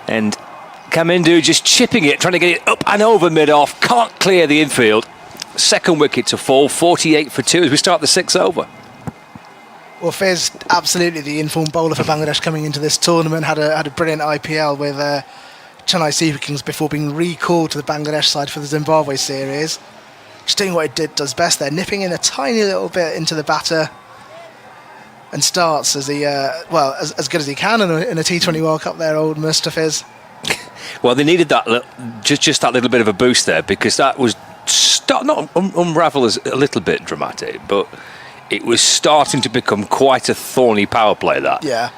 And Wanindu just chipping it, trying to get it up and over mid-off. Can't clear the infield. Second wicket to fall, 48 for 2 as we start the 6th over. Well, Fizz, absolutely the informed bowler for Bangladesh coming into this tournament. Had a brilliant IPL with Chennai Super Kings before being recalled to the Bangladesh side for the Zimbabwe series. Just doing what it does best there, nipping in a tiny little bit into the batter, and starts as he, as good as he can in a T20 World Cup there, old Mustafiz. Well, they needed that just that little bit of a boost there, because that was unravel is a little bit dramatic, but it was starting to become quite a thorny power play, that. Yeah,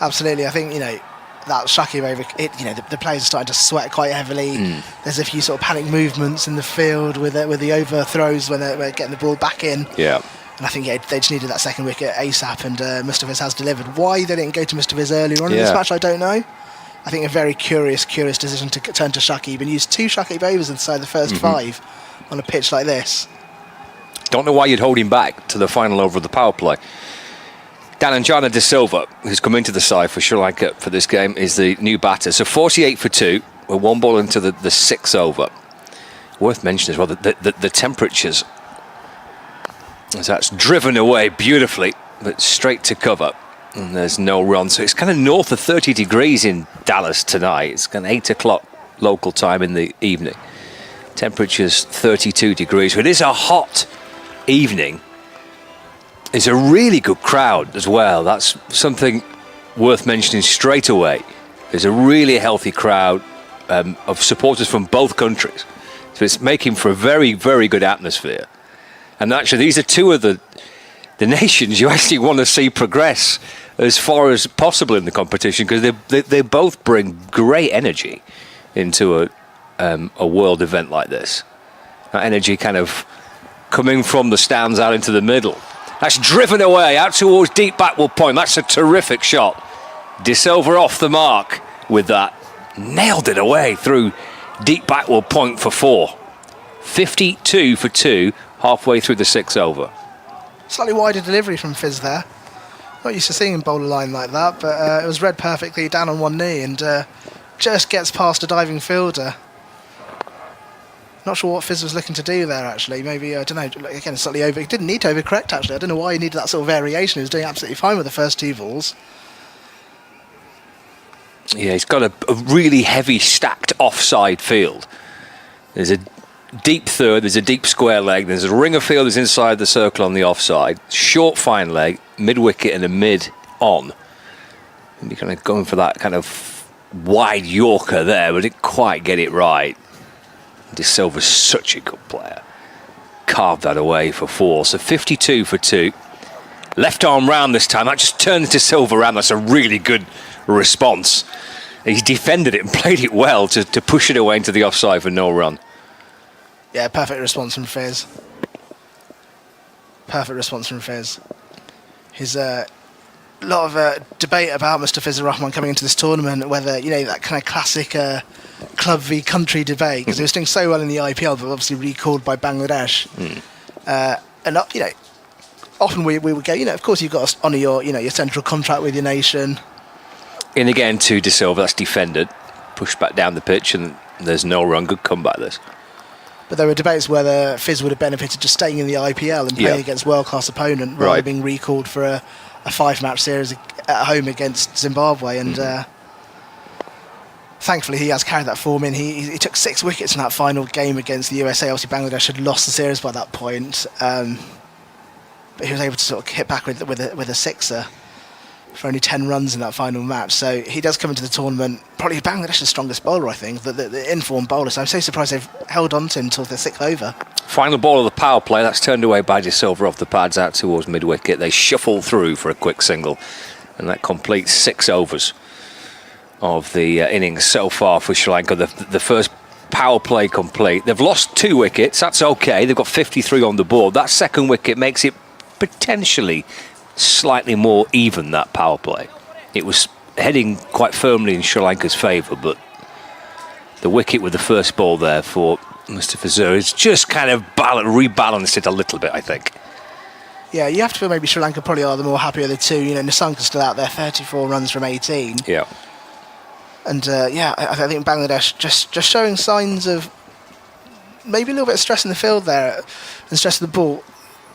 absolutely. I think, that Shakib over, the players are starting to sweat quite heavily. There's a few sort of panic movements in the field with the overthrows when they're getting the ball back in. Yeah. And I think they just needed that second wicket ASAP, and Mustafiz has delivered. Why they didn't go to Mustafiz earlier on in this match, I don't know. I think a very curious decision to turn to Shakib and use 2 Shakib overs inside the first 5 on a pitch like this. Don't know why you'd hold him back to the final over of the power play. Dhananjana De Silva, who's come into the side for Sri Lanka for this game, is the new batter. So 48 for 2, with 1 ball into the 6th over. Worth mentioning as well that the temperatures, as that's driven away beautifully, but straight to cover. And there's no run. So it's kind of north of 30 degrees in Dallas tonight. It's kind of 8 o'clock local time in the evening. Temperature's 32 degrees. So it is a hot evening. It's a really good crowd as well. That's something worth mentioning straight away. There's a really healthy crowd of supporters from both countries. So it's making for a very, very good atmosphere. And actually, these are 2 of the nations you actually want to see progress as far as possible in the competition, because they both bring great energy into a world event like this. That energy kind of coming from the stands out into the middle. That's driven away out towards deep backward point. That's a terrific shot. De Silva off the mark with that. Nailed it away through deep backward point for 4. 52 for 2 halfway through the 6th over. Slightly wider delivery from Fizz there. Not used to seeing him bowl a line like that, but it was read perfectly down on one knee and just gets past a diving fielder. Not sure what Fizz was looking to do there, actually. Maybe, I don't know, again, slightly over. He didn't need to overcorrect, actually. I don't know why he needed that sort of variation. He was doing absolutely fine with the first 2 balls. Yeah, he's got a really heavy stacked offside field. There's a deep third, there's a deep square leg, there's a ring of fielders inside the circle on the offside, short fine leg, mid-wicket and a mid-on. And you're kind of going for that kind of wide Yorker there, but didn't quite get it right. De Silva's such a good player. Carved that away for 4. So 52 for 2. Left arm round this time. That just turns De Silva around. That's a really good response. He defended it and played it well to push it away into the offside for no run. Yeah, perfect response from Fizz. Perfect response from Fizz. His lot of debate about Mustafizur Rahman coming into this tournament, whether, that kind of classic club v country debate, because he was doing so well in the IPL, but obviously recalled by Bangladesh. And often we would go, of course you've got to honour your central contract with your nation. In again to De Silva, that's defended, pushed back down the pitch, and there's no run. Good comeback this. But there were debates whether Fizz would have benefited just staying in the IPL and playing against world-class opponent rather than being recalled for a 5-match series at home against Zimbabwe. And thankfully, he has carried that form in. He took 6 wickets in that final game against the USA. Obviously, Bangladesh had lost the series by that point. But he was able to sort of hit back with a sixer for only 10 runs in that final match. So he does come into the tournament, probably Bangladesh's strongest bowler, I think, the informed bowler. So I'm so surprised they've held on to him until the 6th over. Final ball of the power play, that's turned away by De Silva off the pads out towards mid-wicket. They shuffle through for a quick single, and that completes 6 overs of the innings so far for Sri Lanka. The first power play complete. They've lost 2 wickets, that's okay. They've got 53 on the board. That second wicket makes it potentially slightly more even, that power play. It was heading quite firmly in Sri Lanka's favour, but the wicket with the first ball there for Mustafizur has just kind of rebalanced it a little bit, I think. Yeah, you have to feel maybe Sri Lanka probably are the more happier of the two. Nissanka's still out there, 34 runs from 18. Yeah. And I think Bangladesh just showing signs of maybe a little bit of stress in the field there and stress of the ball.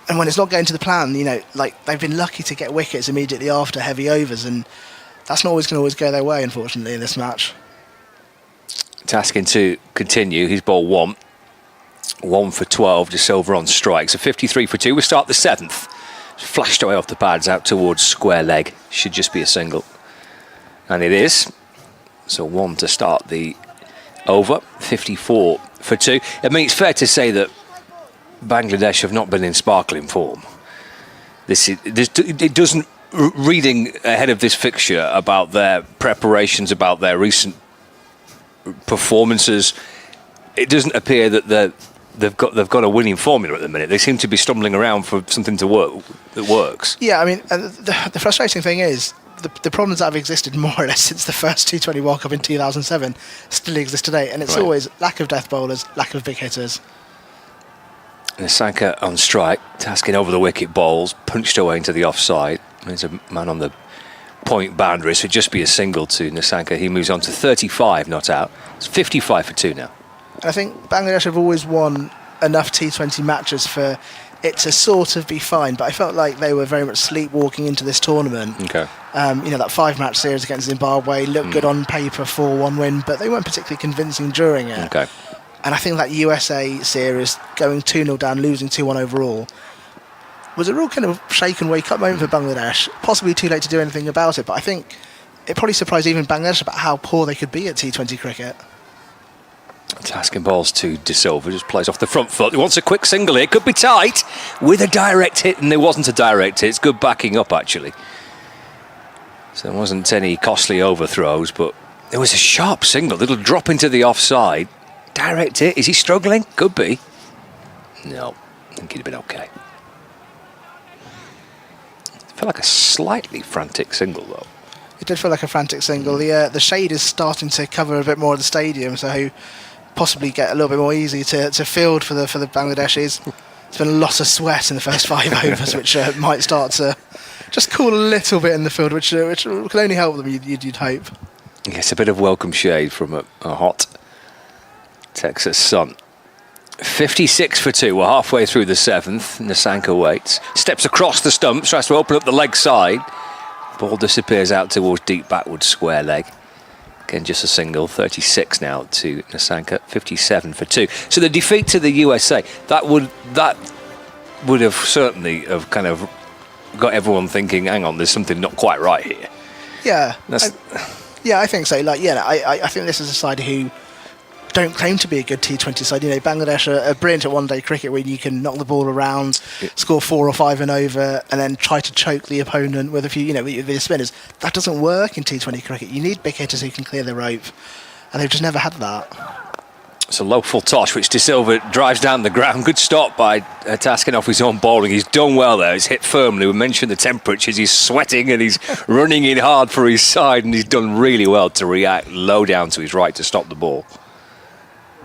And when it's not going to the plan, like they've been lucky to get wickets immediately after heavy overs, and that's not always going to go their way, unfortunately, in this match. Tasking to continue. He's ball 1 for 12, De Silva on strike. So 53 for 2. We start the 7th. Flashed away off the pads out towards square leg. Should just be a single. And it is. So 1 to start the over. 54 for 2. I mean, it's fair to say that Bangladesh have not been in sparkling form. It doesn't, reading ahead of this fixture about their preparations, about their recent performances, it doesn't appear that they've got a winning formula at the minute. They seem to be stumbling around for something to work that works. Yeah, I mean, the frustrating thing is the problems that have existed more or less since the first T20 World Cup in 2007 still exist today, and it's always lack of death bowlers, lack of big hitters. Nissanka on strike, tasking over the wicket balls, punched away into the offside. There's a man on the point boundary, so it'd just be a single to Nissanka. He moves on to 35, not out. It's 55 for 2 now. I think Bangladesh have always won enough T20 matches for it to sort of be fine, but I felt like they were very much sleepwalking into this tournament. Okay. That 5-match series against Zimbabwe looked good on paper, 4-1 win, but they weren't particularly convincing during it. Okay. And I think that USA series, going 2-0 down, losing 2-1 overall, was a real kind of shake and wake up moment for Bangladesh. Possibly too late to do anything about it, but I think it probably surprised even Bangladesh about how poor they could be at T20 cricket. Tasking balls to De Silva, just plays off the front foot. He wants a quick single here, could be tight with a direct hit, and there wasn't a direct hit. It's good backing up, actually. So there wasn't any costly overthrows, but there was a sharp single, little drop into the offside. Direct hit, is he struggling? Could be. No, I think he'd have been okay. It felt like a slightly frantic single, though. It did feel like a frantic single. The shade is starting to cover a bit more of the stadium, so possibly get a little bit more easy to field for the Bangladeshis. There's been a lot of sweat in the first 5 overs, which might start to just cool a little bit in the field, which can only help them, you'd hope. Yes, a bit of welcome shade from a hot Texas sun. 56 for 2. We're halfway through the 7th. Nissanka waits. Steps across the stumps, tries to open up the leg side. Ball disappears out towards deep backward square leg. Again, just a single. 36 now to Nissanka. 57 for 2. So the defeat to the USA, that would have certainly have kind of got everyone thinking, hang on, there's something not quite right here. Yeah. I think so. I think this is a side who don't claim to be a good T20 side. Bangladesh are brilliant at one-day cricket where you can knock the ball around, score 4 or 5 and over, and then try to choke the opponent with a few, with the spinners. That doesn't work in T20 cricket. You need big hitters who can clear the rope, and they've just never had that. It's a low full toss, which De Silva drives down the ground. Good stop by tasking off his own bowling. He's done well there. He's hit firmly. We mentioned the temperatures. He's sweating and he's running in hard for his side, and he's done really well to react low down to his right to stop the ball.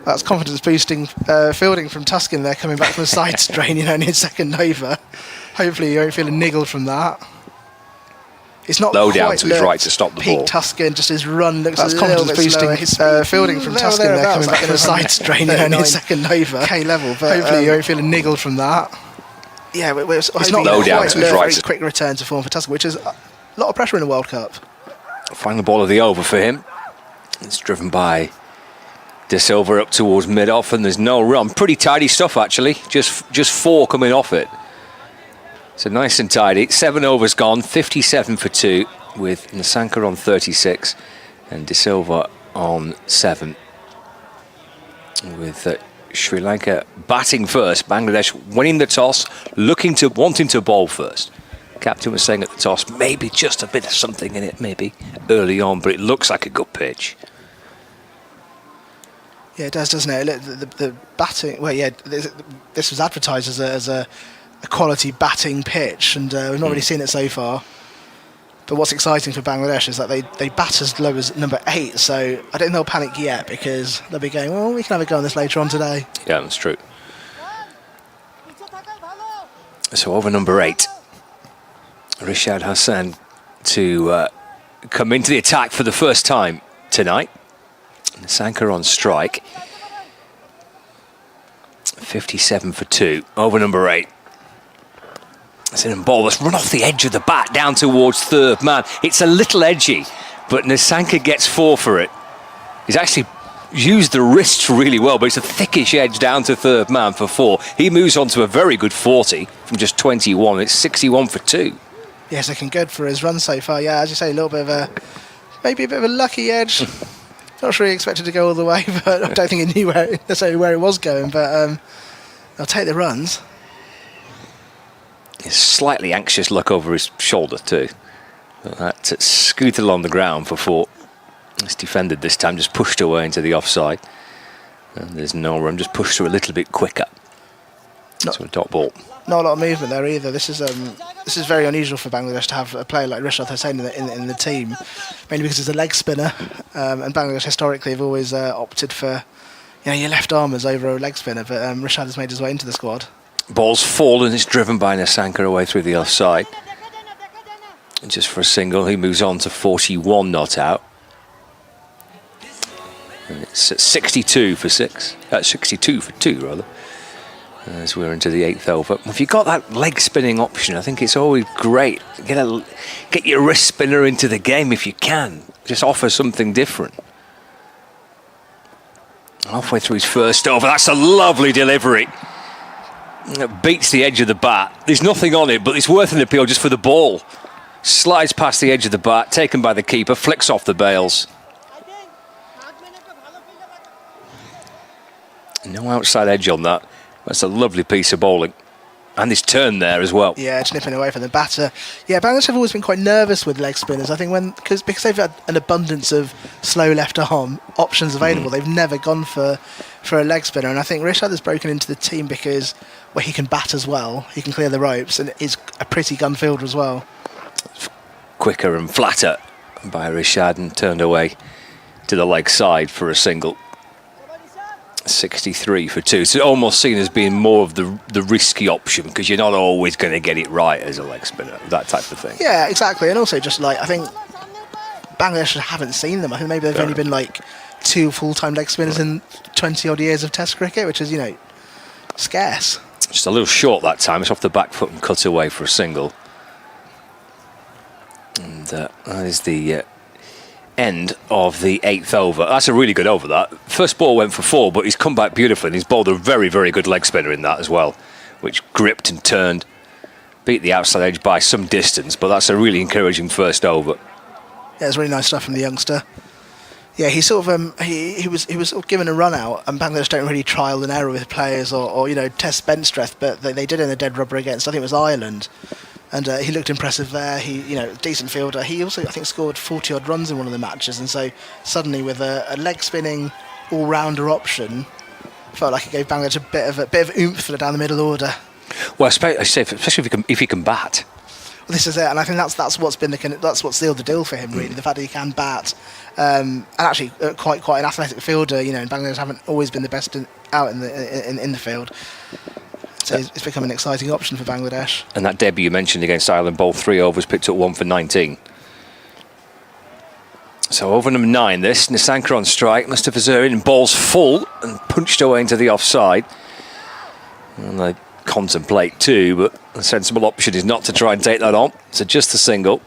That's confidence-boosting fielding from Tuscan there, coming back from a side strain, in his second over. Hopefully you won't feel niggled from that. It's not low quite down to his right to stop the peak ball. Tuscan, just his run looks a little bit slower. Fielding from Tuscan there, coming back from a side strain, in his second over. K-level, but hopefully you won't feel niggled from that. Yeah, it's not low down to his right. Very quick return to form for Tuscan, which is a lot of pressure in the World Cup. Final ball of the over for him. It's driven by De Silva up towards mid-off, and there's no run. Pretty tidy stuff, actually. Just 4 coming off it. So nice and tidy. 7 overs gone, 57 for 2, with Nissanka on 36 and De Silva on 7. With Sri Lanka batting first, Bangladesh winning the toss, wanting to bowl first. Captain was saying at the toss, maybe just a bit of something in it, maybe early on, but it looks like a good pitch. Yeah, it does, doesn't it? The batting. Well, yeah, this was advertised as a quality batting pitch, and we've not really seen it so far. But what's exciting for Bangladesh is that they bat as low as number 8, so I don't think they'll panic yet, because they'll be going, well, we can have a go on this later on today. Yeah, that's true. So over number 8, Rishad Hasan to come into the attack for the first time tonight. Nissanka on strike. 57 for 2. Over number 8. It's in a ball that's run off the edge of the bat down towards third man. It's a little edgy, but Nissanka gets 4 for it. He's actually used the wrists really well, but it's a thickish edge down to third man for 4. He moves on to a very good 40 from just 21. It's 61 for 2. Yes, looking good for his run so far. Yeah, as you say, a little bit of maybe a bit of a lucky edge. Not sure he expected to go all the way, but I don't think he knew necessarily where he was going. But I'll take the runs. He's slightly anxious look over his shoulder too. That scooted along the ground for 4. It's defended this time, just pushed away into the offside. And there's no run, just pushed through a little bit quicker. To a dot ball. Not a lot of movement there either. This is very unusual for Bangladesh to have a player like Rishad Hasan in the team, mainly because he's a leg spinner, and Bangladesh historically have always opted for your left armers over a leg spinner. But Rishad has made his way into the squad. Ball's fallen, it's driven by Nissanka away through the offside. And just for a single, he moves on to 41 not out. And it's at 62 for 6. 62 for 2 rather. As we're into the 8th over. If you've got that leg spinning option, I think it's always great. Get your wrist spinner into the game if you can. Just offer something different. Halfway through his first over, that's a lovely delivery. It beats the edge of the bat. There's nothing on it, but it's worth an appeal just for the ball. Slides past the edge of the bat, taken by the keeper, flicks off the bails. No outside edge on that. That's a lovely piece of bowling. And his turn there as well. Yeah, it's nipping away from the batter. Yeah, Bangladesh have always been quite nervous with leg spinners. I think because they've had an abundance of slow left arm options available, they've never gone for a leg spinner. And I think Rishad has broken into the team because he can bat as well, he can clear the ropes, and is a pretty gun fielder as well. Quicker and flatter by Rishad and turned away to the leg side for a single. 63 for 2. So almost seen as being more of the risky option because you're not always going to get it right as a leg spinner, that type of thing. Yeah, exactly. And also just I think Bangladesh haven't seen them. I think maybe they've only been 2 full-time leg spinners in 20 odd years of Test cricket, which is, scarce. Just a little short that time. It's off the back foot and cut away for a single. And that is the end of the 8th over. That's a really good over, that. First ball went for 4, but he's come back beautifully and he's bowled a very, very good leg spinner in that as well, which gripped and turned, beat the outside edge by some distance, but that's a really encouraging first over. Yeah, it's really nice stuff from the youngster. Yeah, he sort of he was sort of given a run out, and Bangladesh don't really trial and error with players or test bench strength, but they did in the dead rubber against, I think it was Ireland. And he looked impressive there. He, decent fielder. He also, I think, scored 40 odd runs in one of the matches. And so suddenly, with a leg spinning all-rounder option, felt like it gave Bangladesh a bit of oomph for the down the middle order. Well, especially if he can bat. Well, this is it, and I think that's what's sealed the deal for him. Really, the fact that he can bat, and actually quite an athletic fielder. And Bangladesh haven't always been the best out in the field. So it's become an exciting option for Bangladesh. And that debut you mentioned against Ireland, bowled 3 overs, picked up 1 for 19. So over number 9, this Nissanka on strike, Mustafizur in, balls full and punched away into the offside. And they contemplate too, but the sensible option is not to try and take that on. So just a single.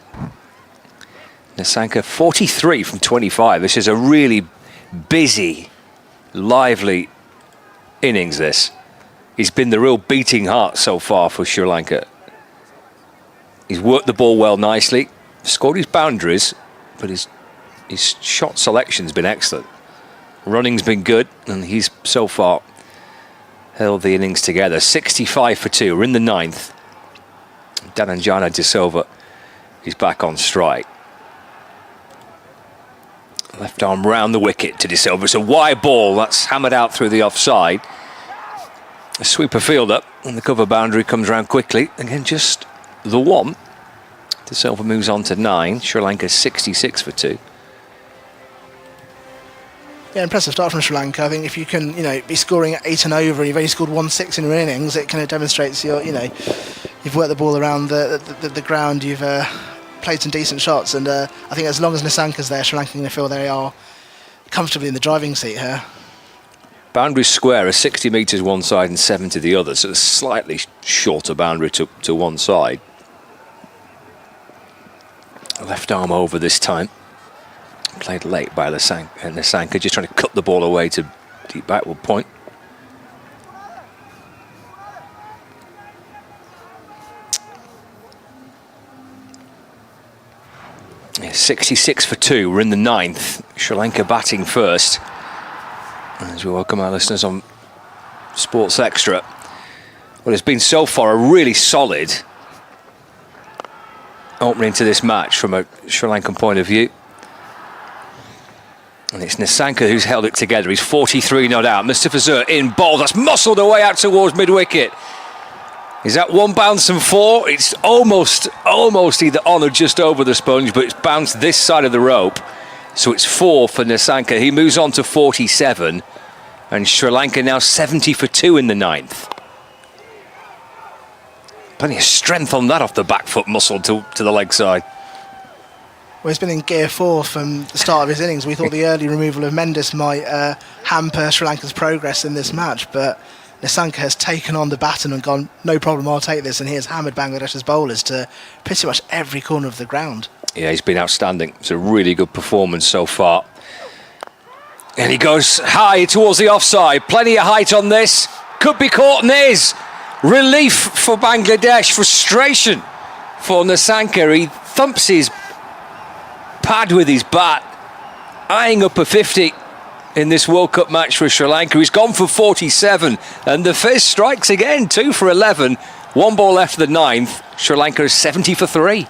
Nissanka 43 from 25. This is a really busy, lively innings, this. He's been the real beating heart so far for Sri Lanka. He's worked the ball well nicely, scored his boundaries, but his shot selection's been excellent. Running's been good, and he's so far held the innings together. 65 for 2. We're in the 9th. Dhananjana De Silva is back on strike. Left arm round the wicket to De Silva. It's a wide ball that's hammered out through the offside. A sweeper field up, and the cover boundary comes round quickly. Again, just the 1. De Silva moves on to 9. Sri Lanka 66 for 2. Yeah, impressive start from Sri Lanka. I think if you can, be scoring at 8 and over, and you've only scored 1-6 in your innings, it kind of demonstrates you've worked the ball around the ground. You've played some decent shots, and I think as long as Nissanka's there, Sri Lanka are going to feel they are comfortably in the driving seat here. Boundary square are 60 metres one side and 70 the other, so it's a slightly shorter boundary to one side. Left arm over this time. Played late by Nissanka, just trying to cut the ball away to deep backward point. Yeah, 66 for 2. We're in the 9th. Sri Lanka batting first. As we welcome our listeners on Sports Extra. Well, it's been so far a really solid opening to this match from a Sri Lankan point of view. And it's Nissanka who's held it together. He's 43 not out. Mustafizur in bowl. That's muscled away out towards mid-wicket. Is that 1 bounce and 4? It's almost either on or just over the sponge, but it's bounced this side of the rope. So it's 4 for Nissanka. He moves on to 47. And Sri Lanka now 70 for 2 in the 9th. Plenty of strength on that off the back foot muscle to the leg side. Well, he's been in gear 4 from the start of his innings. We thought the early removal of Mendis might hamper Sri Lanka's progress in this match, but Nissanka has taken on the baton and gone, no problem, I'll take this, and he has hammered Bangladesh's bowlers to pretty much every corner of the ground. Yeah, he's been outstanding. It's a really good performance so far. And he goes high towards the offside. Plenty of height on this. Could be caught and is. Relief for Bangladesh. Frustration for Nissanka. He thumps his pad with his bat, eyeing up a 50 in this World Cup match for Sri Lanka. He's gone for 47, and the Fizz strikes again. 2 for 11. 1 ball left of the 9th. Sri Lanka is 70 for 3.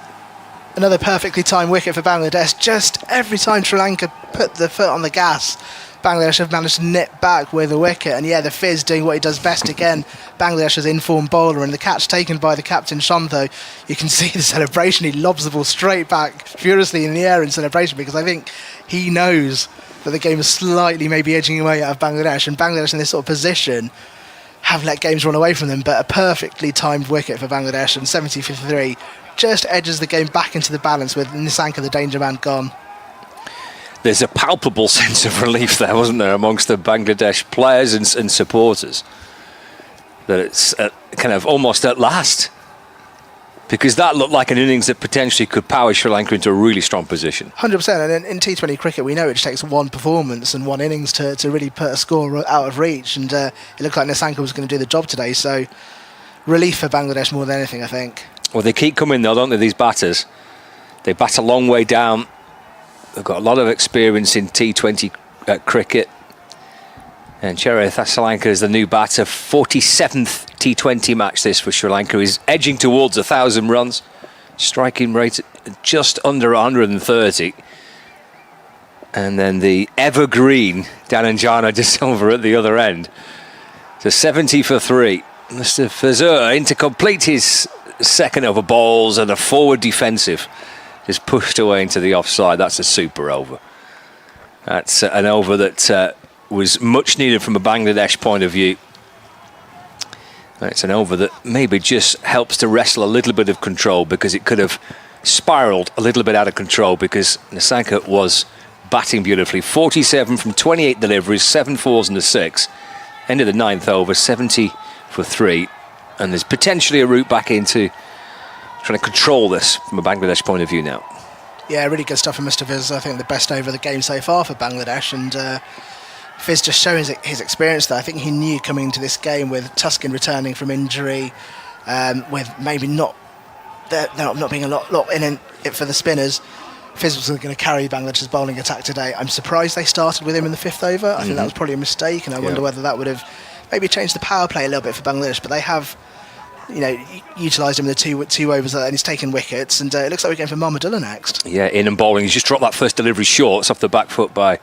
Another perfectly timed wicket for Bangladesh. Just every time Sri Lanka put the foot on the gas, Bangladesh have managed to nip back with a wicket. And yeah, the Fizz doing what he does best again. Bangladesh's informed bowler, and the catch taken by the captain Shantho. You can see the celebration. He lobs the ball straight back furiously in the air in celebration, because I think he knows that the game is slightly maybe edging away out of Bangladesh, and Bangladesh in this sort of position have let games run away from them. But a perfectly timed wicket for Bangladesh, and 70 for 3 just edges the game back into the balance with Nissanka, the danger man, gone. There's a palpable sense of relief there, wasn't there, amongst the Bangladesh players and supporters, that it's kind of almost at last, because that looked like an innings that potentially could power Sri Lanka into a really strong position. 100%, and in T20 cricket we know it takes 1 performance and 1 innings to really put a score out of reach, and it looked like Nissanka was going to do the job today, so relief for Bangladesh more than anything, I think. Well, they keep coming though, don't they, these batters? They bat a long way down. They've got a lot of experience in T20 cricket. And Cherith Asalanka is the new batter. 47th T20 match this for Sri Lanka. He's edging towards 1,000 runs. Striking rate just under 130. And then the evergreen Dhananjana de Silva at the other end. So 70 for 3. Mustafizur in to complete his second over balls, and a forward defensive is pushed away into the offside. That's a super over. That's an over that was much needed from a Bangladesh point of view. It's an over that maybe just helps to wrestle a little bit of control, because it could have spiralled a little bit out of control, because Nissanka was batting beautifully. 47 from 28 deliveries, 7 fours and a 6. End of the 9th over, 70 for 3. And there's potentially a route back into trying to control this from a Bangladesh point of view now. Yeah, really good stuff from Mustafizur. I think the best over of the game so far for Bangladesh, and Fizz just showing his experience there. I think he knew coming into this game, with Tuskin returning from injury, with maybe not being a lot in it for the spinners, Fizz was going to carry Bangladesh's bowling attack today. I'm surprised they started with him in the 5th over. I think that was probably a mistake, and I wonder whether that would have maybe changed the power play a little bit for Bangladesh. But they have, utilised him in the two overs, and he's taken wickets, and it looks like we're going for Mahmudullah next. Yeah, in and bowling. He's just dropped that first delivery short. It's off the back foot by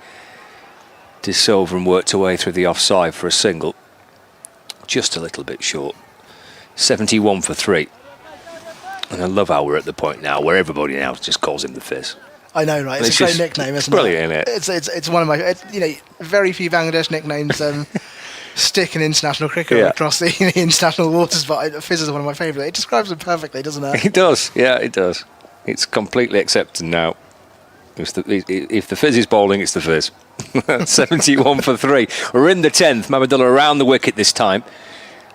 De Silva and worked away through the offside for a single. Just a little bit short. 71 for 3. And I love how we're at the point now where everybody now just calls him the Fizz. I know, right? It's a great nickname, isn't it? Brilliant, isn't it? It's one of my, very few Bangladesh nicknames stick in international cricket across the international waters, but Fizz is one of my favourites. It describes him perfectly, doesn't it? It does, yeah, it does. It's completely accepted now. If the Fizz is bowling, it's the Fizz. 71 for 3. We're in the 10th. Mahmudullah around the wicket this time.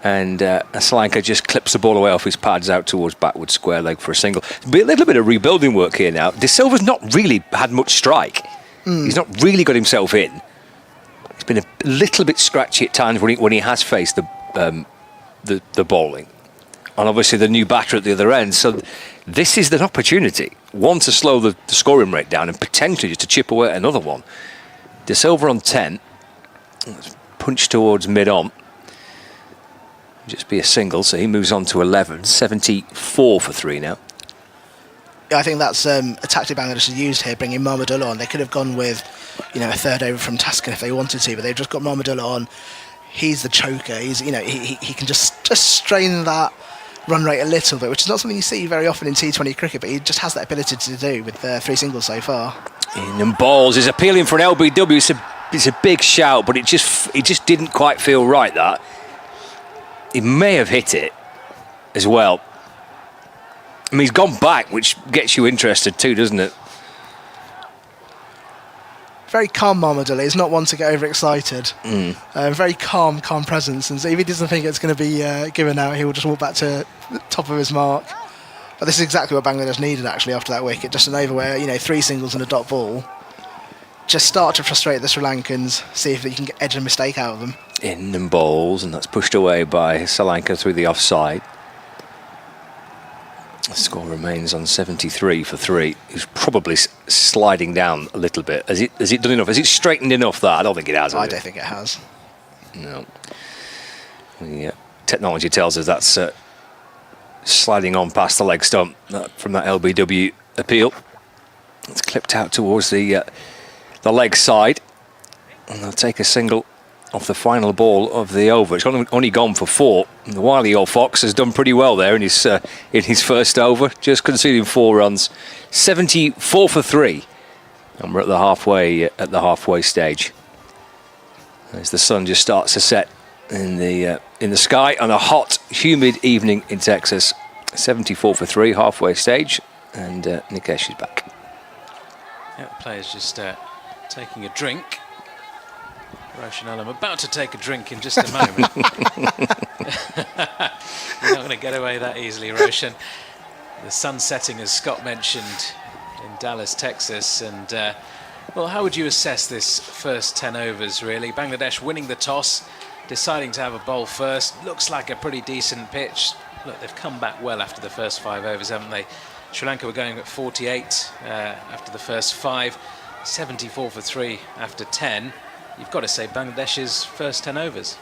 And Asalanka just clips the ball away off his pads out towards backward square leg for a single. There'll be a little bit of rebuilding work here now. De Silva's not really had much strike. He's not really got himself in. He's been a little bit scratchy at times when he has faced the bowling. And obviously the new batter at the other end. So this is an opportunity. One, to slow the scoring rate down and potentially just to chip away at another one. De Silva on 10. Let's punch towards mid-on. Just be a single, so he moves on to 11. 74 for 3 now. Yeah, I think that's a tactic Bangladesh has used here, bringing Mahmudullah on. They could have gone with, a third over from Taskin if they wanted to, but they've just got Mahmudullah on. He's the choker. He can just strain that run rate a little bit, which is not something you see very often in T20 cricket, but he just has that ability to do with 3 singles so far. In and balls is appealing for an LBW. It's a big shout, but it just didn't quite feel right. That he may have hit it as well. I mean, he's gone back, which gets you interested too, doesn't it? Very calm Mahmudullah. He's not one to get overexcited. Very calm presence. And so if he doesn't think it's going to be given out, he will just walk back to the top of his mark. But this is exactly what Bangladesh needed, actually, after that wicket. Just an over where, 3 singles and a dot ball. Just start to frustrate the Sri Lankans, see if you can edge a mistake out of them. In and bowls, and that's pushed away by Asalanka through the offside. The score remains on 73 for 3. He's probably sliding down a little bit. Has it done enough? Has it straightened enough that? I don't think it has. I don't think it has. No. The technology tells us that's sliding on past the leg stump from that LBW appeal. It's clipped out towards the leg side, and they'll take a single off the final ball of the over. It's only gone for 4. And the wily old Fox has done pretty well there in his first over, just conceding 4 runs. 74 for 3, and we're at the halfway stage. As the sun just starts to set in the sky on a hot, humid evening in Texas. 74 for 3, halfway stage, and Nikesh is back. Yeah, the players just taking a drink. Roshan Alam about to take a drink in just a moment. You're not going to get away that easily, Roshan. The sun setting, as Scott mentioned, in Dallas, Texas. And, well, how would you assess this first 10 overs, really? Bangladesh winning the toss, deciding to have a bowl first. Looks like a pretty decent pitch. Look, they've come back well after the first 5 overs, haven't they? Sri Lanka were going at 48 after the first 5. 74 for 3 after 10. You've got to say Bangladesh's first 10 overs.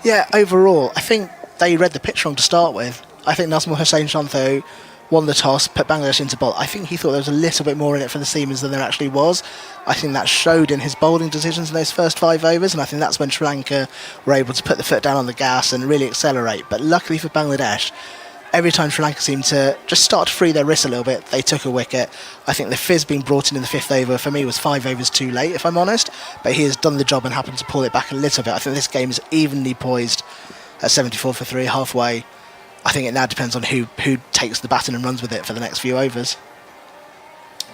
Yeah, overall, I think they read the pitch wrong to start with. I think Nazmul Hussain Shantho won the toss, put Bangladesh into bowl. I think he thought there was a little bit more in it for the seamers than there actually was. I think that showed in his bowling decisions in those first 5 overs, and I think that's when Sri Lanka were able to put the foot down on the gas and really accelerate. But luckily for Bangladesh, every time Sri Lanka seemed to just start to free their wrists a little bit, they took a wicket. I think the Fizz being brought in the 5th over, for me, was 5 overs too late, if I'm honest. But he has done the job and happened to pull it back a little bit. I think this game is evenly poised at 74 for 3, halfway. I think it now depends on who takes the baton and runs with it for the next few overs.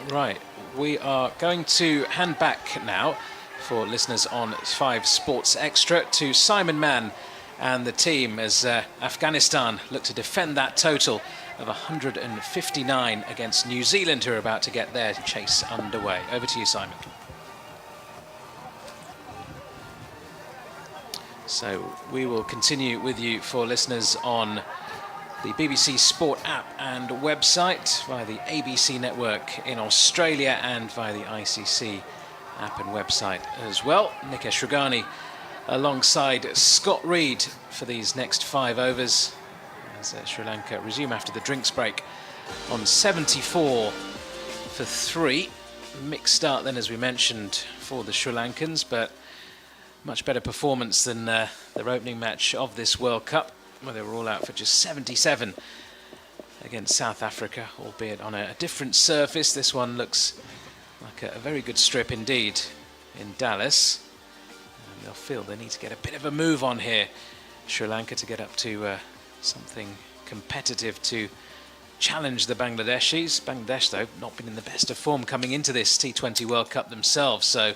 Right, we are going to hand back now, for listeners on 5 Sports Extra, to Simon Mann and the team as Afghanistan look to defend that total of 159 against New Zealand, who are about to get their chase underway. Over to you, Simon. So we will continue with you for listeners on the BBC Sport app and website, via the ABC network in Australia, and via the ICC app and website as well. Nikesh Rughani alongside Scott Reed for these next 5 overs as Sri Lanka resume after the drinks break on 74 for 3. Mixed start then, as we mentioned, for the Sri Lankans, but much better performance than their opening match of this World Cup, where they were all out for just 77 against South Africa, albeit on a different surface. This one looks like a very good strip indeed in Dallas. They'll feel they need to get a bit of a move on here, Sri Lanka, to get up to something competitive to challenge the Bangladeshis. Bangladesh, though, not been in the best of form coming into this T20 World Cup themselves, so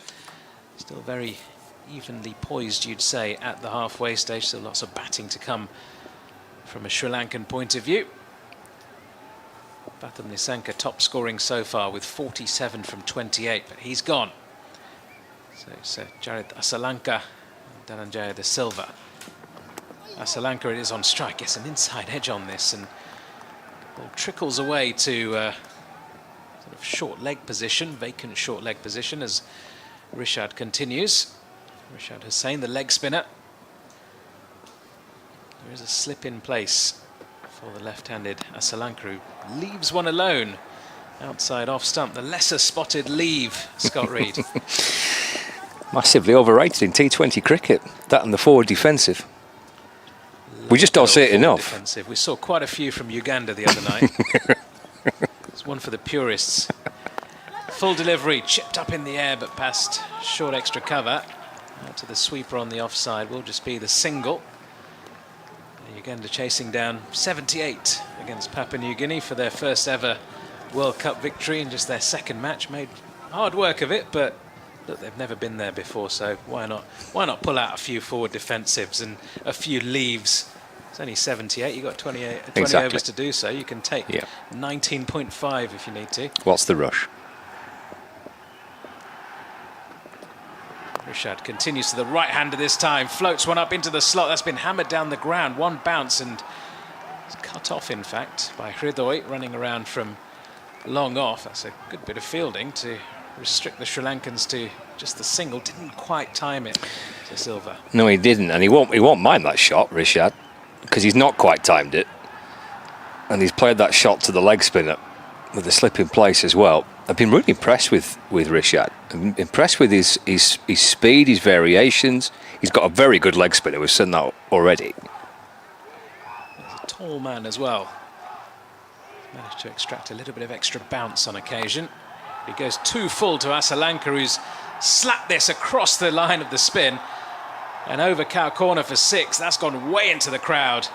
still very evenly poised, you'd say, at the halfway stage. Still lots of batting to come from a Sri Lankan point of view. Nissanka top scoring so far with 47 from 28, but he's gone. So it's Jared Asalanka and Dhananjaya De Silva. Asalanka it is on strike, gets an inside edge on this, and ball trickles away to sort of short leg position, vacant short leg position as Rishad continues. Rishad Hussain, the leg spinner. There is a slip in place for the left-handed Asalanka, who leaves one alone outside off stump. The lesser spotted leave, Scott Reed. Massively overrated in T20 cricket, that and the forward defensive. We just don't see it enough. Defensive. We saw quite a few from Uganda the other night. It's one for the purists. Full delivery, chipped up in the air but past short extra cover. Out to the sweeper on the offside will just be the single. Uganda chasing down 78 against Papua New Guinea for their first ever World Cup victory in just their second match. Made hard work of it, but look, they've never been there before, so why not pull out a few forward defensives and a few leaves. It's only 78, you've got 20 overs to do so. You can take 19.5 if you need to. What's the rush? Rishad continues to the right-hander this time, floats one up into the slot. That's been hammered down the ground, one bounce, and it's cut off, in fact, by Hridoy, running around from long off. That's a good bit of fielding to restrict the Sri Lankans to just the single. Didn't quite time it to Silva. No, he didn't, and he won't mind that shot, Rishad, because he's not quite timed it, and he's played that shot to the leg spinner with the slip in place as well. I've been really impressed with Rishad. I'm impressed with his speed, his variations. He's got a very good leg spinner. We've seen that already. He's a tall man as well. Managed to extract a little bit of extra bounce on occasion. He goes too full to Asalanka, who's slapped this across the line of the spin and over cow corner for 6. That's gone way into the crowd.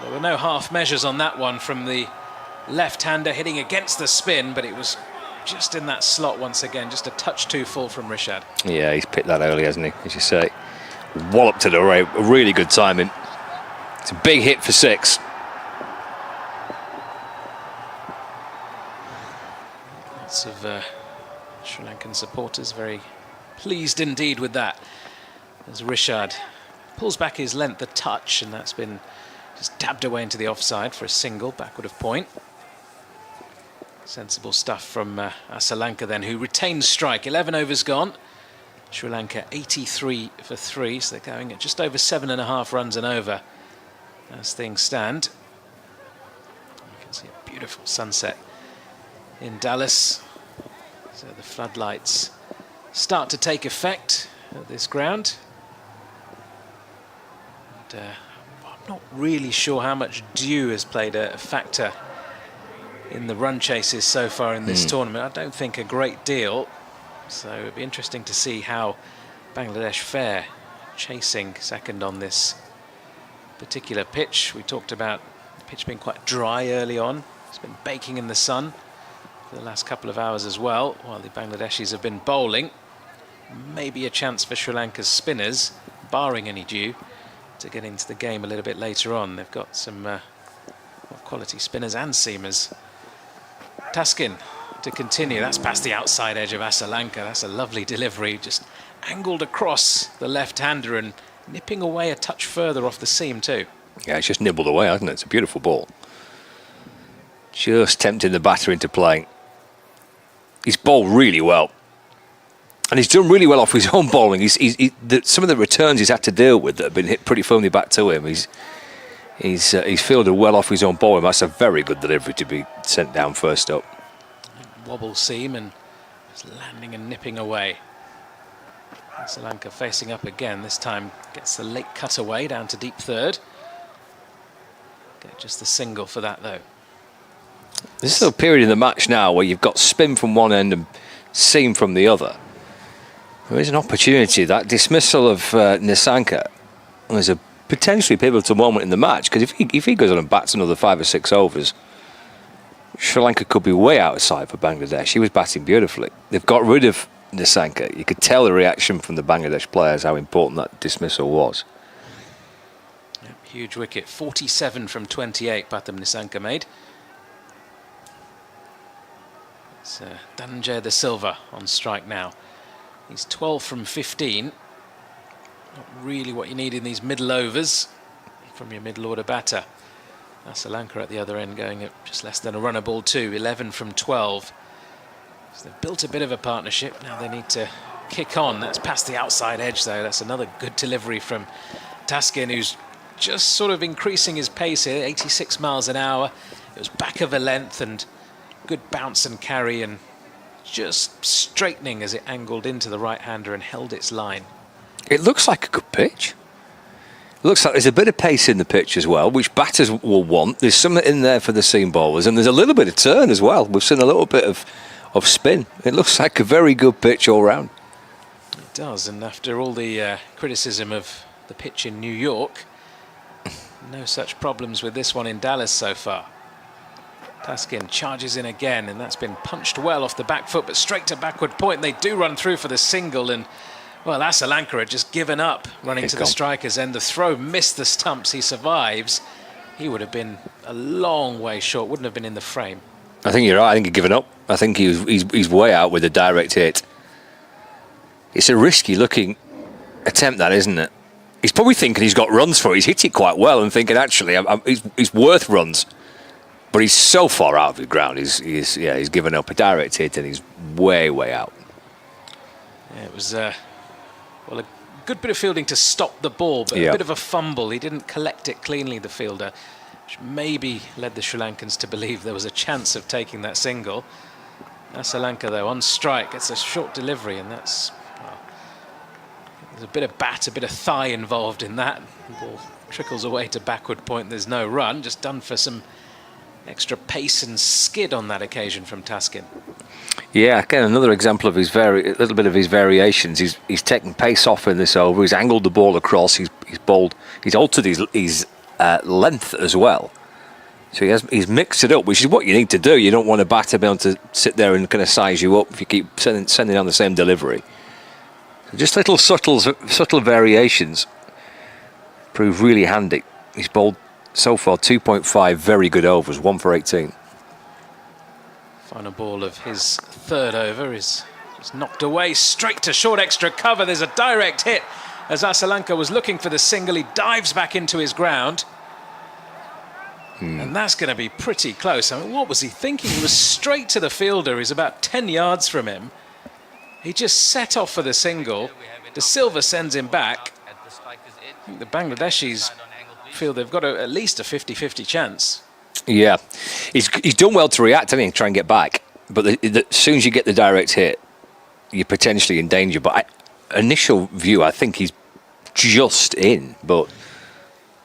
There were no half measures on that one from the left-hander hitting against the spin, but it was just in that slot once again, just a touch too full from Rishad. Yeah, he's picked that early, hasn't he, as you say. Walloped it away, really good timing. It's a big hit for 6. Lots of Sri Lankan supporters very pleased indeed with that, as Rishad pulls back his length a touch, and that's been just dabbed away into the offside for a single, backward of point. Sensible stuff from Asalanka then, who retains strike. 11 overs gone. Sri Lanka 83 for 3, so they're going at just over 7.5 runs and over as things stand. You can see a beautiful sunset in Dallas. So the floodlights start to take effect at this ground. And, I'm not really sure how much dew has played a factor in the run chases so far in this tournament. I don't think a great deal. So it'd be interesting to see how Bangladesh fare chasing second on this particular pitch. We talked about the pitch being quite dry early on. It's been baking in the sun for the last couple of hours as well, while the Bangladeshis have been bowling. Maybe a chance for Sri Lanka's spinners, barring any dew, to get into the game a little bit later on. They've got some quality spinners and seamers. Taskin to continue. That's past the outside edge of Asalanka. That's a lovely delivery, just angled across the left-hander and nipping away a touch further off the seam too. Yeah, it's just nibbled away, hasn't it? It's a beautiful ball. Just tempting the batter into playing. He's bowled really well. And he's done really well off his own bowling. Some of the returns he's had to deal with that have been hit pretty firmly back to him. He's fielded well off his own bowling. That's a very good delivery to be sent down first up. Wobble seam and just landing and nipping away. Asalanka facing up again. This time gets the late cut away down to deep third. Get just the single for that though. This is a period in the match now where you've got spin from one end and seam from the other. There is an opportunity. That dismissal of Nissanka was a potentially pivotal moment in the match, because if he goes on and bats another 5 or 6 overs, Sri Lanka could be way outside for Bangladesh. He was batting beautifully. They've got rid of Nissanka. You could tell the reaction from the Bangladesh players how important that dismissal was. Yep, huge wicket. 47 from 28 Patham Nissanka made. It's Dhananjaya De Silva on strike now. He's 12 from 15. Not really what you need in these middle overs from your middle order batter. Asalanka at the other end going at just less than a run a ball too, 11 from 12. So they've built a bit of a partnership. Now they need to kick on. That's past the outside edge though. That's another good delivery from Taskin, who's just sort of increasing his pace here, 86 miles an hour. It was back of a length and good bounce and carry, and just straightening as it angled into the right-hander and held its line. It looks like a good pitch. Looks like there's a bit of pace in the pitch as well, which batters will want. There's something in there for the seam bowlers, and there's a little bit of turn as well. We've seen a little bit of spin. It looks like a very good pitch all round. It does, and after all the criticism of the pitch in New York, no such problems with this one in Dallas so far. Taskin charges in again, and that's been punched well off the back foot, but straight to backward point. They do run through for the single, and well, Asalanka had just given up running to the striker's end. The throw missed the stumps. He survives. He would have been a long way short, wouldn't have been in the frame. I think you're right. I think he's given up. I think he's way out with a direct hit. It's a risky looking attempt, that, isn't it? He's probably thinking he's got runs for it. He's hit it quite well and thinking, actually, he's worth runs. But he's so far out of the ground. He's given up a direct hit and he's way, way out. Yeah, it was a good bit of fielding to stop the ball, but a bit of a fumble. He didn't collect it cleanly, the fielder, which maybe led the Sri Lankans to believe there was a chance of taking that single. Asalanka, though, on strike, gets a short delivery, and that's... Well, there's a bit of bat, a bit of thigh involved in that. The ball trickles away to backward point. There's no run, just done for some extra pace and skid on that occasion from Taskin. Yeah, again, another example of a little bit of his variations. He's taken pace off in this over. He's angled the ball across. He's bowled. He's altered his length as well. So he's mixed it up, which is what you need to do. You don't want a batter be able to sit there and kind of size you up if you keep sending on the same delivery. So just little subtle variations prove really handy. He's bowled so far 2.5 very good overs, 1 for 18. Final ball of his third over is just knocked away straight to short extra cover. There's a direct hit as Asalanka was looking for the single. He dives back into his ground. And that's going to be pretty close. I mean, what was he thinking? He was straight to the fielder. He's about 10 yards from him. He just set off for the single. De Silva sends him back. I think the Bangladeshis feel they've got at least a 50-50 chance. Yeah, he's done well to react, hasn't he, and try and get back. But as soon as you get the direct hit, you're potentially in danger. But initial view, I think he's just in. But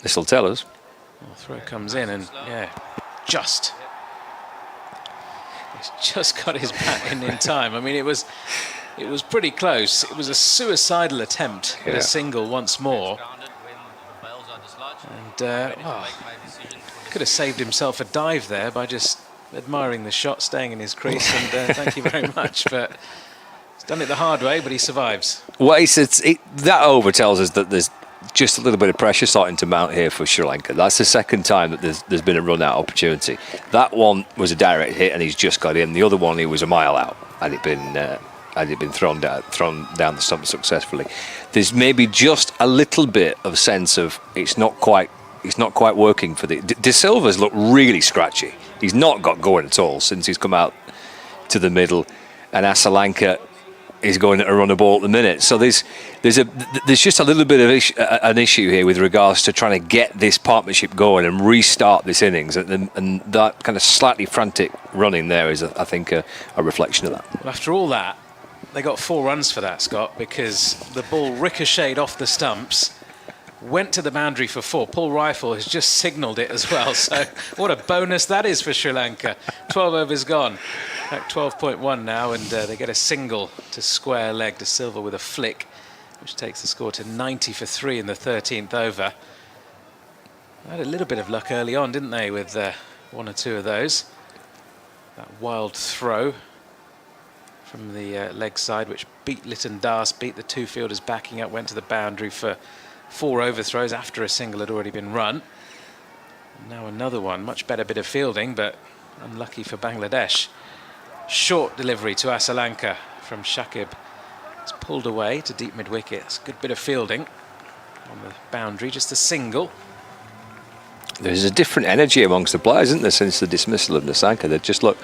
this will tell us. Well, throw comes in, and yeah, just. He's just got his bat in time. I mean, it was pretty close. It was a suicidal attempt at a single once more. And could have saved himself a dive there by just admiring the shot, staying in his crease, and thank you very much. But he's done it the hard way, but he survives. Well, that over tells us that there's just a little bit of pressure starting to mount here for Sri Lanka. That's the second time that there's been a run-out opportunity. That one was a direct hit, and he's just got in. The other one, he was a mile out, had it been thrown down the stump successfully. There's maybe just a little bit of sense of it's not quite working for the... De Silva's looked really scratchy. He's not got going at all since he's come out to the middle, and Asalanka is going to run a ball at the minute. So there's just a little bit of an issue here with regards to trying to get this partnership going and restart this innings, and that kind of slightly frantic running there is, I think, a reflection of that. Well, after all that, they got 4 runs for that, Scott, because the ball ricocheted off the stumps, went to the boundary for 4. Paul Rifle has just signalled it as well. So what a bonus that is for Sri Lanka. 12 overs gone. Back 12.1 now, and they get a single to square leg. De Silva with a flick, which takes the score to 90 for 3 in the 13th over. They had a little bit of luck early on, didn't they, with 1 or 2 of those. That wild throw from the leg side, which beat Lytton Das, beat the two fielders backing up, went to the boundary for 4 overthrows after a single had already been run. And now another one, much better bit of fielding, but unlucky for Bangladesh. Short delivery to Asalanka from Shakib. It's pulled away to deep mid-wicket. It's a good bit of fielding on the boundary, just a single. There's a different energy amongst the players, isn't there, since the dismissal of Nissanka? They just look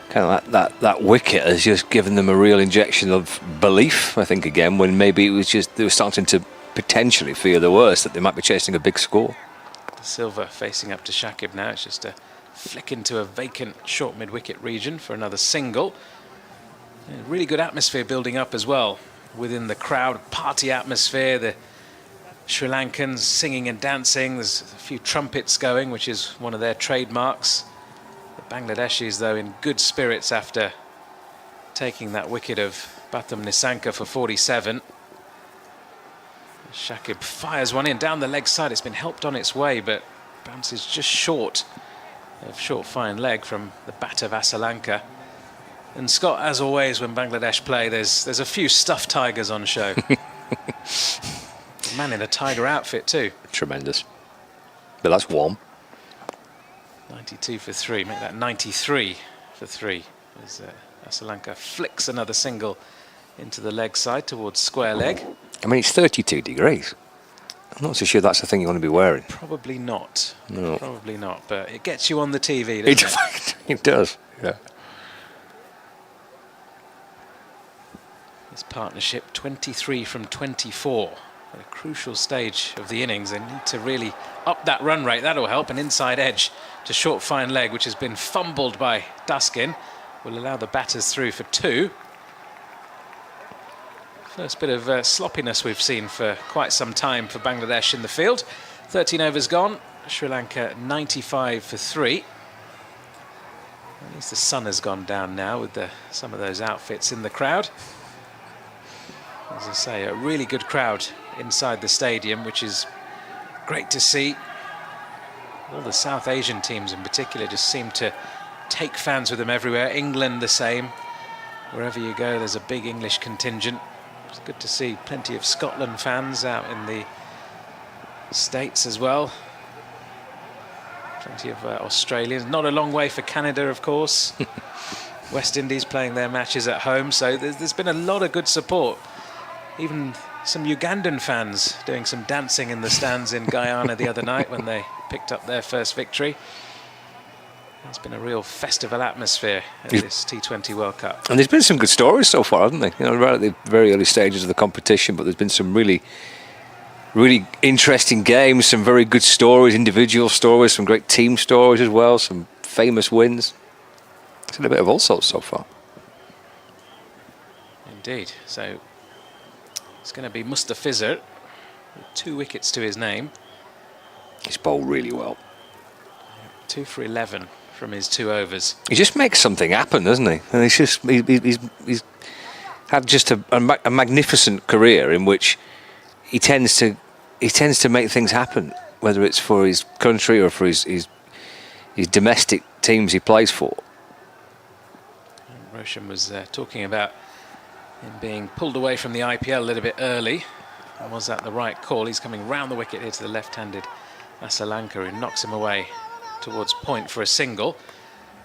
kind of like that wicket has just given them a real injection of belief, I think, again, when maybe it was just they were starting to potentially fear the worst, that they might be chasing a big score. Silva facing up to Shakib now. It's just a flick into a vacant short mid-wicket region for another single. And really good atmosphere building up as well within the crowd, party atmosphere, the Sri Lankans singing and dancing. There's a few trumpets going, which is one of their trademarks. The Bangladeshis, though, in good spirits after taking that wicket of Batam Nissanka for 47. Shakib fires one in down the leg side. It's been helped on its way, but bounces just short of short fine leg from the bat of Asalanka. And Scott, as always, when Bangladesh play, there's a few stuffed tigers on show. Man in a tiger outfit too. Tremendous. But that's one. 92 for 3, make that 93 for 3. As Asalanka flicks another single into the leg side towards square leg. I mean, it's 32 degrees. I'm not so sure that's the thing you want to be wearing. Probably not. No. Probably not, but it gets you on the TV, doesn't it? It does, yeah. This partnership, 23 from 24. At a crucial stage of the innings, they need to really up that run rate. That'll help. An inside edge to short fine leg, which has been fumbled by Duskin, will allow the batters through for 2. First bit of sloppiness we've seen for quite some time for Bangladesh in the field. 13 overs gone. Sri Lanka 95 for 3. At least the sun has gone down now with some of those outfits in the crowd. As I say, a really good crowd inside the stadium, which is great to see. All the South Asian teams in particular just seem to take fans with them everywhere. England the same. Wherever you go, there's a big English contingent. It's good to see plenty of Scotland fans out in the States as well. Plenty of Australians. Not a long way for Canada, of course. West Indies playing their matches at home. So there's been a lot of good support. Even some Ugandan fans doing some dancing in the stands in Guyana the other night when they picked up their first victory. It's been a real festival atmosphere at this T20 World Cup. And there's been some good stories so far, haven't there? You know, right at the very early stages of the competition, but there's been some really interesting games, some very good stories, individual stories, some great team stories as well, some famous wins. It's been a bit of all sorts so far. Indeed. So it's going to be Mustafizur with 2 wickets to his name. He's bowled really well. 2 for 11 from his 2 overs. He just makes something happen, doesn't he? And he's had just a magnificent career in which he tends to make things happen, whether it's for his country or for his domestic teams he plays for. Roshan was talking about him being pulled away from the IPL a little bit early. And was that the right call? He's coming round the wicket here to the left-handed Asalanka, who knocks him away towards point for a single.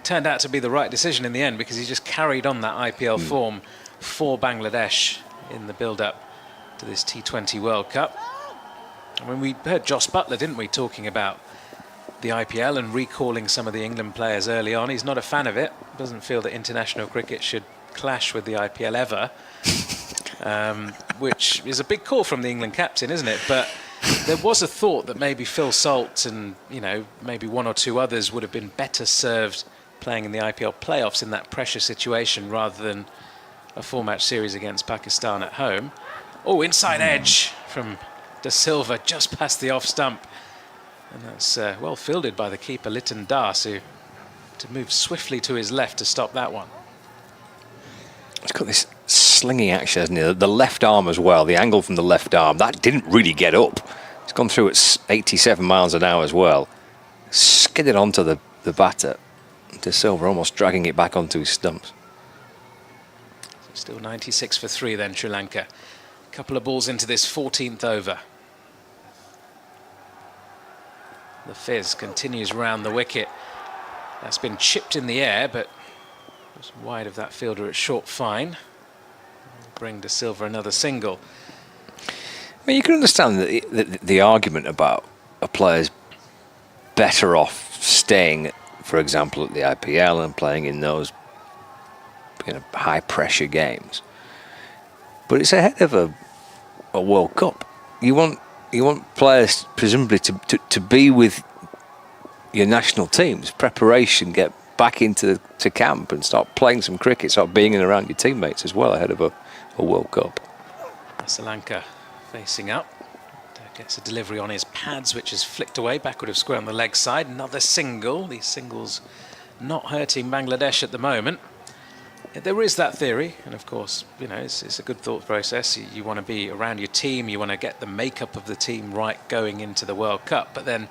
Turned out to be the right decision in the end, because he just carried on that IPL form for Bangladesh in the build-up to this T20 World Cup. And when we heard Jos Buttler, didn't we, talking about the IPL and recalling some of the England players early on. He's not a fan of it. Doesn't feel that international cricket should clash with the IPL ever, which is a big call from the England captain, isn't it? But there was a thought that maybe Phil Salt and, you know, maybe 1 or 2 others would have been better served playing in the IPL playoffs in that pressure situation rather than a 4-match series against Pakistan at home. Oh, inside edge from De Silva just past the off stump. And that's well fielded by the keeper, Lytton Das, who to move swiftly to his left to stop that one. He's got this slinging action, hasn't he? The left arm as well, the angle from the left arm, that didn't really get up. It's gone through at 87 miles an hour as well. Skidded onto the batter. De Silva almost dragging it back onto his stumps. So still 96 for 3 then, Sri Lanka. A couple of balls into this 14th over. The fizz continues round the wicket. That's been chipped in the air, but just wide of that fielder at short fine. Bring De Silva another single. I mean, you can understand the argument about a player's better off staying, for example, at the IPL and playing in those high-pressure games. But it's ahead of a World Cup. You want players presumably to be with your national teams, preparation, get back into camp and start playing some cricket, start being in around your teammates as well ahead of a World Cup. Asalanka facing up. Gets a delivery on his pads, which is flicked away, backward of square on the leg side. Another single. These singles not hurting Bangladesh at the moment. There is that theory, and of course, it's a good thought process. You want to be around your team, you want to get the makeup of the team right going into the World Cup. But then,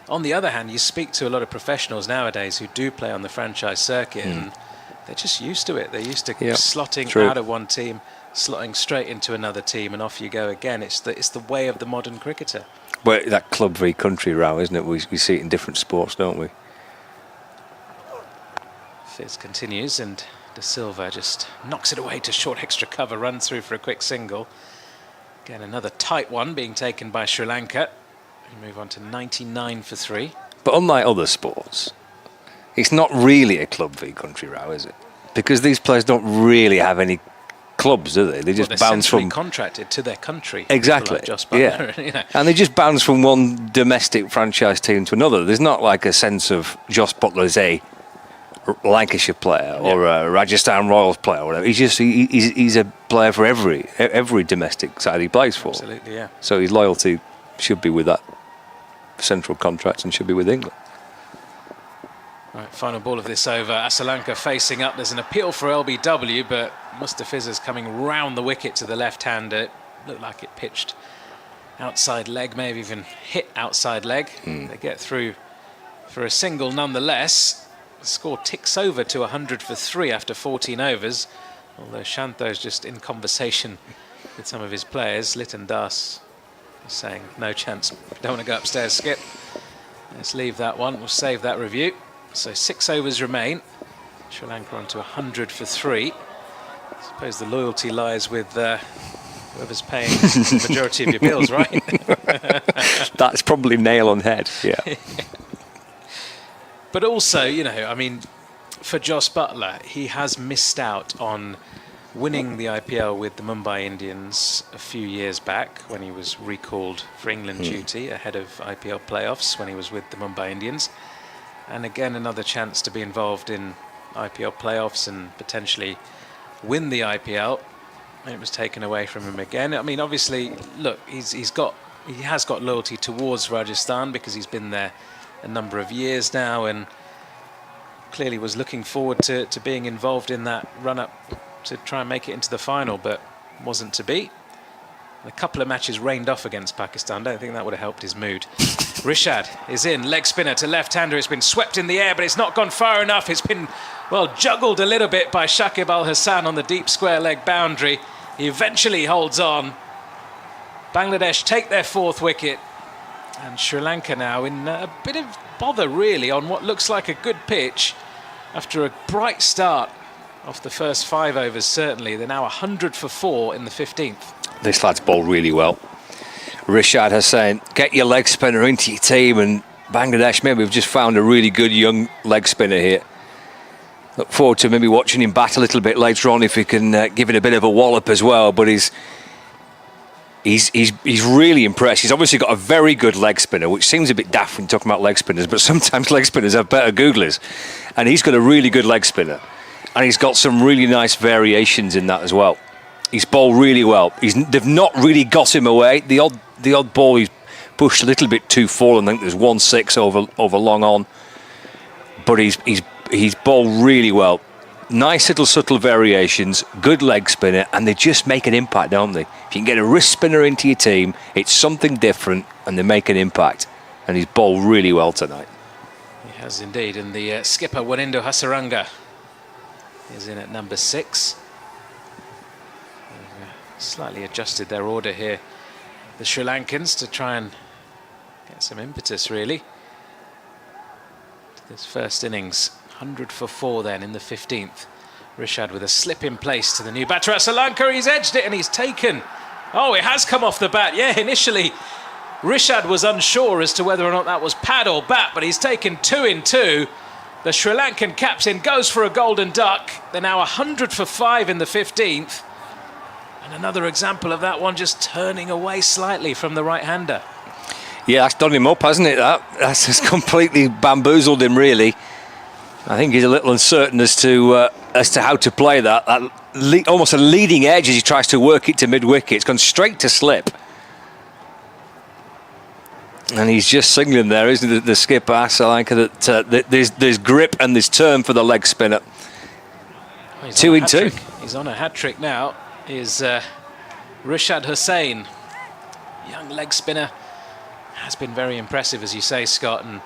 on the other hand, you speak to a lot of professionals nowadays who do play on the franchise circuit, and they're just used to it. They're used to slotting out of one team, slotting straight into another team, and off you go again. It's the way of the modern cricketer. Well, that club v country row, isn't it? We see it in different sports, don't we? Fizz continues, and De Silva just knocks it away to short extra cover, runs through for a quick single. Again, another tight one being taken by Sri Lanka. We move on to 99 for 3. But unlike other sports, it's not really a club v country row, is it? Because these players don't really have any clubs, do they? They just bounce from contracted to their country. Exactly. Like Joss Butler, yeah. And they just bounce from one domestic franchise team to another. There's not like a sense of Joss Butler's a Lancashire player or a Rajasthan Royals player or whatever. He's a player for every domestic side he plays for. Absolutely, yeah. So his loyalty should be with that central contract and should be with England. Right, final ball of this over. Asalanka facing up. There's an appeal for LBW, but Mustafizur's coming round the wicket to the left-hander. Looked like it pitched outside leg, maybe even hit outside leg. They get through for a single nonetheless. The score ticks over to 100 for 3 after 14 overs, although Shanto's just in conversation with some of his players. Litton Das is saying, no chance, don't want to go upstairs, Skip. Let's leave that one, we'll save that review. So 6 overs remain. Sri Lanka on to 100 for 3. I suppose the loyalty lies with whoever's paying the majority of your bills, right? That's probably nail on head, yeah. But also, I mean, for Joss Butler, he has missed out on winning the IPL with the Mumbai Indians a few years back when he was recalled for England duty ahead of IPL playoffs when he was with the Mumbai Indians. And again, another chance to be involved in IPL playoffs and potentially win the IPL. And it was taken away from him again. I mean, obviously, look, he has got loyalty towards Rajasthan because he's been there a number of years now and clearly was looking forward to being involved in that run-up to try and make it into the final, but wasn't to be. A couple of matches rained off against Pakistan. Don't think that would have helped his mood. Rishad is in, leg spinner to left-hander. It's been swept in the air, but it's not gone far enough. It's been, well, juggled a little bit by Shakib Al-Hasan on the deep square leg boundary. He eventually holds on. Bangladesh take their 4th wicket. And Sri Lanka now in a bit of bother, really, on what looks like a good pitch. After a bright start off the first 5 overs, certainly. They're now 100 for 4 in the 15th. This lad's bowled really well. Rishad has saying, get your leg spinner into your team, and Bangladesh, maybe we've just found a really good young leg spinner here. Look forward to maybe watching him bat a little bit later on if he can give it a bit of a wallop as well, but he's really impressed. He's obviously got a very good leg spinner, which seems a bit daft when talking about leg spinners, but sometimes leg spinners have better googlers. And he's got a really good leg spinner. And he's got some really nice variations in that as well. He's bowled really well. They've not really got him away. The odd ball he's pushed a little bit too full. I think there's 1-6 over long on. But he's bowled really well. Nice little subtle variations, good leg spinner, and they just make an impact, don't they? If you can get a wrist spinner into your team, it's something different, and they make an impact. And he's bowled really well tonight. He has indeed, and the skipper Wanindu Hasaranga is in at number 6. Slightly adjusted their order here, the Sri Lankans, to try and get some impetus really to this first innings. 100 for 4 then in the 15th. Rishad with a slip in place to the new batter Asalanka. He's edged it and he's taken. Oh, it has come off the bat. Yeah, initially Rishad was unsure as to whether or not that was pad or bat, but he's taken 2 in 2. The Sri Lankan captain goes for a golden duck. They're now 100 for 5 in the 15th. And another example of that one just turning away slightly from the right-hander. Yeah, that's done him up, hasn't it? That's just completely bamboozled him, really. I think he's a little uncertain as to how to play that. Almost a leading edge as he tries to work it to mid-wicket. It's gone straight to slip. And he's just signalling there, isn't it, the skipper, Asalanka, that there's grip and there's turn for the leg spinner. Well, 2 in 2. He's on a hat-trick now, is Rishad Hussain. Young leg spinner. Has been very impressive, as you say, Scott. And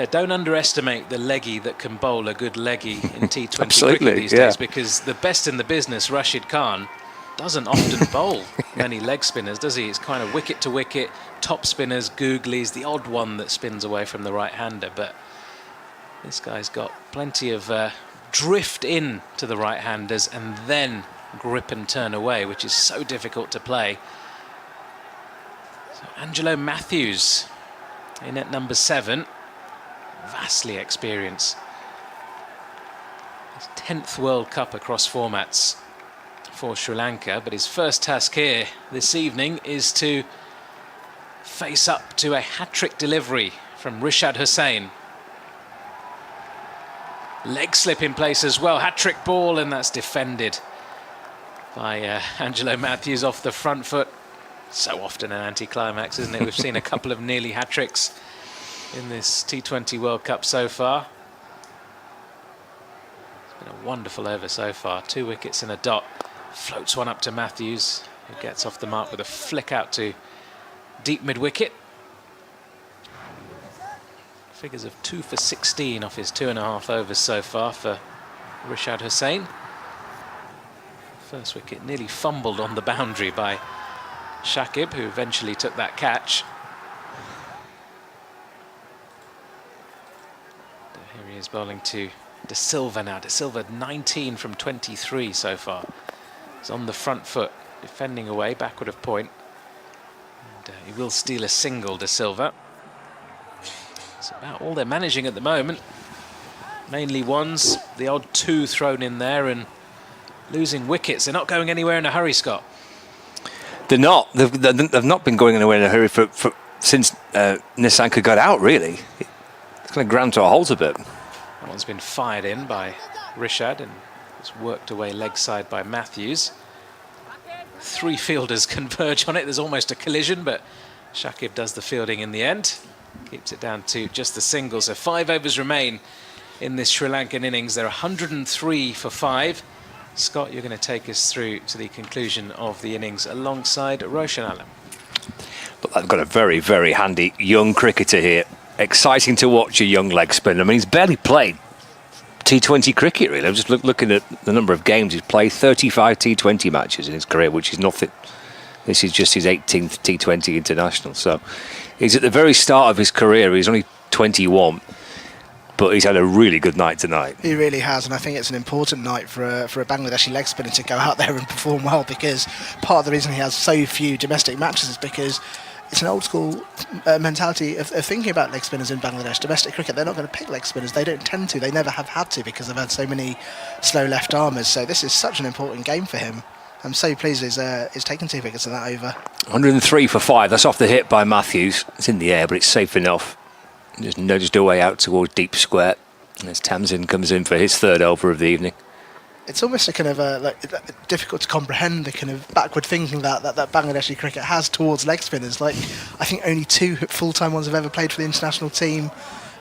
don't underestimate the leggy that can bowl a good leggy in T20 cricket these days, because the best in the business, Rashid Khan, doesn't often bowl many leg spinners, does he? It's kind of wicket to wicket, top spinners, googlies, the odd one that spins away from the right-hander. But this guy's got plenty of drift in to the right-handers and then grip and turn away, which is so difficult to play. So Angelo Mathews in at number 7. Vastly experienced. His 10th World Cup across formats for Sri Lanka, but his first task here this evening is to face up to a hat-trick delivery from Rishad Hussain. Leg slip in place as well, hat-trick ball, and that's defended by Angelo Mathews off the front foot. So often an anticlimax, isn't it? We've seen a couple of nearly hat-tricks in this T20 World Cup so far. It's been a wonderful over so far. 2 wickets and a dot. Floats one up to Mathews, who gets off the mark with a flick out to deep mid-wicket. Figures of 2 for 16 off his 2.5 overs so far for Rishad Hussain. First wicket nearly fumbled on the boundary by Shakib, who eventually took that catch. Here he is bowling to De Silva now. De Silva 19 from 23 so far. He's on the front foot, defending away, backward of point. And he will steal a single, De Silva. It's about all they're managing at the moment. Mainly ones, the odd 2 thrown in there, and losing wickets. They're not going anywhere in a hurry, Scott. They're not. They've not been going anywhere in a hurry since Nissanka got out, really. It's going to ground to a halt a bit. That one's been fired in by Rishad, and it's worked away leg side by Mathews. 3 fielders converge on it. There's almost a collision, but Shakib does the fielding in the end. Keeps it down to just the single. So 5 overs remain in this Sri Lankan innings. They're 103 for 5. Scott, you're going to take us through to the conclusion of the innings alongside Roshan Alam. But I've got a very, very handy young cricketer here. Exciting to watch a young leg spinner. I mean, he's barely played T20 cricket, really. I'm just looking at the number of games he's played. 35 T20 matches in his career, which is nothing. This is just his 18th T20 international. So he's at the very start of his career. He's only 21. But he's had a really good night tonight. He really has, and I think it's an important night for a Bangladeshi leg spinner to go out there and perform well, because part of the reason he has so few domestic matches is because it's an old school mentality of thinking about leg spinners in Bangladesh. Domestic cricket, they're not going to pick leg spinners. They don't tend to. They never have had to, because they've had so many slow left armers. So this is such an important game for him. I'm so pleased he's taken 2 wickets in that over. 103 for 5. That's off the hit by Mathews. It's in the air, but it's safe enough. Just nudged away out towards deep square. And as Tamsin comes in for his 3rd over of the evening. It's almost a kind of difficult to comprehend the kind of backward thinking that Bangladeshi cricket has towards leg spinners. Like, I think only 2 full-time ones have ever played for the international team.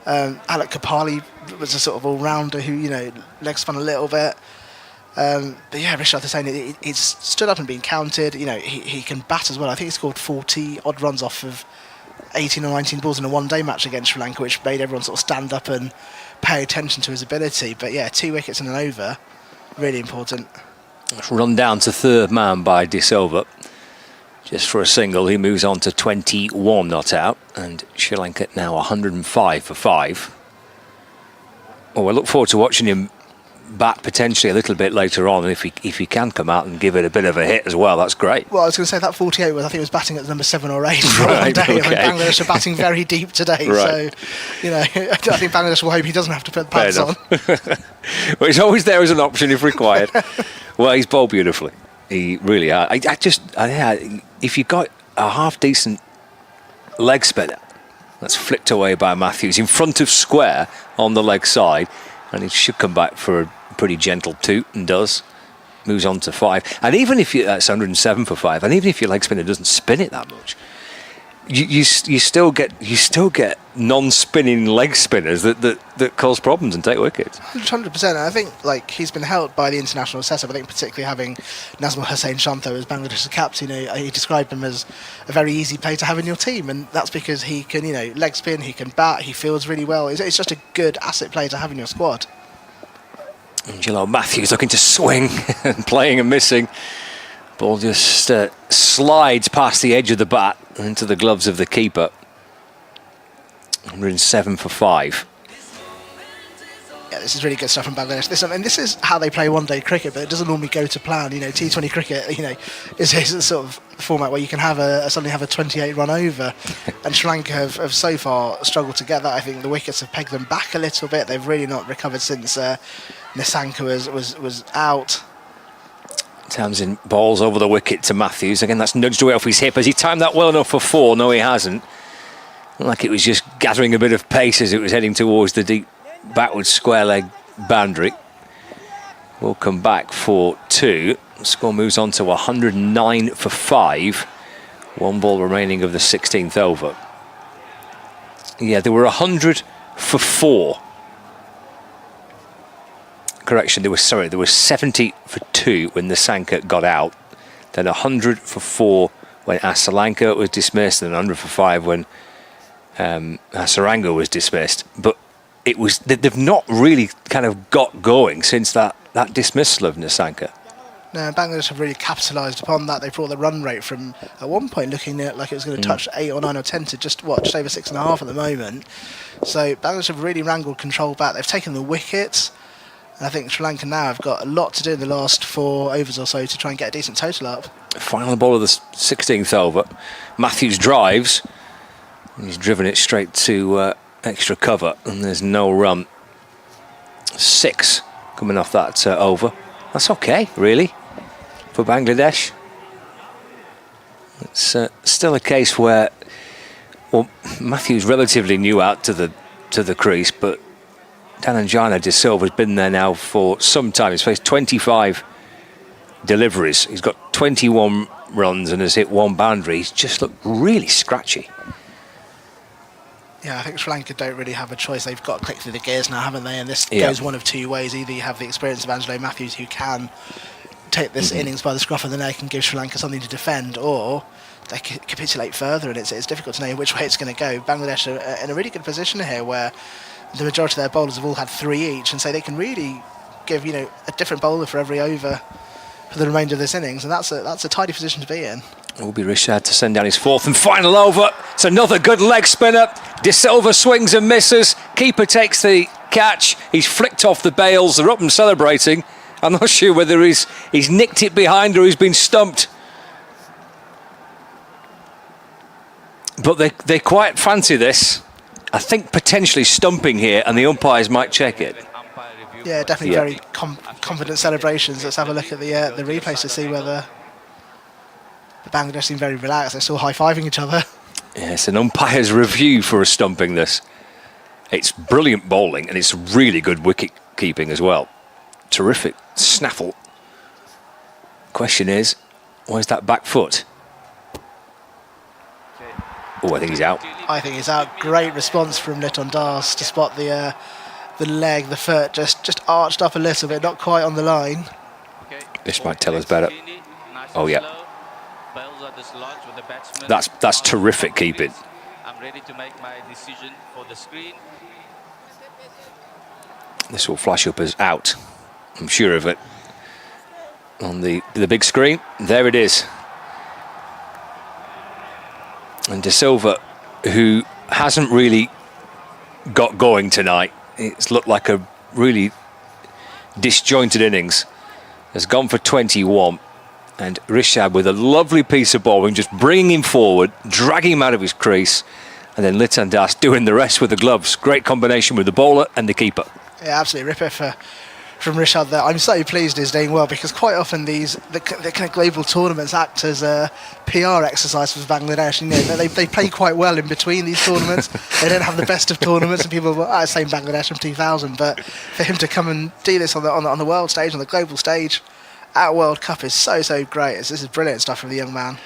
Alec Kapali was a sort of all-rounder who, leg spun a little bit. But yeah, Rishad Hussain, he's stood up and been counted. He can bat as well. I think he scored 40 odd runs off of 18 or 19 balls in a one-day match against Sri Lanka, which made everyone sort of stand up and pay attention to his ability. But yeah, 2 wickets and an over, really important. Run down to third man by De Silva. Just for a single, he moves on to 21 not out, and Sri Lanka now 105 for 5. Well, I look forward to watching him bat potentially a little bit later on, and if he can come out and give it a bit of a hit as well, that's great. Well, I was going to say that 48 was, I think, was batting at number 7 or 8 for right, one day. okay. And Bangladesh are batting very deep today, Right. so I think Bangladesh will hope he doesn't have to put the pads on. Well, he's always there as an option if required. Well, he's bowled beautifully. He really has. If you got a half decent leg spinner that's flicked away by Mathews in front of square on the leg side, and he should come back for a pretty gentle toot, and does. Moves on to 5. And even if that's 107 for 5, and even if your leg spinner doesn't spin it that much, you still get non-spinning leg spinners that cause problems and take wickets. 100%. I think he's been helped by the international setup. I think particularly having Nazmul Hussain Shanto as Bangladesh's captain, he described him as a very easy player to have in your team, and that's because he can leg spin, he can bat, he fields really well. It's just a good asset player to have in your squad. Angelo Mathews looking to swing and playing and missing. Ball just slides past the edge of the bat into the gloves of the keeper. 107 for 5. Yeah, this is really good stuff from Bangladesh. This is how they play one-day cricket, but it doesn't normally go to plan. T20 cricket, is a sort of format where you can suddenly have a 28 run over. And Sri Lanka have so far struggled to get that. I think the wickets have pegged them back a little bit. They've really not recovered since Nissanka was out. Townsend balls over the wicket to Mathews. Again, that's nudged away off his hip. Has he timed that well enough for 4? No, he hasn't. Like it was just gathering a bit of pace as it was heading towards the deep backward square leg boundary. We'll come back for 2. The score moves on to 109 for 5. 1 ball remaining of the 16th over. Yeah, there were 100 for 4. Correction, there was 70 for 2 when Nissanka got out, then 100 for 4 when Asalanka was dismissed, and 100 for 5 when Hasaranga was dismissed. But they've not really kind of got going since that dismissal of Nissanka. No, Bangladesh have really capitalised upon that. They brought the run rate from, at one point, looking at like it was going to touch 8 or 9 or 10 to just over 6.5 at the moment. So Bangladesh have really wrangled control back. They've taken the wickets. And I think Sri Lanka now have got a lot to do in the last 4 overs or so to try and get a decent total up. Final ball of the 16th over. Mathews drives. He's driven it straight to extra cover, and there's no run. 6 coming off that over. That's okay, really, for Bangladesh. It's still a case where, Mathews relatively new out to the crease, but Dhananjana De Silva has been there now for some time. He's faced 25 deliveries. He's got 21 runs and has hit 1 boundary. He's just looked really scratchy. Yeah, I think Sri Lanka don't really have a choice. They've got to click through the gears now, haven't they? And this goes one of 2 ways. Either you have the experience of Angelo Mathews, who can take this innings by the scruff of the neck and give Sri Lanka something to defend, or they capitulate further, and it's difficult to know which way it's going to go. Bangladesh are in a really good position here, where the majority of their bowlers have all had 3 each, and so they can really give a different bowler for every over for the remainder of this innings, and that's a tidy position to be in. It will be Rishad to send down his 4th and final over. It's another good leg spinner. De Silva swings and misses. Keeper takes the catch. He's flicked off the bails. They're up and celebrating. I'm not sure whether he's nicked it behind or he's been stumped. But they quite fancy this. I think potentially stumping here, and the umpires might check it. Yeah, definitely very confident celebrations. Let's have a look at the replays to see whether the Bangladesh seem very relaxed. They're still high-fiving each other. Yes, an umpire's review for a stumping this. It's brilliant bowling, and it's really good wicket keeping as well. Terrific snaffle. Question is, where's that back foot? Oh, I think he's out. I think he's out. Great response from Liton Das to spot the leg, the foot just arched up a little bit, not quite on the line. This might tell us better. Oh yeah. That's terrific keeping. I'm ready to make my decision for the screen. This will flash up as out, I'm sure of it, on the big screen. There it is. And De Silva, who hasn't really got going tonight, it's looked like a really disjointed innings, has gone for 21. And Rishad with a lovely piece of bowling, just bringing him forward, dragging him out of his crease, and then Litan Das doing the rest with the gloves. Great combination with the bowler and the keeper. Yeah, absolutely ripper from Rishad there. I'm so pleased he's doing well, because quite often the kind of global tournaments act as a PR exercise for Bangladesh. You know, they play quite well in between these tournaments. They don't have the best of tournaments, and people are saying Bangladesh from 2000. But for him to come and do this on the world stage, on the global stage, at World Cup is so great. This is brilliant stuff from the young man.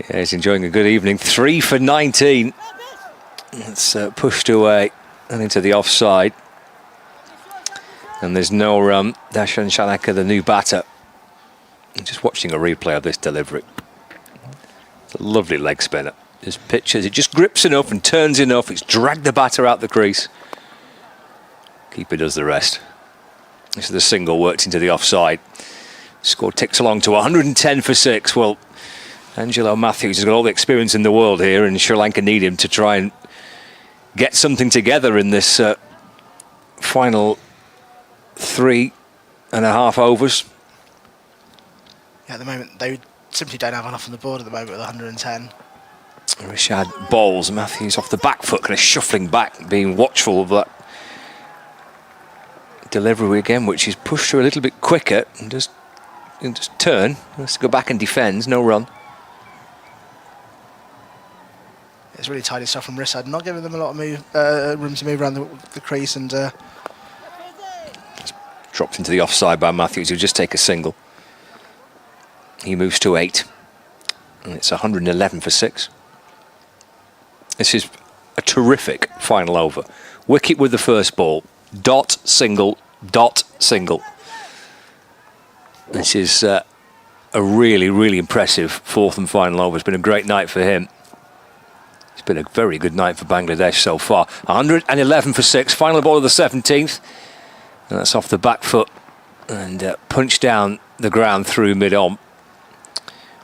Yeah, he's enjoying a good evening. 3 for 19. It's pushed away and into the offside. And there's no run. Dashan Shanaka, the new batter. I'm just watching a replay of this delivery. It's a lovely leg spinner. Just pitches, it just grips enough and turns enough. It's dragged the batter out the crease. Keeper does the rest. This is the single, worked into the offside. Score ticks along to 110 for 6. Well, Angelo Mathews has got all the experience in the world here, and Sri Lanka need him to try and get something together in this final 3.5 overs. Yeah, at the moment, they simply don't have enough on the board at the moment with 110. Rishad bowls, Mathews off the back foot, kind of shuffling back, being watchful of that delivery again, which is pushed through a little bit quicker, and just turn. Let's go back and defend. No run. It's really tidy stuff from Rishad, not giving them a lot of room to move around the crease, and dropped into the offside by Mathews, who'll just take a single. He moves to 8, and it's 111 for 6. This is a terrific final over. Wicket with the first ball. Dot, single, dot, single. This is a really impressive fourth and final over. It's been a great night for him. It's been a very good night for Bangladesh so far. 111 for 6. Final ball of the 17th. And that's off the back foot and punched down the ground through mid-on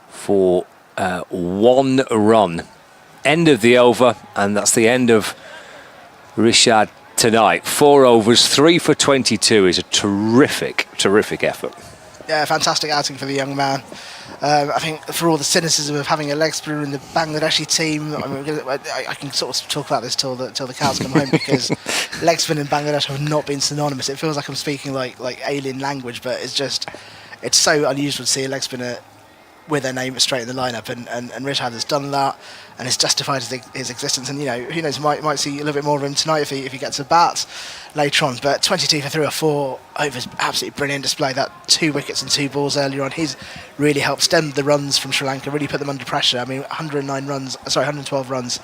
for 1 run. End of the over, and that's the end of Rishad tonight. 4 overs, 3 for 22 is a terrific effort. Yeah, fantastic outing for the young man. I think for all the cynicism of having a leg spinner in the Bangladeshi team, I can sort of talk about this till the cows come home, because leg spin in Bangladesh have not been synonymous. It feels like I'm speaking like alien language, but it's so unusual to see a leg spinner with their name straight in the lineup, and Rishad has done that, and it's justified his existence. And you know, who knows, might see a little bit more of him tonight if he gets a bat later on. But 22 for 3 or 4 overs, absolutely brilliant display. That 2 wickets and 2 balls earlier on, he's really helped stem the runs from Sri Lanka, really put them under pressure. I mean, 112 runs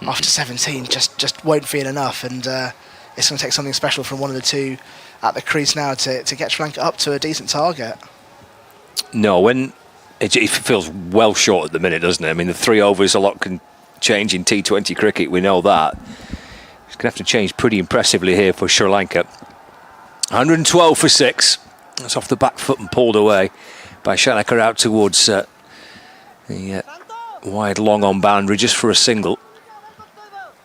after 17 just won't feel enough, and it's going to take something special from one of the two at the crease now to get Sri Lanka up to a decent target. No, when it feels well short at the minute, doesn't it? I mean, the 3 overs, a lot can change in T20 cricket, we know that. It's going to have to change pretty impressively here for Sri Lanka. 112 for 6. That's off the back foot and pulled away by Shanaka out towards the wide long on boundary just for a single.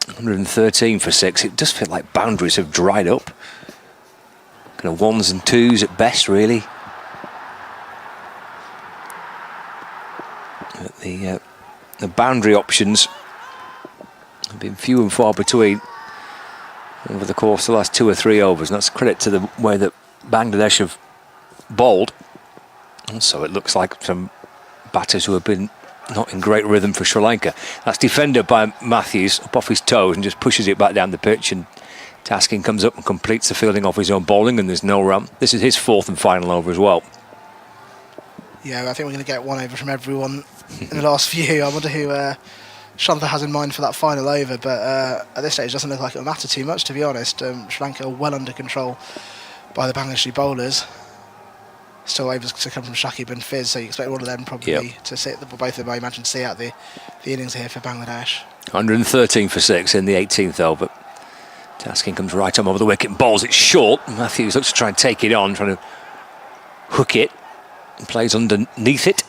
113 for 6. It does feel like boundaries have dried up. Kind of 1s and 2s at best, really. The boundary options have been few and far between over the course of the last 2 or 3 overs, and that's credit to the way that Bangladesh have bowled. Also, it looks like some batters who have been not in great rhythm for Sri Lanka. That's defended by Mathews up off his toes and just pushes it back down the pitch, and Taskin comes up and completes the fielding off his own bowling, and there's no run. This is his 4th and final over as well. Yeah, I think we're going to get 1 over from everyone in the last few. I wonder who Shantha has in mind for that final over, but at this stage it doesn't look like it'll matter too much, to be honest. Sri Lanka are well under control by the Bangladeshi bowlers. still overs to come from Shakib and Fiz, so you expect one of them probably to sit, both of them I imagine, see out the innings here for Bangladesh. 113 for 6 in the 18th over. Taskin comes right on over the wicket and bowls it short. Mathews looks to try and take it on, trying to hook it, and plays underneath it.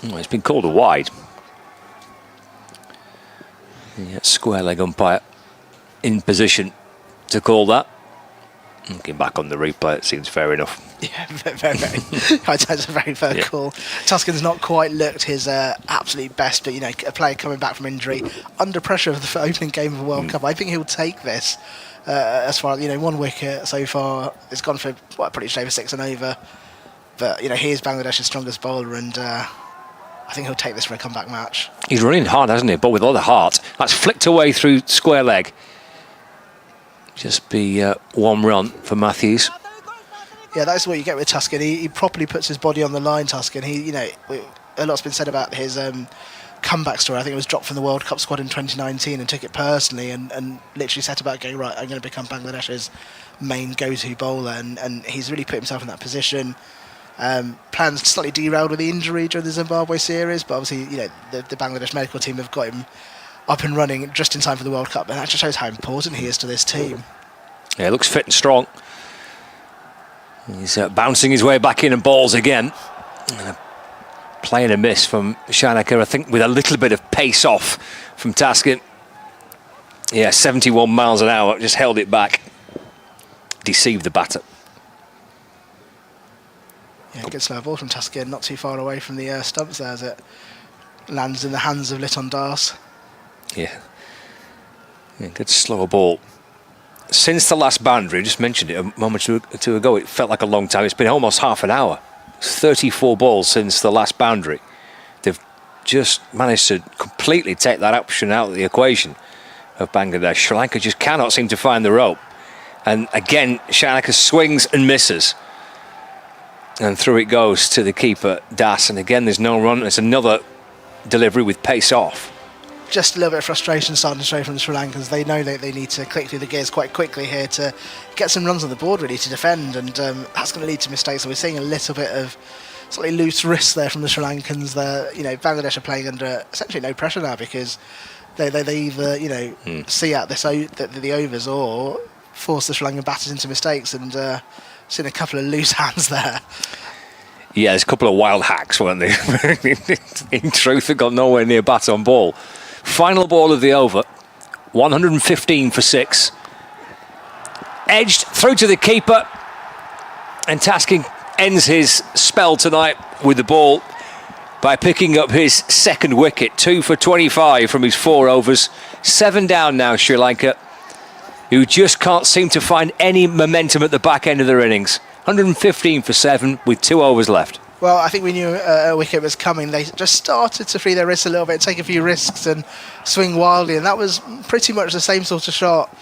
Oh, it's been called a wide. Yeah, square leg umpire in position to call that. Looking back on the replay, it seems fair enough. Yeah, very. That's a very fair call. Tuscan's not quite looked his absolute best, but a player coming back from injury, under pressure of the opening game of the World Cup, I think he'll take this. As far as 1 wicket so far, it's gone for pretty straight for 6 and over. But he is Bangladesh's strongest bowler, and I think he'll take this for a comeback match. He's running hard, hasn't he? But with all the heart, that's flicked away through square leg. Just be 1 run for Mathews. Yeah, that's what you get with Tuscan. He properly puts his body on the line, Tuscan. A lot's been said about his comeback story. I think it was dropped from the World Cup squad in 2019 and took it personally and literally set about going, right, I'm going to become Bangladesh's main go-to bowler. And he's really put himself in that position. Plans slightly derailed with the injury during the Zimbabwe series, but obviously, the Bangladesh medical team have got him up and running just in time for the World Cup, and that just shows how important he is to this team. Yeah, looks fit and strong. He's bouncing his way back in and balls again. Playing a miss from Shanaka, I think, with a little bit of pace off from Taskin. Yeah, 71 miles an hour, just held it back. Deceived the batter. Yeah, good slow ball from Taskin, not too far away from the stumps there as it lands in the hands of Liton Das. Yeah, good slower ball. Since the last boundary, I just mentioned it a moment or two ago, it felt like a long time. It's been almost half an hour. 34 balls since the last boundary. They've just managed to completely take that option out of the equation of Bangladesh. Sri Lanka just cannot seem to find the rope. And again, Shanaka swings and misses. And through it goes to the keeper, Das. And again, there's no run. It's another delivery with pace off. Just a little bit of frustration starting to show from the Sri Lankans. They know that they need to click through the gears quite quickly here to get some runs on the board, really, to defend, and that's going to lead to mistakes. So we're seeing a little bit of slightly loose wrists there from the Sri Lankans. Bangladesh are playing under essentially no pressure now because they either see out the overs or force the Sri Lankan batters into mistakes, and seen a couple of loose hands there. Yeah, there's a couple of wild hacks, weren't there? In truth, they got nowhere near bat on ball. Final ball of the over, 115 for 6. Edged through to the keeper, and Taskin ends his spell tonight with the ball by picking up his second wicket. 2 for 25 from his 4 overs. 7 down now, Sri Lanka, who just can't seem to find any momentum at the back end of their innings. 115 for 7 with 2 overs left. Well, I think we knew a wicket was coming. They just started to free their wrists a little bit, take a few risks and swing wildly, and that was pretty much the same sort of shot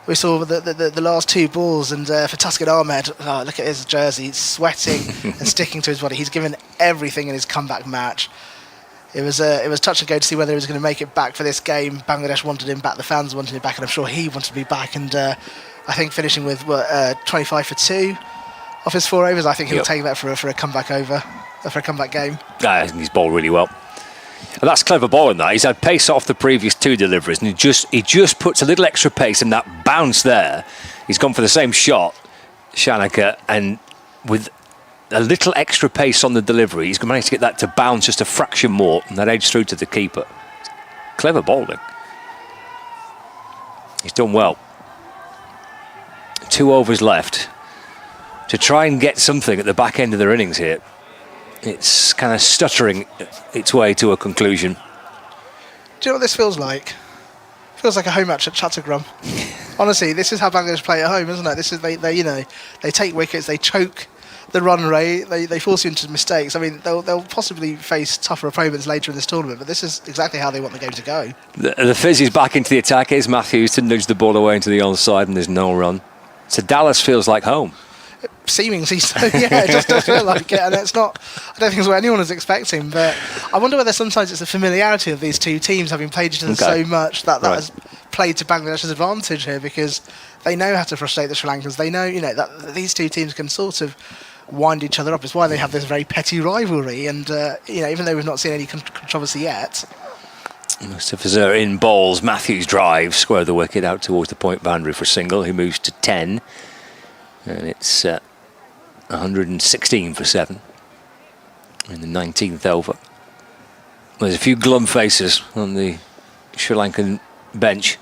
we saw with the last 2 balls. And for Tuscan Ahmed, look at his jersey, he's sweating and sticking to his body. He's given everything in his comeback match. It was touch and go to see whether he was going to make it back for this game. Bangladesh wanted him back, the fans wanted him back, and I'm sure he wanted to be back. And I think finishing with 25 for 2 off his 4 overs, I think he'll take that for a comeback over, for a comeback game. I think he's bowled really well. And that's clever bowling, that. He's had pace off the previous 2 deliveries, and he just puts a little extra pace in that bounce there. He's gone for the same shot, Shanaka, and with a little extra pace on the delivery, he's managed to get that to bounce just a fraction more, and that edge through to the keeper. Clever bowling. He's done well. 2 overs left to try and get something at the back end of their innings here. It's kind of stuttering its way to a conclusion. Do you know what this feels like? It feels like a home match at Chattogram. Honestly, this is how Bangladesh play at home, isn't it? This is they take wickets, they choke the run rate, they force you into mistakes. I mean, they'll possibly face tougher opponents later in this tournament, but this is exactly how they want the game to go. The Fizz is back into the attack. It's Mathews to nudge the ball away into the onside, and there's no run. So Dallas feels like home. Seemingly so, yeah, it just does feel like it, and it's not, I don't think it's what anyone was expecting, but I wonder whether sometimes it's the familiarity of these 2 teams having played each other so much that has played to Bangladesh's advantage here, because they know how to frustrate the Sri Lankans. They know, that these 2 teams can sort of wind each other up. It's why they have this very petty rivalry. And even though we've not seen any controversy yet. Mustafizur in bowls. Mathews drives, square the wicket out towards the point boundary for single. He moves to 10. And it's 116 for 7 in the 19th over. There's a few glum faces on the Sri Lankan bench.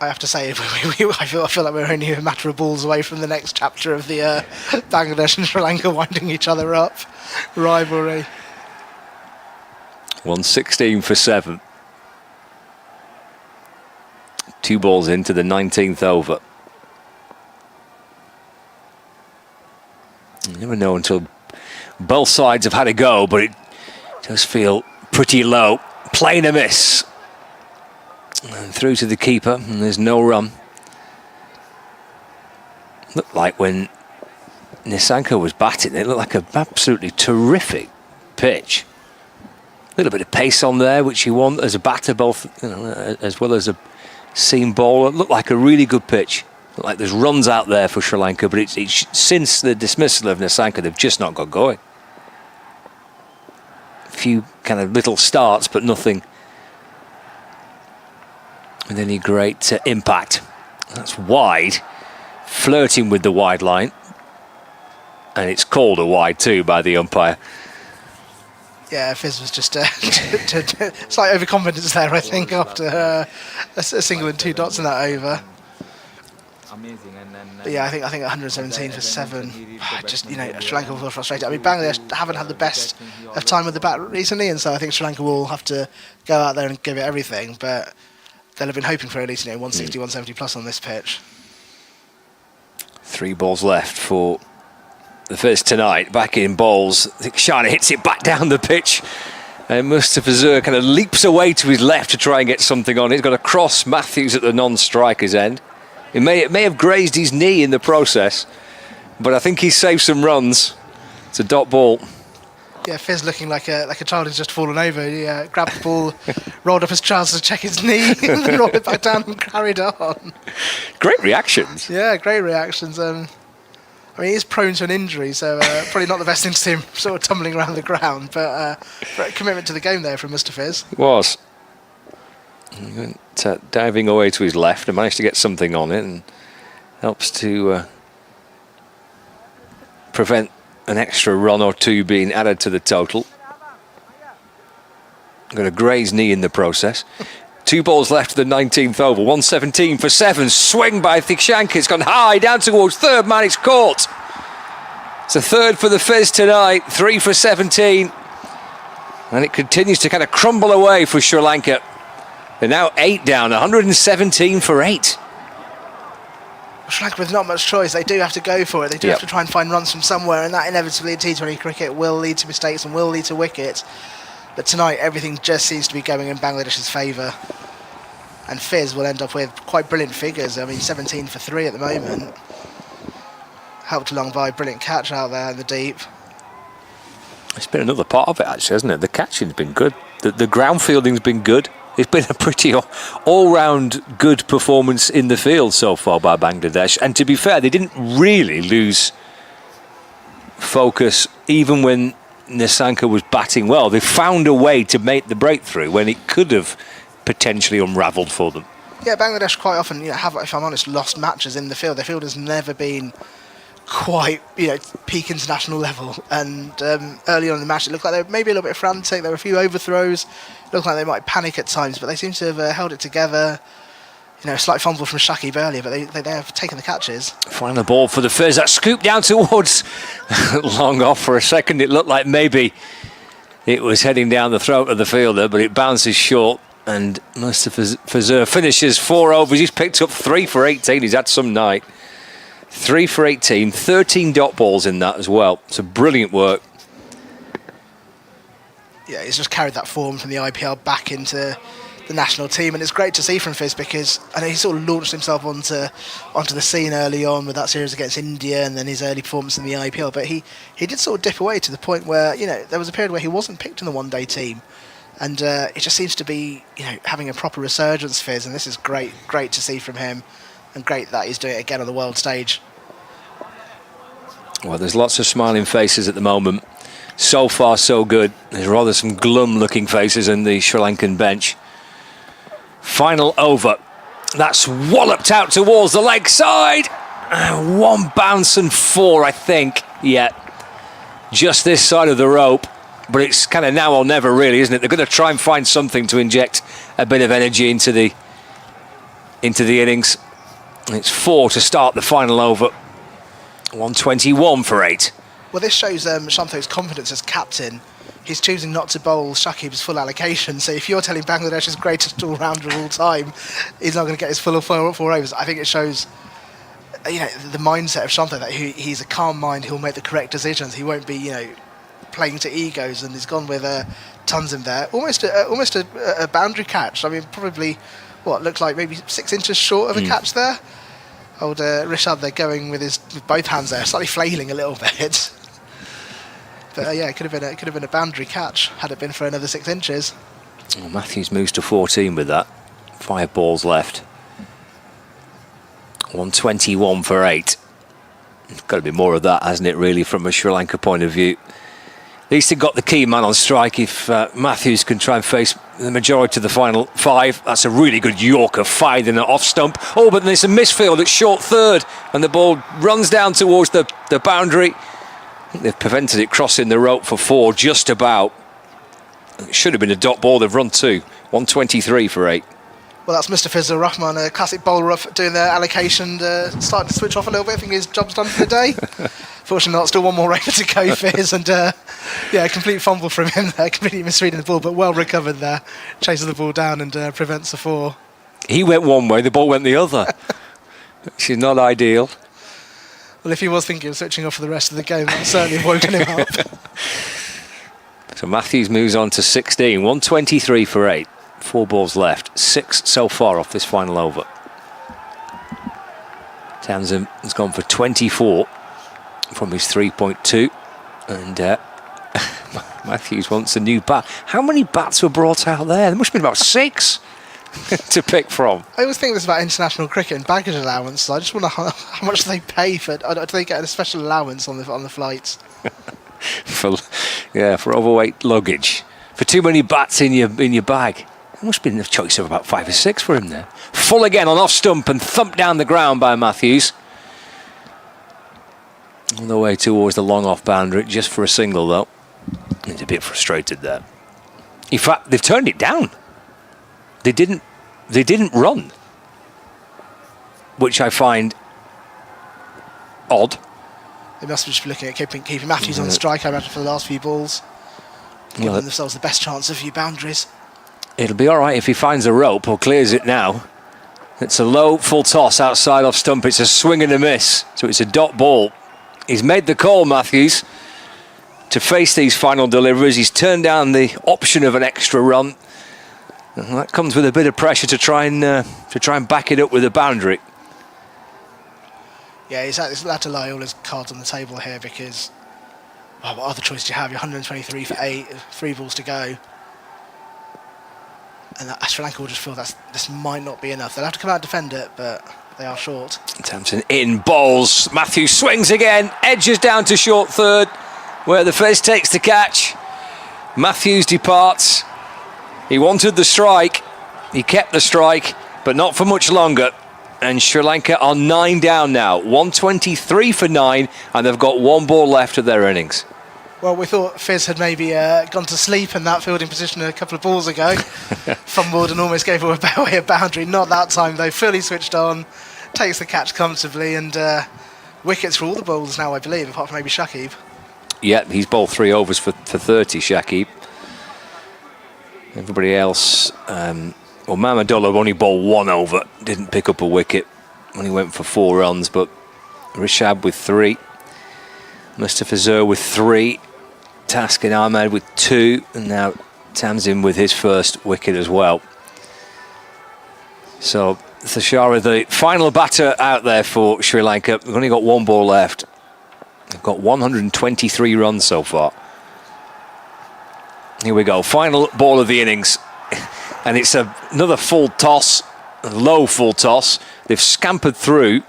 I have to say, I feel like we're only a matter of balls away from the next chapter of the Bangladesh and Sri Lanka winding each other up rivalry. 116 for 7. 2 balls into the 19th over. You never know until both sides have had a go, but it does feel pretty low. Playing a miss. And through to the keeper, and there's no run. Looked like when Nissanka was batting, it looked like an absolutely terrific pitch. A little bit of pace on there, which you want as a batter, both as well as a seam bowler. It looked like a really good pitch. Looked like there's runs out there for Sri Lanka, but it's since the dismissal of Nissanka, they've just not got going. A few kind of little starts, but nothing with any great impact. That's wide, flirting with the wide line, and it's called a wide too by the umpire. Yeah, Fizz was just slight overconfidence there, I think, after a single and 2 dots in that over. But yeah, I think 117 for 7. Just Sri Lanka will feel frustrated. I mean, Bangladesh haven't had the best of time with the bat recently, and so I think Sri Lanka will have to go out there and give it everything. But they'll have been hoping for at least 160, 170 plus on this pitch. 3 balls left for the first tonight. Back in bowls. I think Shana hits it back down the pitch. And Mustafizur kind of leaps away to his left to try and get something on. He's got to cross Mathews at the non-striker's end. It may have grazed his knee in the process, but I think he's saved some runs. It's a dot ball. Yeah, Fizz looking like a child who's just fallen over. He grabbed the ball, rolled up his trousers to check his knee, and then rolled it back down and carried on. Great reactions. Yeah, great reactions. I mean, he's prone to an injury, so probably not the best thing to see him sort of tumbling around the ground, but commitment to the game there from Mr. Fizz. It was. He went diving away to his left and managed to get something on it, and helps to prevent an extra run or 2 being added to the total. Got a grazed knee in the process. 2 balls left to the 19th over. 117 for 7. Swing by Nissanka. It's gone high down towards third man. It's caught. It's a third for the Fizz tonight. 3 for 17. And it continues to kind of crumble away for Sri Lanka. They're now 8 down. 117 for 8. Sri Lanka with not much choice, they do have to go for it. They do have to try and find runs from somewhere, and that inevitably in T20 cricket will lead to mistakes and will lead to wickets. But tonight everything just seems to be going in Bangladesh's favour, and Fizz will end up with quite brilliant figures. I mean, 17 for 3 at the moment, helped along by a brilliant catch out there in the deep. It's been another part of it, actually, hasn't it? The catching's been good, the ground fielding's been good. It's been a pretty all-round good performance in the field so far by Bangladesh. And to be fair, they didn't really lose focus even when Nissanka was batting well. They found a way to make the breakthrough when it could have potentially unravelled for them. Yeah, Bangladesh quite often, have, if I'm honest, lost matches in the field. Their field has never been quite, peak international level. And early on in the match, it looked like they were maybe a little bit frantic. There were a few overthrows. It looked like they might panic at times, but they seem to have held it together. A slight fumble from Shakib earlier, but they have taken the catches. Final ball for the Fizz. That scoop down towards long off for a second. It looked like maybe it was heading down the throat of the fielder, but it bounces short. And Mustafizur finishes 4 overs. He's picked up 3 for 18. He's had some night. 3 for 18, 13 dot balls in that as well. So brilliant work. Yeah, he's just carried that form from the IPL back into the national team, and it's great to see from Fizz because I know he sort of launched himself onto the scene early on with that series against India and then his early performance in the IPL, but he did sort of dip away to the point where there was a period where he wasn't picked in the one-day team, and it just seems to be having a proper resurgence, Fizz, and this is great to see from him, and great that he's doing it again on the world stage. Well, there's lots of smiling faces at the moment. So far, so good. There's rather some glum-looking faces in the Sri Lankan bench. Final over. That's walloped out towards the leg side. One bounce and 4, I think. Yeah, just this side of the rope. But it's kind of now or never, really, isn't it? They're going to try and find something to inject a bit of energy into the innings. It's 4 to start the final over. 121 for 8. Well, this shows Shanthu's confidence as captain. He's choosing not to bowl Shakib's full allocation. So if you're telling Bangladesh's greatest all-rounder of all time he's not going to get his full 4 overs, I think it shows the mindset of Shanthu, that he's a calm mind. He'll make the correct decisions. He won't be playing to egos, and he's gone with Tanzim there. Almost a boundary catch. I mean, probably what looked like maybe 6 inches short of a catch there. Old Rishad there going with both hands there, slightly flailing a little bit. But it could have been a boundary catch had it been for another 6 inches. Well, Mathews moves to 14 with that. 5 balls left. 121 for 8. There's got to be more of that, hasn't it, really, from a Sri Lanka point of view. At least they've got the key man on strike. If Mathews can try and face the majority of the final 5, that's a really good Yorker, fired in an off stump. Oh, but there's a misfield at short third, and the ball runs down towards the boundary. I think they've prevented it crossing the rope for 4, just about. It should have been a dot ball. They've run 2. 123 for 8. Well, that's Mustafizur Rahman, a classic bowler, off doing their allocation, starting to switch off a little bit. I think his job's done for the day. Fortunately not, still one more over to go for his, and complete fumble from him there, completely misreading the ball, but well recovered there. Chases the ball down and prevents the 4. He went one way, the ball went the other. Which is not ideal. Well, if he was thinking of switching off for the rest of the game, that certainly woken him up. So Mathews moves on to 16. 123 for 8. 4 balls left. 6 so far off this final over. Tanzim has gone for 24 from his 3.2. And Mathews wants a new bat. How many bats were brought out there? There must have been about 6 to pick from. I always think this about international cricket and baggage allowance. I just wonder how much they pay for it. Do they get a special allowance on the flights? for overweight luggage. For too many bats in your bag. There must have been a choice of about 5 or 6 for him there. Full again on off stump and thumped down the ground by Mathews. On the way towards the long off boundary, just for a single though. He's a bit frustrated there. In fact, they've turned it down. They didn't run, which I find odd. They must just be looking at keeping Mathews on strike, I imagine, for the last few balls. Giving themselves the best chance of a few boundaries. It'll be all right if he finds a rope or clears it now. It's a low full toss outside off stump. It's a swing and a miss, so it's a dot ball. He's made the call, Mathews, to face these final deliveries. He's turned down the option of an extra run, and that comes with a bit of pressure to try and back it up with a boundary. Yeah, he's had to lay all his cards on the table here because what other choice do you have? You're 123 for 8, 3 balls to go. And Sri Lanka will just feel that this might not be enough. They'll have to come out and defend it, but they are short. Thompson in bowls. Mathews swings again, edges down to short third, where the Fez takes the catch. Mathews departs. He wanted the strike. He kept the strike, but not for much longer. And Sri Lanka are 9 down now. 123 for 9, and they've got 1 ball left of their innings. Well, we thought Fizz had maybe gone to sleep in that fielding position a couple of balls ago. Fumbled and almost gave away a boundary. Not that time, though. Fully switched on. Takes the catch comfortably. And wickets for all the bowlers now, I believe, apart from maybe Shakib. Yeah, he's bowled 3 overs for 30, Shakib. Everybody else... Mahmudullah only bowled 1 over. Didn't pick up a wicket. Only went for 4 runs, but Rishad with 3. Mustafizur with 3. Taskin Ahmed with 2, and now Tamzin with his first wicket as well. So Thashara, the final batter out there for Sri Lanka. They've only got 1 ball left. They've got 123 runs so far. Here we go, final ball of the innings. And it's another full toss, a low full toss. They've scampered through,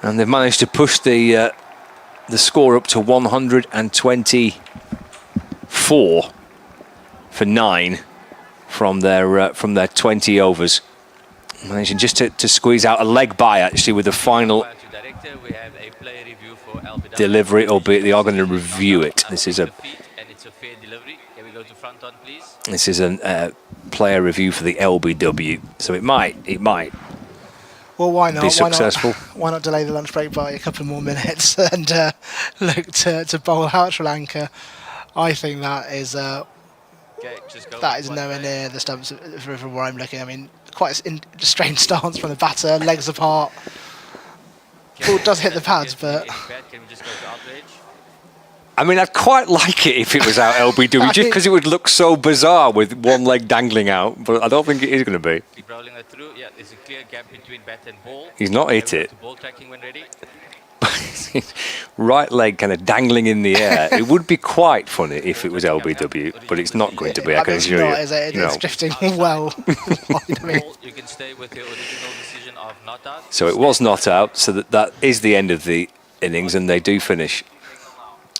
and they've managed to push the the score up to 124 for 9 from their 20 overs. Managing just to squeeze out a leg by actually with the final delivery, albeit they are going to review it. This is a player review for the LBW, so it might well, why not? be successful. Why not delay the lunch break by a couple more minutes and look to bowl out Sri Lanka? I think that is nowhere near the stumps from where I'm looking. I mean, quite a strange stance from the batter, legs apart. Ball does hit the pads, but I mean, I'd quite like it if it was out LBW, just because it would look so bizarre with one leg dangling out, but I don't think it is going to be. There's a clear gap between bat and ball. He's not hit it. Ball tracking when ready. Right leg kind of dangling in the air. It would be quite funny if it was LBW, but it's not going to be. I can assure you. It's drifting well. You can stay with your original decision of not out. So it was not out, so that is the end of the innings, and they do finish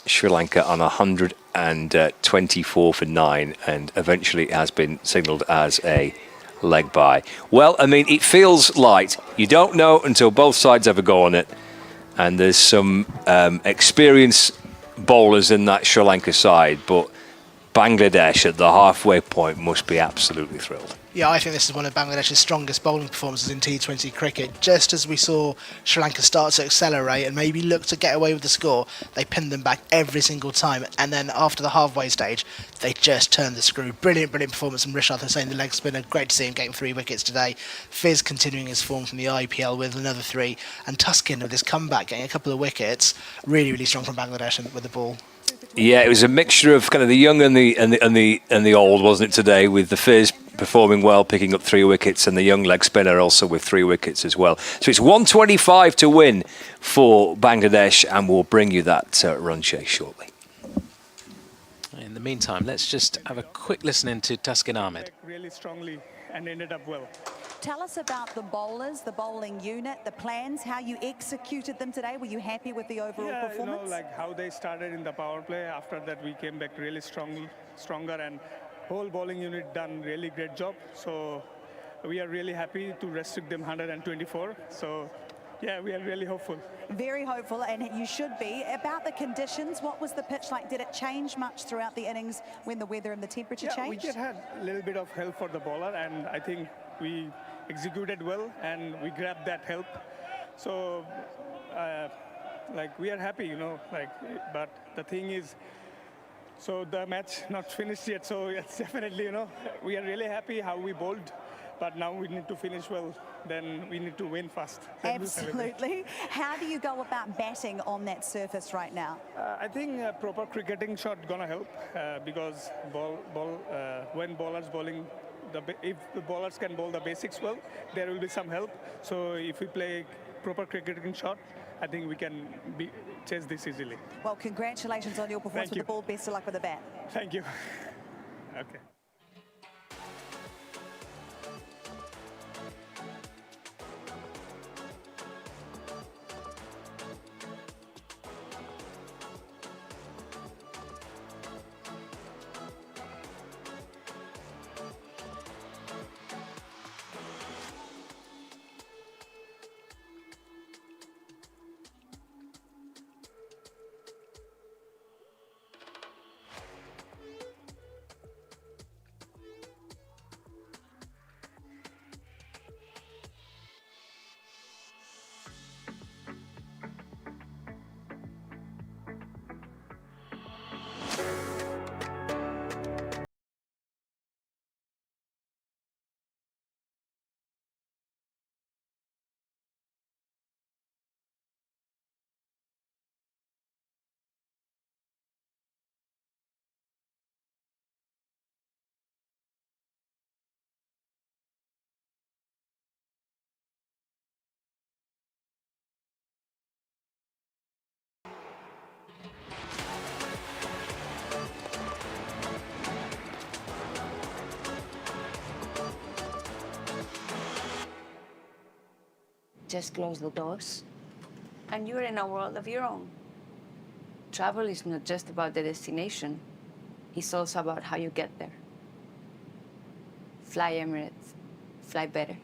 Sri Lanka on 124 for 9, and eventually has been signalled as a leg bye. Well, I mean, it feels light. You don't know until both sides ever go on it, and there's some experienced bowlers in that Sri Lanka side, but Bangladesh at the halfway point must be absolutely thrilled. Yeah, I think this is one of Bangladesh's strongest bowling performances in T20 cricket. Just as we saw Sri Lanka start to accelerate and maybe look to get away with the score, they pinned them back every single time. And then after the halfway stage, they just turned the screw. Brilliant performance from Rishad Hussain, the leg spinner. Great to see him getting 3 wickets today. Fizz continuing his form from the IPL with another 3. And Tuskin with his comeback, getting a couple of wickets. Really strong from Bangladesh with the ball. Yeah, it was a mixture of kind of the young and the old, wasn't it, today, with the Fizz performing well, picking up 3 wickets, and the young leg spinner also with 3 wickets as well. So it's 125 to win for Bangladesh, and we'll bring you that run chase shortly. In the meantime, let's just have a quick listen into Tuskin Ahmed. Really strongly and ended up well. Tell us about the bowlers, the bowling unit, the plans, how you executed them today. Were you happy with the overall performance? You know, like how they started in the power play. After that, we came back really stronger, and whole bowling unit done really great job. So we are really happy to restrict them 124. So yeah, we are really hopeful. Very hopeful, and you should be. About the conditions, what was the pitch like? Did it change much throughout the innings when the weather and the temperature changed? We just had a little bit of help for the bowler, and I think we executed well and we grabbed that help. So like we are happy, you know, like, but the thing is, so the match not finished yet, so it's definitely, you know, we are really happy how we bowled, but now we need to finish well, then we need to win fast. Absolutely. How do you go about batting on that surface right now? I think a proper cricketing shot gonna help, because when bowlers bowling, if the bowlers can bowl the basics well, there will be some help. So if we play proper cricketing shot, I think we can chase this easily. Well, congratulations on your performance with the ball. Best of luck with the bat. Thank you. Okay. Just close the doors, and you're in a world of your own. travel is not just about the destination, it's also about how you get there. Fly Emirates, fly better.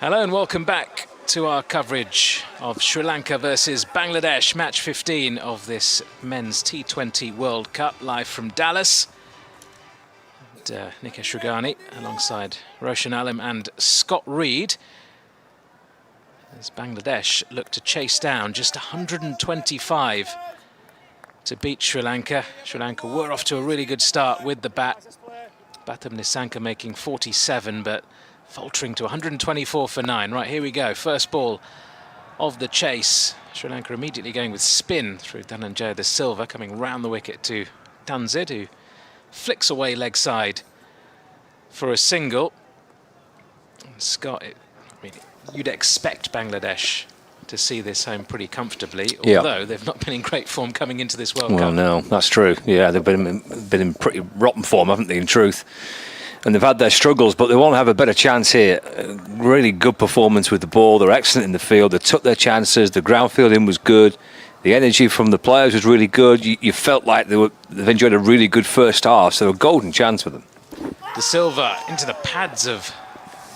Hello and welcome back to our coverage of Sri Lanka versus Bangladesh, match 15 of this men's T20 World Cup, live from Dallas. And, Nikesh Rugani alongside Roshan Alam and Scott Reed, as Bangladesh look to chase down just 125 to beat Sri Lanka. Sri Lanka were off to a really good start with the bat. Batam Nissanka making 47, but faltering to 124 for 9. Right, here we go. First ball of the chase. Sri Lanka immediately going with spin through Dhananjaya De Silva, coming round the wicket to Tanzid, who flicks away leg side for a single. And Scott, I mean, you'd expect Bangladesh to see this home pretty comfortably, although they've not been in great form coming into this World Cup. Well, no, that's true. Yeah, they've been in pretty rotten form, haven't they, in truth? And they've had their struggles, but they won't have a better chance here. Really good performance with the ball. They're excellent in the field. They took their chances. The ground fielding was good. The energy from the players was really good. You felt like they've enjoyed a really good first half, so a golden chance for them. De Silva into the pads of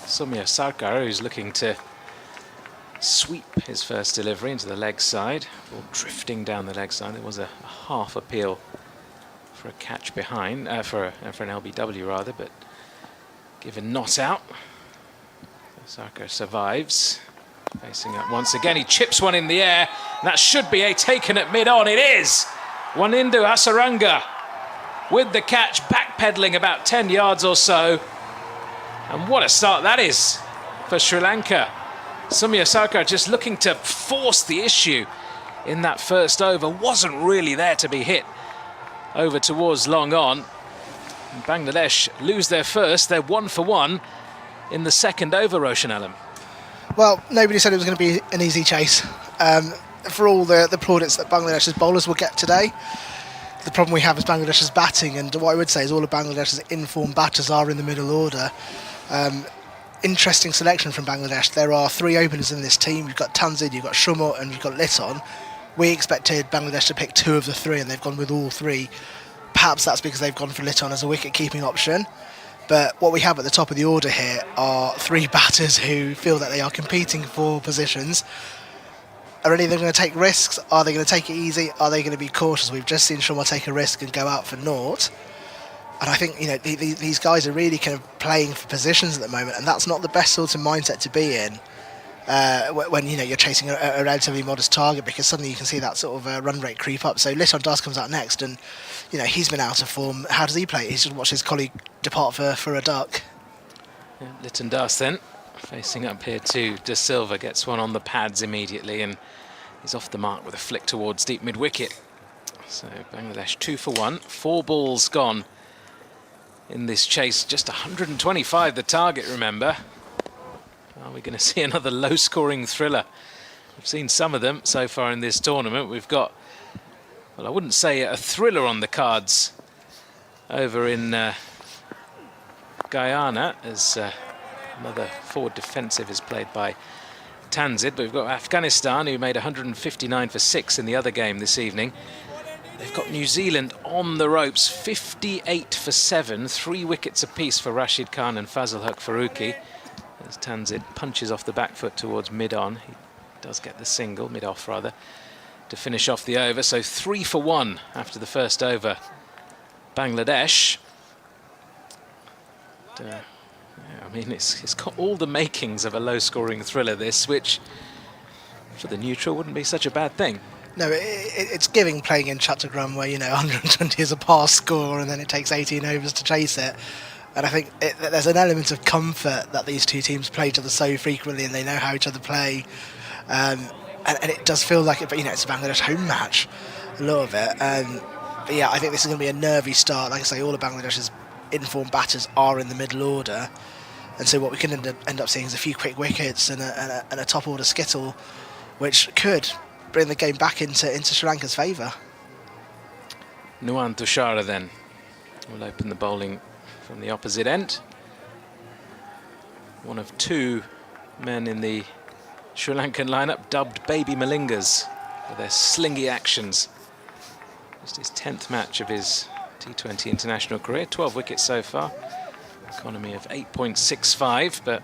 Soumya Sarkar, who's looking to sweep his first delivery into the leg side. Ball drifting down the leg side. There was a half appeal for a catch behind, for an LBW rather, but given not out. Sarkar survives. Facing up once again, he chips one in the air. And that should be a taken at mid-on. It is! Wanindu Hasaranga with the catch, backpedaling about 10 yards or so. And what a start that is for Sri Lanka. Soumya Sarkar just looking to force the issue in that first over. Wasn't really there to be hit over towards long on. And Bangladesh lose their first. They're 1 for 1 in the second over, Roshan Alam. Well, nobody said it was going to be an easy chase. For all the plaudits that Bangladesh's bowlers will get today, the problem we have is Bangladesh's batting, and what I would say is all of Bangladesh's informed batters are in the middle order. Interesting selection from Bangladesh. There are 3 openers in this team. You've got Tanzid, you've got Shumo, and you've got Litton. We expected Bangladesh to pick 2 of the 3, and they've gone with all 3. Perhaps that's because they've gone for Litton as a wicket-keeping option. But what we have at the top of the order here are 3 batters who feel that they are competing for positions. Are any of them going to take risks? Are they going to take it easy? Are they going to be cautious? We've just seen Shumo take a risk and go out for naught. And I think, you know, these guys are really kind of playing for positions at the moment, and that's not the best sort of mindset to be in when, you know, you're chasing a relatively modest target, because suddenly you can see that sort of run rate creep up. So Litton Das comes out next, and, you know, he's been out of form. How does he play? He's just watched his colleague depart for a duck. Yeah, Litton Das then facing up here to De Silva, gets one on the pads immediately, and he's off the mark with a flick towards deep mid-wicket. So Bangladesh 2 for 1, 4 balls gone in this chase. Just 125 the target, remember. Are we going to see another low-scoring thriller? We've seen some of them so far in this tournament. We've got, well, I wouldn't say a thriller on the cards over in Guyana, as another forward defensive is played by Tanzid. But we've got Afghanistan, who made 159 for 6 in the other game this evening. They've got New Zealand on the ropes, 58 for 7, 3 wickets apiece for Rashid Khan and Fazil Haq Farooqi. As Tanzid punches off the back foot towards mid-on. He does get the single, mid-off rather, to finish off the over. So 3 for 1 after the first over. Bangladesh. Yeah, I mean, it's got all the makings of a low-scoring thriller, this, which for the neutral wouldn't be such a bad thing. No, it's giving playing in Chattogram, where, you know, 120 is a pass score and then it takes 18 overs to chase it. And I think there's an element of comfort that these two teams play each other so frequently, and they know how each other play. And it does feel like it, but, you know, it's a Bangladesh home match, a lot of it. But yeah, I think this is going to be a nervy start. Like I say, all of Bangladesh's informed batters are in the middle order, and so what we can end up seeing is a few quick wickets and a top order skittle, which could bring the game back into Sri Lanka's favour. Nuwan Tushara then will open the bowling from the opposite end. One of 2 men in the Sri Lankan lineup dubbed baby Malingas for their slingy actions. Just his 10th match of his T20 international career, 12 wickets so far. Economy of 8.65, but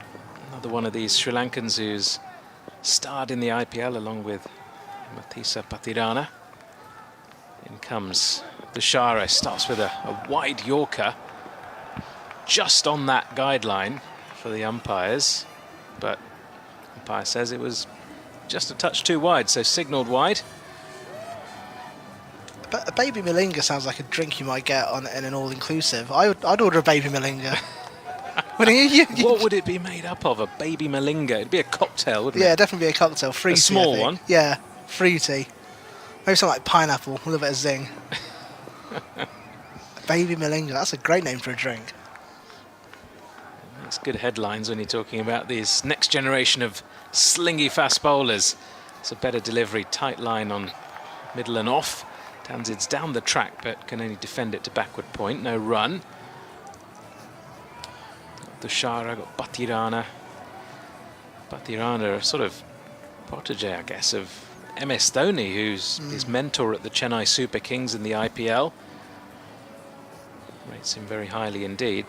Another one of these Sri Lankans who's starred in the IPL along with Matheesha Pathirana. In comes Dushara, starts with a wide Yorker, just on that guideline for the umpires, but umpire says it was just a touch too wide, so signalled wide. But a baby Malinga sounds like a drink you might get in an all-inclusive. I'd order a baby Malinga. What would it be made up of? A baby Malinga? It'd be a cocktail, wouldn't it? Yeah, definitely be a cocktail. Fruity, a small I think. one? Yeah, fruity. Maybe something like pineapple, a little bit of zing. Baby Malinga, that's a great name for a drink. It's good headlines when you're talking about these next generation of slingy fast bowlers. It's a better delivery, tight line on middle and off. Tanzid's down the track but can only defend it to backward point, no run. Got Dushara, got Pathirana. Pathirana, a sort of protege, I guess, of MS Dhoni, who's his mentor at the Chennai Super Kings in the IPL. Rates him very highly indeed.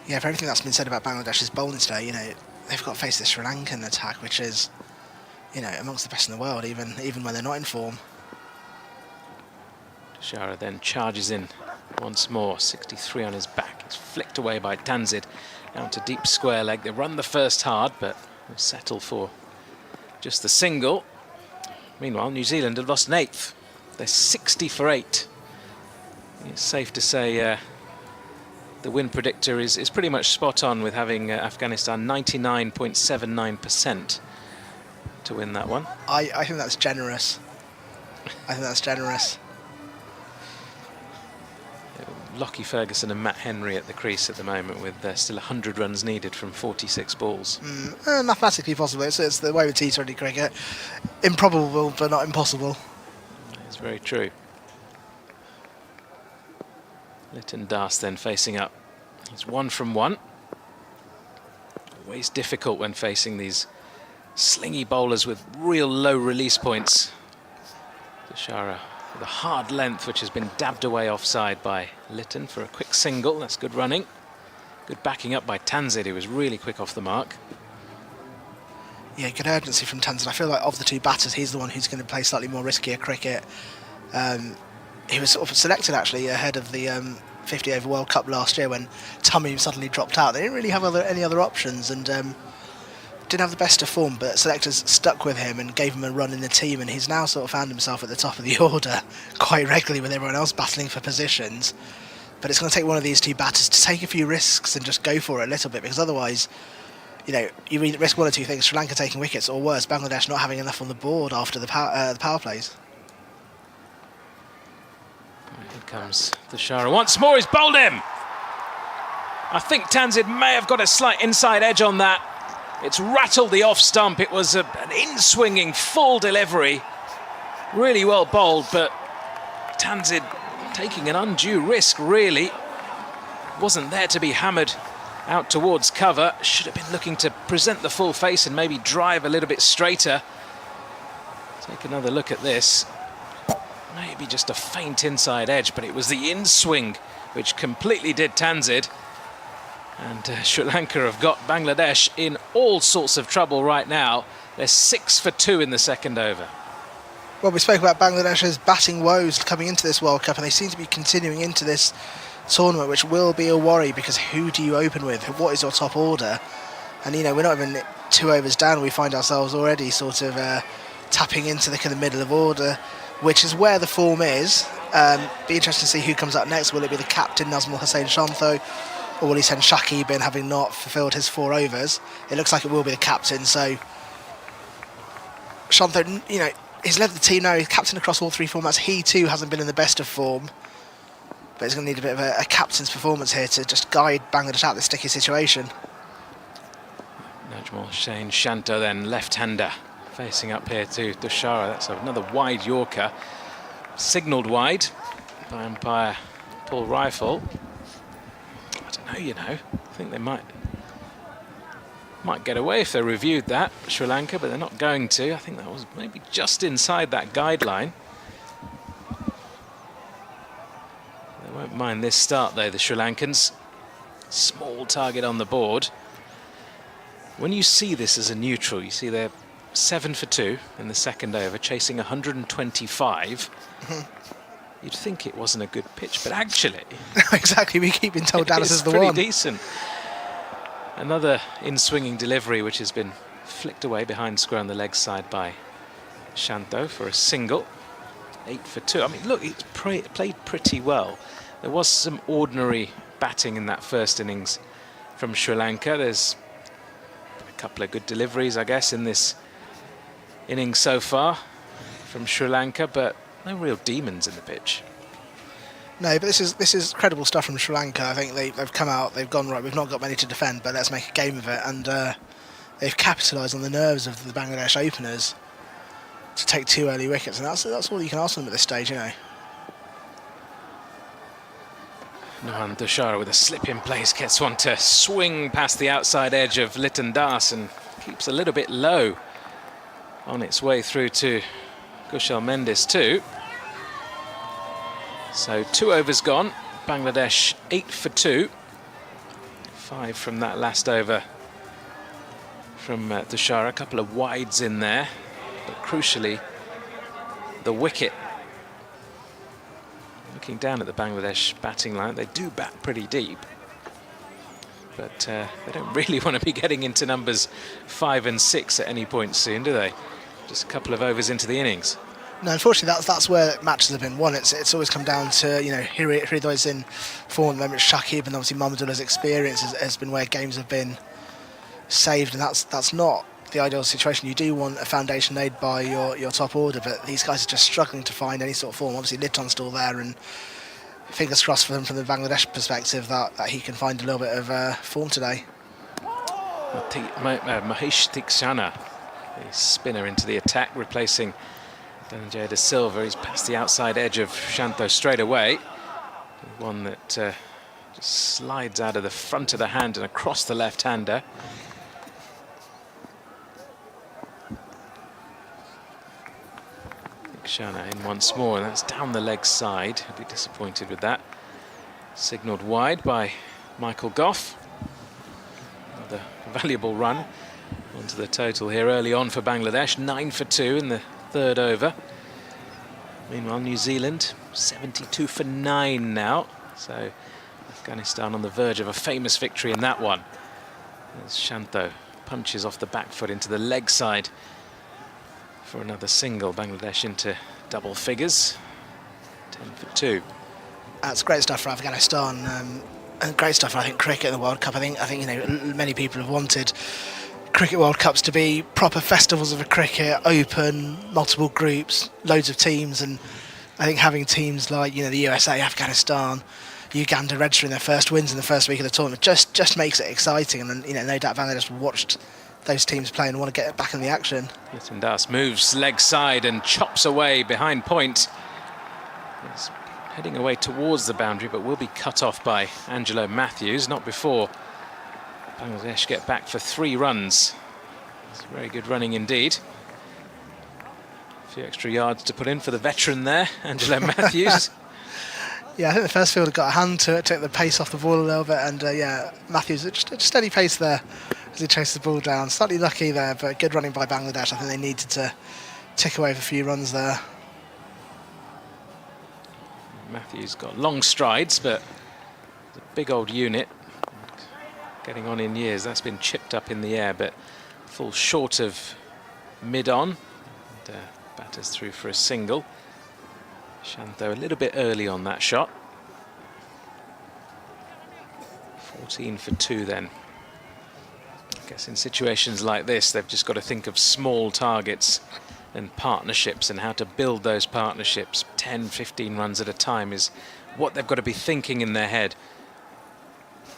Yeah, for everything that's been said about Bangladesh's bowling today, you know, they've got to face the Sri Lankan attack, which is, you know, amongst the best in the world, even when they're not in form. Dushara then charges in once more, 63 on his back. It's flicked away by Tanzid, down to deep square leg. They run the first hard, but will settle for just the single. Meanwhile, New Zealand have lost an eighth. They're 60 for 8. It's safe to say the win predictor is pretty much spot on, with having Afghanistan 99.79% to win that one. I think that's generous. I think that's generous. Lockie Ferguson and Matt Henry at the crease at the moment, with still 100 runs needed from 46 balls. Mathematically possible. It's the way with T20 cricket. Improbable, but not impossible. It's very true. Lytton Das then facing up. He's 1 from 1. Always difficult when facing these slingy bowlers with real low release points. Dushara with a hard length, which has been dabbed away offside by Lytton for a quick single. That's good running. Good backing up by Tanzid, who was really quick off the mark. Yeah, good urgency from Tanzid. I feel like of the two batters, he's the one who's going to play slightly more riskier cricket. He was sort of selected actually ahead of the 50 over World Cup last year when Tamim suddenly dropped out. They didn't really have any other options, and didn't have the best of form, but selectors stuck with him and gave him a run in the team, and he's now sort of found himself at the top of the order quite regularly with everyone else battling for positions. But it's going to take one of these two batters to take a few risks and just go for it a little bit, because otherwise, you know, you risk one or two things: Sri Lanka taking wickets, or worse, Bangladesh not having enough on the board after the power plays. Here comes Dushara once more. He's bowled him. I think Tanzid may have got a slight inside edge on that. It's rattled the off stump. It was an in-swinging full delivery. Really well bowled, but Tanzid taking an undue risk, really. Wasn't there to be hammered out towards cover. Should have been looking to present the full face and maybe drive a little bit straighter. Take another look at this. Maybe just a faint inside edge, but it was the in-swing which completely did Tanzid. And Sri Lanka have got Bangladesh in all sorts of trouble right now. They're 6 for 2 in the second over. Well, we spoke about Bangladesh's batting woes coming into this World Cup, and they seem to be continuing into this tournament, which will be a worry, because who do you open with? What is your top order? And, you know, we're not even 2 overs down. We find ourselves already sort of tapping into the kind of middle of order, which is where the form is. Be interesting to see who comes up next. Will it be the captain, Nazmul Hussain Shantho, or will he send Shakib in, having not fulfilled his 4 overs? It looks like it will be the captain, so Shantho, you know, he's led the team now, he's captain across all 3 formats. He too hasn't been in the best of form, but he's going to need a bit of a captain's performance here to just guide Bangladesh out of this sticky situation. Nazmul Hussain Shantho then, left-hander, facing up here to Dushara. That's another wide Yorker, signalled wide by umpire Paul Rifle. I don't know, you know, I think they might get away if they reviewed that, Sri Lanka, but they're not going to. I think that was maybe just inside that guideline. They won't mind this start though, the Sri Lankans. Small target on the board. When you see this as a neutral, you see they're 7 for 2 in the second over, chasing 125. You'd think it wasn't a good pitch, but actually... Exactly, we keep being told Dallas is the one. It's pretty decent. Another in-swinging delivery, which has been flicked away behind square on the leg side by Shanto for a single. 8 for 2. I mean, look, it's played pretty well. There was some ordinary batting in that first innings from Sri Lanka. There's a couple of good deliveries, I guess, in this innings so far from Sri Lanka, but no real demons in the pitch. No, but this is credible stuff from Sri Lanka. I think they've come out, they've gone, right, we've not got many to defend, but let's make a game of it. And they've capitalised on the nerves of the Bangladesh openers to take 2 early wickets, and that's all you can ask them at this stage, you know. Nuhan Dushara with a slip in place gets one to swing past the outside edge of Lytton Das and keeps a little bit low on its way through to Kusal Mendis too. So 2 overs gone. Bangladesh 8 for 2. 5 from that last over from Dushara. A couple of wides in there, but crucially the wicket. Looking down at the Bangladesh batting line, they do bat pretty deep, but they don't really want to be getting into numbers 5 and 6 at any point soon, do they? Just a couple of overs into the innings. No, unfortunately, that's where matches have been won. It's always come down to, you know, Hridoy's in form at the moment, Shakib, and obviously Mahmudullah's experience has been where games have been saved, and that's not the ideal situation. You do want a foundation laid by your top order, but these guys are just struggling to find any sort of form. Obviously, Litton's still there, and fingers crossed for them from the Bangladesh perspective that he can find a little bit of form today. Mahesh Tikshana, the spinner into the attack, replacing Dhananjaya De Silva. He's past the outside edge of Shanto straight away. One that just slides out of the front of the hand and across the left-hander. Tikshana in once more, and that's down the leg side. I'd be disappointed with that. Signalled wide by Michael Goff. Another valuable run onto the total here early on for Bangladesh. 9 for 2 in the third over. Meanwhile, New Zealand 72 for 9 now. So Afghanistan on the verge of a famous victory in that one. As Shanto punches off the back foot into the leg side for another single. Bangladesh into double figures. 10 for 2. That's great stuff for Afghanistan, and great stuff for, I think, cricket in the World Cup. I think you know, many people have wanted Cricket World Cups to be proper festivals of a cricket, open, multiple groups, loads of teams, and I think having teams like, you know, the USA, Afghanistan, Uganda registering their first wins in the first week of the tournament just makes it exciting. And then, you know, no doubt Bangladesh watched those teams play and want to get back in the action. Lytton Das moves leg side and chops away behind point. He's heading away towards the boundary, but will be cut off by Angelo Mathews, not before Bangladesh get back for 3 runs. It's very good running indeed. A few extra yards to put in for the veteran there, Angelo Mathews. Yeah, I think the first fielder got a hand to it, took the pace off the ball a little bit, and yeah, Mathews, just a steady pace there as he chased the ball down. Slightly lucky there, but good running by Bangladesh. I think they needed to tick away with a few runs there. Mathews got long strides, but the big old unit, getting on in years, that's been chipped up in the air, but falls short of mid-on. Batters through for a single. Shanto a little bit early on that shot. 14 for 2 then. I guess in situations like this, they've just got to think of small targets and partnerships and how to build those partnerships. 10, 15 runs at a time is what they've got to be thinking in their head.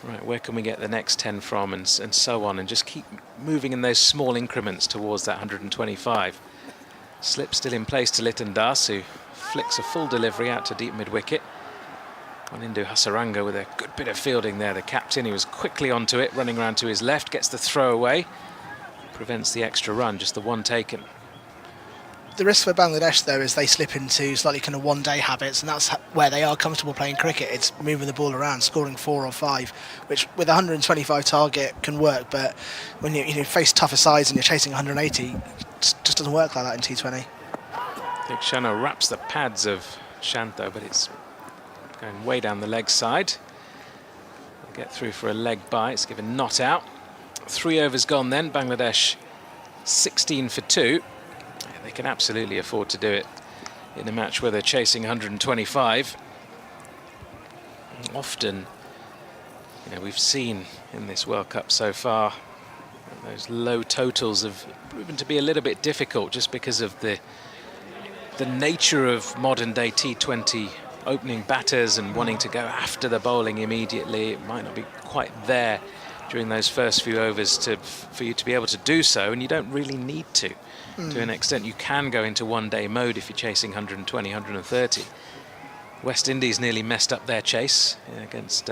Right, where can we get the next 10 from, and so on, and just keep moving in those small increments towards that 125. Slip still in place to Lytton Das, who flicks a full delivery out to deep mid-wicket. Wanindu Hasaranga with a good bit of fielding there. The captain, he was quickly onto it, running around to his left, gets the throw away, prevents the extra run, just the one taken. The risk for Bangladesh, though, is they slip into slightly kind of one-day habits, and that's where they are comfortable playing cricket. It's moving the ball around, scoring 4 or 5, which with a 125 target can work, but when you face tougher sides and you're chasing 180, it just doesn't work like that in T20. Shana wraps the pads of Shanto, but it's going way down the leg side. They'll get through for a leg bye. It's given not out. 3 overs gone then. Bangladesh 16 for 2. They can absolutely afford to do it in a match where they're chasing 125. Often, we've seen in this World Cup so far, those low totals have proven to be a little bit difficult just because of the nature of modern-day T20 opening batters and wanting to go after the bowling immediately. It might not be quite there during those first few overs for you to be able to do so, and you don't really need to. To an extent, you can go into one-day mode if you're chasing 120, 130. West Indies nearly messed up their chase against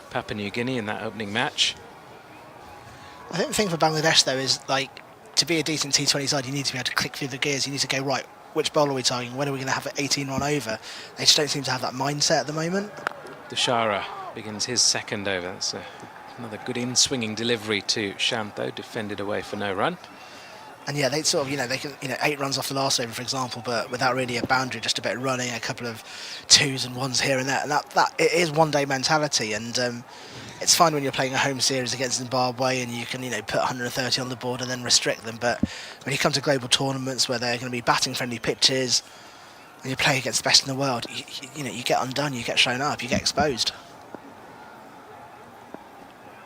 Papua New Guinea in that opening match. I think the thing for Bangladesh, though, is to be a decent T20 side, you need to be able to click through the gears. You need to go, right, which bowler are we targeting? When are we going to have an 18-run over? They just don't seem to have that mindset at the moment. Deshara begins his second over. That's another good in-swinging delivery to Shanto, defended away for no run. And yeah, they sort of, they can, 8 runs off the last over, for example, but without really a boundary, just a bit of running, a couple of 2s and 1s here and there. And that it is one-day mentality. And it's fine when you're playing a home series against Zimbabwe and you can, put 130 on the board and then restrict them. But when you come to global tournaments where they're going to be batting-friendly pitches and you play against the best in the world, you get undone, you get shown up, you get exposed.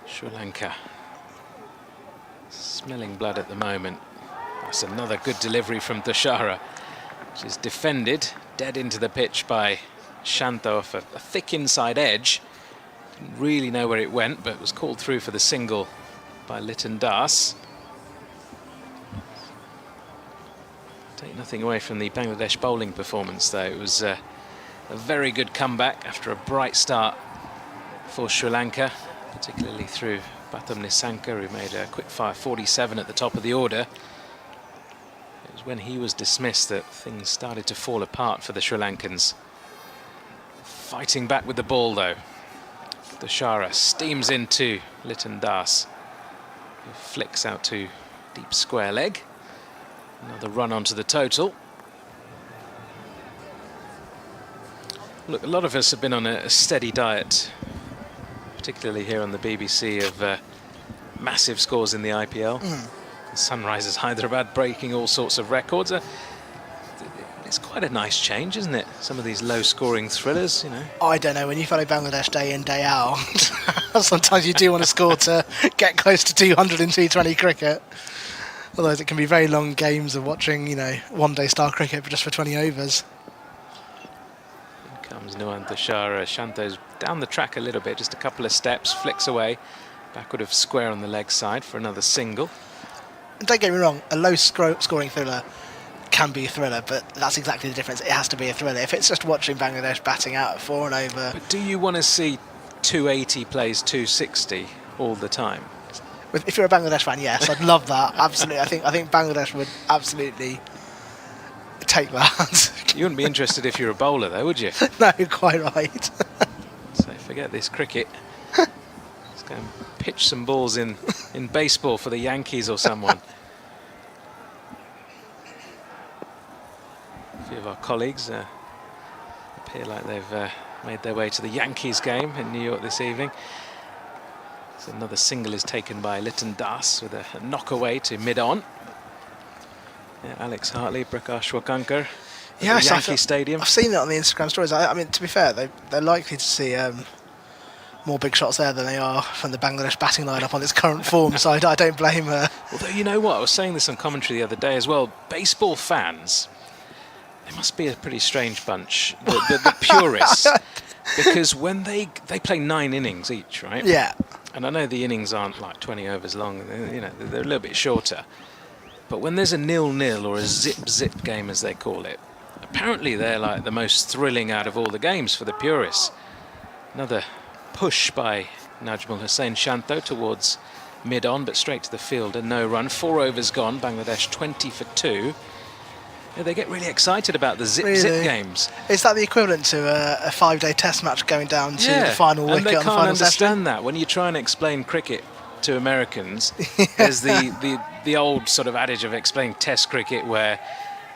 Sri Lanka smelling blood at the moment. That's another good delivery from Deshara, which is defended dead into the pitch by Shanto off a thick inside edge. Didn't really know where it went, but was called through for the single by Liton Das. Take nothing away from the Bangladesh bowling performance, though. It was a very good comeback after a bright start for Sri Lanka, particularly through Nissanka, who made a quick-fire 47 at the top of the order. It was when he was dismissed that things started to fall apart for the Sri Lankans. Fighting back with the ball, though. Deshara steams into Liton Das, who flicks out to deep square leg. Another run onto the total. Look, a lot of us have been on a steady diet, particularly here on the BBC, of massive scores in the IPL. Sunrisers Hyderabad breaking all sorts of records. It's quite a nice change, isn't it? Some of these low-scoring thrillers, I don't know, when you follow Bangladesh day in, day out, sometimes you do want to score to get close to 200 in T20 cricket. Otherwise it can be very long games of watching, one-day style cricket just for 20 overs. Here comes Nuwan Deshara. Shanto's down the track a little bit, just a couple of steps, flicks away, backward of square on the leg side for another single. And don't get me wrong, a low-scoring thriller can be a thriller, but that's exactly the difference. It has to be a thriller. If it's just watching Bangladesh batting out at 4 and over... But do you want to see 280 plays 260 all the time? If you're a Bangladesh fan, yes, I'd love that. Absolutely. I think Bangladesh would absolutely take that. You wouldn't be interested if you're a bowler, though, would you? No, quite right. So forget this cricket. Let's go and pitch some balls in baseball for the Yankees or someone. A few of our colleagues appear like they've made their way to the Yankees game in New York this evening. So another single is taken by Liton Das with a knock away to mid-on. Yeah, Alex Hartley, Prakash Wakankar, Yes, Yankee Stadium. I've seen it on the Instagram stories. I mean, to be fair, they're likely to see more big shots there than they are from the Bangladesh batting lineup on its current form, so I don't blame her. Although, you know what, I was saying this on commentary the other day as well, baseball fans, they must be a pretty strange bunch, the purists, because when they play 9 innings each, right? Yeah. And I know the innings aren't like 20 overs long, they're a little bit shorter. But when there's a 0-0 or a zip-zip game, as they call it, apparently they're like the most thrilling out of all the games for the purists. Another push by Najmul Hussain Shanto towards mid-on, but straight to the field and no run. 4 overs gone, Bangladesh 20 for 2. Yeah, they get really excited about the zip games. Is that the equivalent to a 5-day test match going down to the final wicket and they on the can't final understand session? that. When you try and explain cricket to Americans, there's the old sort of adage of explaining test cricket where,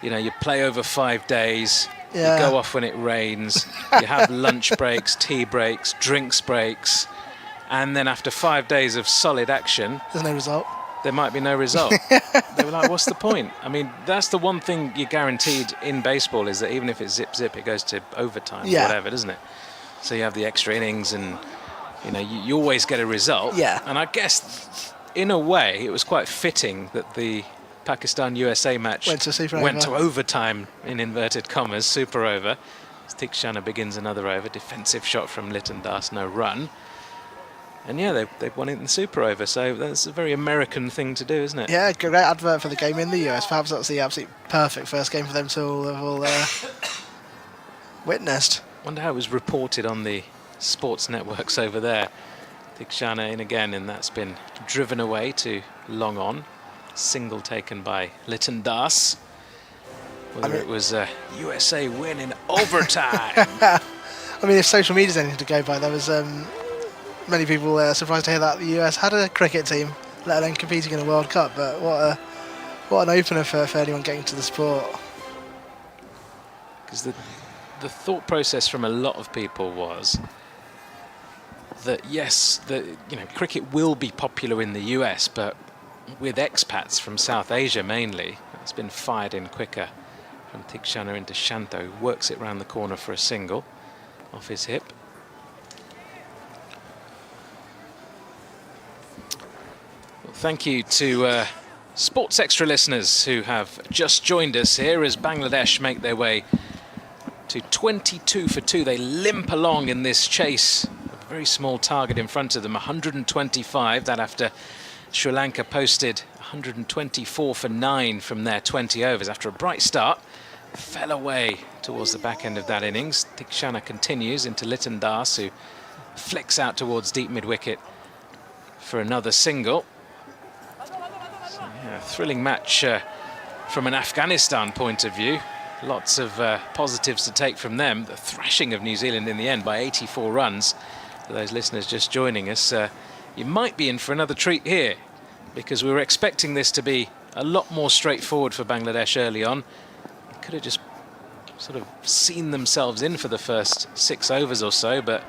you know, you play over 5 days, you go off when it rains, you have lunch breaks, tea breaks, drinks breaks, and then after 5 days of solid action, there's no result. There might be no result. They were like, what's the point? I mean, that's the one thing you're guaranteed in baseball, is that even if it's zip, it goes to overtime or whatever, doesn't it? So you have the extra innings and, you know, you always get a result. Yeah. And I guess, in a way, it was quite fitting that the Pakistan-USA match went to overtime, in inverted commas, super over. As Tikshana begins another over, defensive shot from Litton Das, no run. And yeah, they've won it in super over, so that's a very American thing to do, isn't it? Yeah, great advert for the game in the US. Perhaps that's the absolute perfect first game for them to have all witnessed. Wonder how it was reported on the sports networks over there. Tikshana in again, and that's been driven away to long on. Single taken by Litton Das. Whether it was a USA win in overtime. I mean, if social media's anything to go by, there was many people surprised to hear that the US had a cricket team, let alone competing in a World Cup. But what an opener for anyone getting to the sport. Because the thought process from a lot of people was that yes, cricket will be popular in the US, but with expats from South Asia mainly, it's been fired in quicker. From Tikshana into Shanto, works it round the corner for a single off his hip. Well, thank you to Sports Extra listeners who have just joined us here as Bangladesh make their way to 22 for 2. They limp along in this chase. A very small target in front of them, 125. That after Sri Lanka posted 124 for 9 from their 20 overs. After a bright start, fell away towards the back end of that innings. Tikshana continues into Litton Das, who flicks out towards deep mid-wicket for another single. So, yeah, thrilling match from an Afghanistan point of view. Lots of positives to take from them. The thrashing of New Zealand in the end by 84 runs. For those listeners just joining us, you might be in for another treat here, because we were expecting this to be a lot more straightforward for Bangladesh early on. Could have just sort of seen themselves in for the first 6 overs or so, but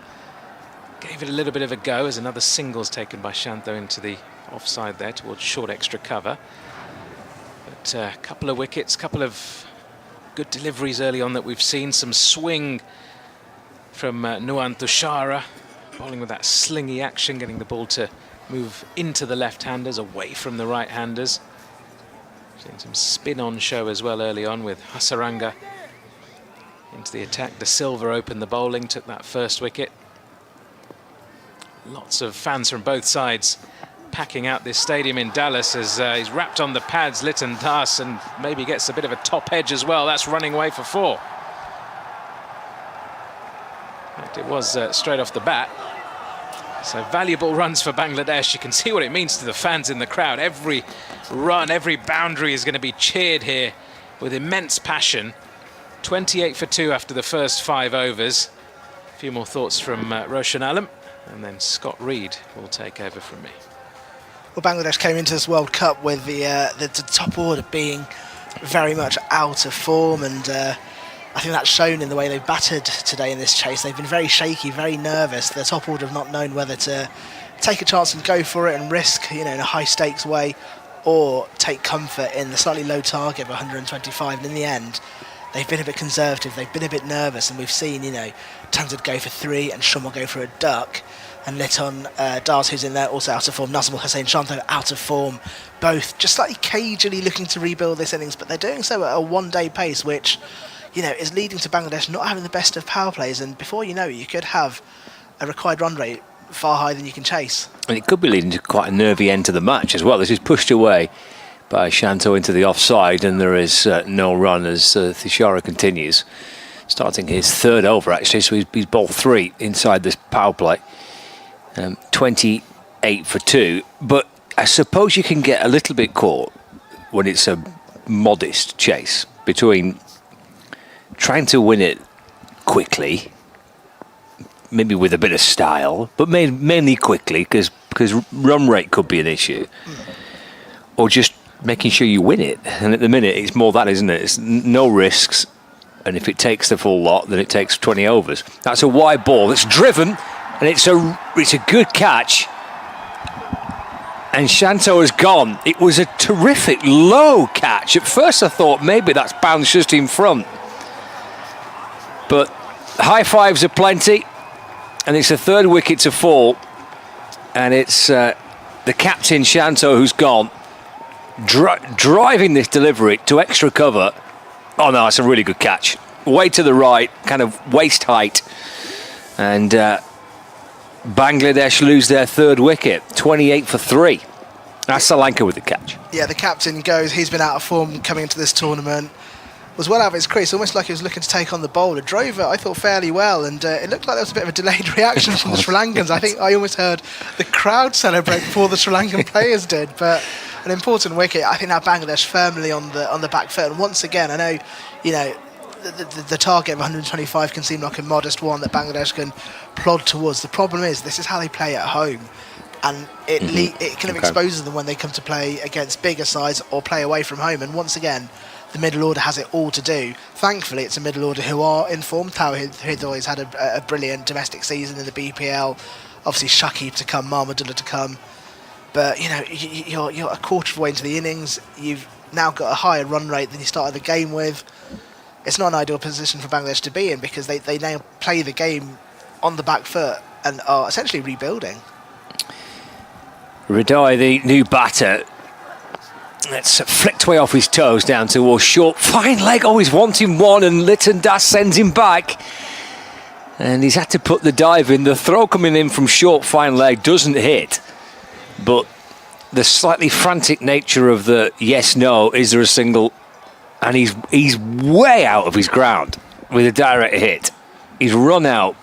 gave it a little bit of a go as another single's taken by Shanto into the offside there towards short extra cover. But a couple of wickets, couple of good deliveries early on that we've seen. Some swing from Nuan Tushara, bowling with that slingy action, getting the ball to move into the left-handers, away from the right-handers. Seeing some spin-on show as well early on with Hasaranga into the attack. De Silva opened the bowling, took that first wicket. Lots of fans from both sides packing out this stadium in Dallas as he's wrapped on the pads, Litton Das, and maybe gets a bit of a top edge as well. That's running away for 4. It was straight off the bat. So valuable runs for Bangladesh. You can see what it means to the fans in the crowd. Every run, every boundary is going to be cheered here with immense passion. 28 for 2 after the first 5 overs. A few more thoughts from Roshan Alam, and then Scott Reed will take over from me. Well, Bangladesh came into this World Cup with the top order being very much out of form, and I think that's shown in the way they've battered today in this chase. They've been very shaky, very nervous. The top order have not known whether to take a chance and go for it and risk, in a high-stakes way, or take comfort in the slightly low target of 125. And in the end, they've been a bit conservative. They've been a bit nervous, and we've seen, Tanzad go for 3 and Shumal go for a duck. And Litton Das, who's in there, also out of form. Nazmul Hussain Shanto out of form. Both just slightly cagily looking to rebuild this innings, but they're doing so at a one-day pace, which is leading to Bangladesh not having the best of power plays, and before you know it, you could have a required run rate far higher than you can chase. And it could be leading to quite a nervy end to the match as well. This is pushed away by Shanto into the offside, and there is no run as Tushara continues. Starting his 3rd over, actually, so he's bowled 3 inside this power play. 28 for 2, but I suppose you can get a little bit caught when it's a modest chase. between trying to win it quickly, maybe with a bit of style, but mainly quickly because run rate could be an issue, or just making sure you win it. And at the minute, it's more that, isn't it? It's no risks, and if it takes the full lot, then it takes 20 overs. That's a wide ball. It's driven, and it's a good catch. And Shanto has gone. It was a terrific low catch. At first, I thought maybe that's bounced just in front, but high fives are plenty, and it's a third wicket to fall, and it's the captain Shanto who's gone. Driving this delivery to extra cover. Oh no, it's a really good catch. Way to the right, kind of waist height. And Bangladesh lose their third wicket, 28 for 3. Asalanka with the catch. Yeah, the captain goes. He's been out of form coming into this tournament. Was well out of his crease, almost like he was looking to take on the bowler. Drove it, I thought, fairly well, and it looked like there was a bit of a delayed reaction from the Sri Lankans. I think I almost heard the crowd celebrate before the Sri Lankan players did, but an important wicket. I think now Bangladesh firmly on the back foot, and once again, I know, the target of 125 can seem like a modest one that Bangladesh can plod towards. The problem is, this is how they play at home, and it kind of exposes them when they come to play against bigger sides or play away from home. And once again, the middle order has it all to do. Thankfully, it's a middle order who are informed. Hridoy has had a brilliant domestic season in the BPL. Obviously, Shakib to come, Mahmudullah to come. But, you're a quarter of the way into the innings. You've now got a higher run rate than you started the game with. It's not an ideal position for Bangladesh to be in because they now play the game on the back foot and are essentially rebuilding. Hridoy, the new batter, that's flicked way off his toes down towards short. Fine leg, always wanting one, and Litton Das sends him back. And he's had to put the dive in. The throw coming in from short, fine leg doesn't hit. But the slightly frantic nature of the yes-no, is there a single? And he's way out of his ground with a direct hit. He's run out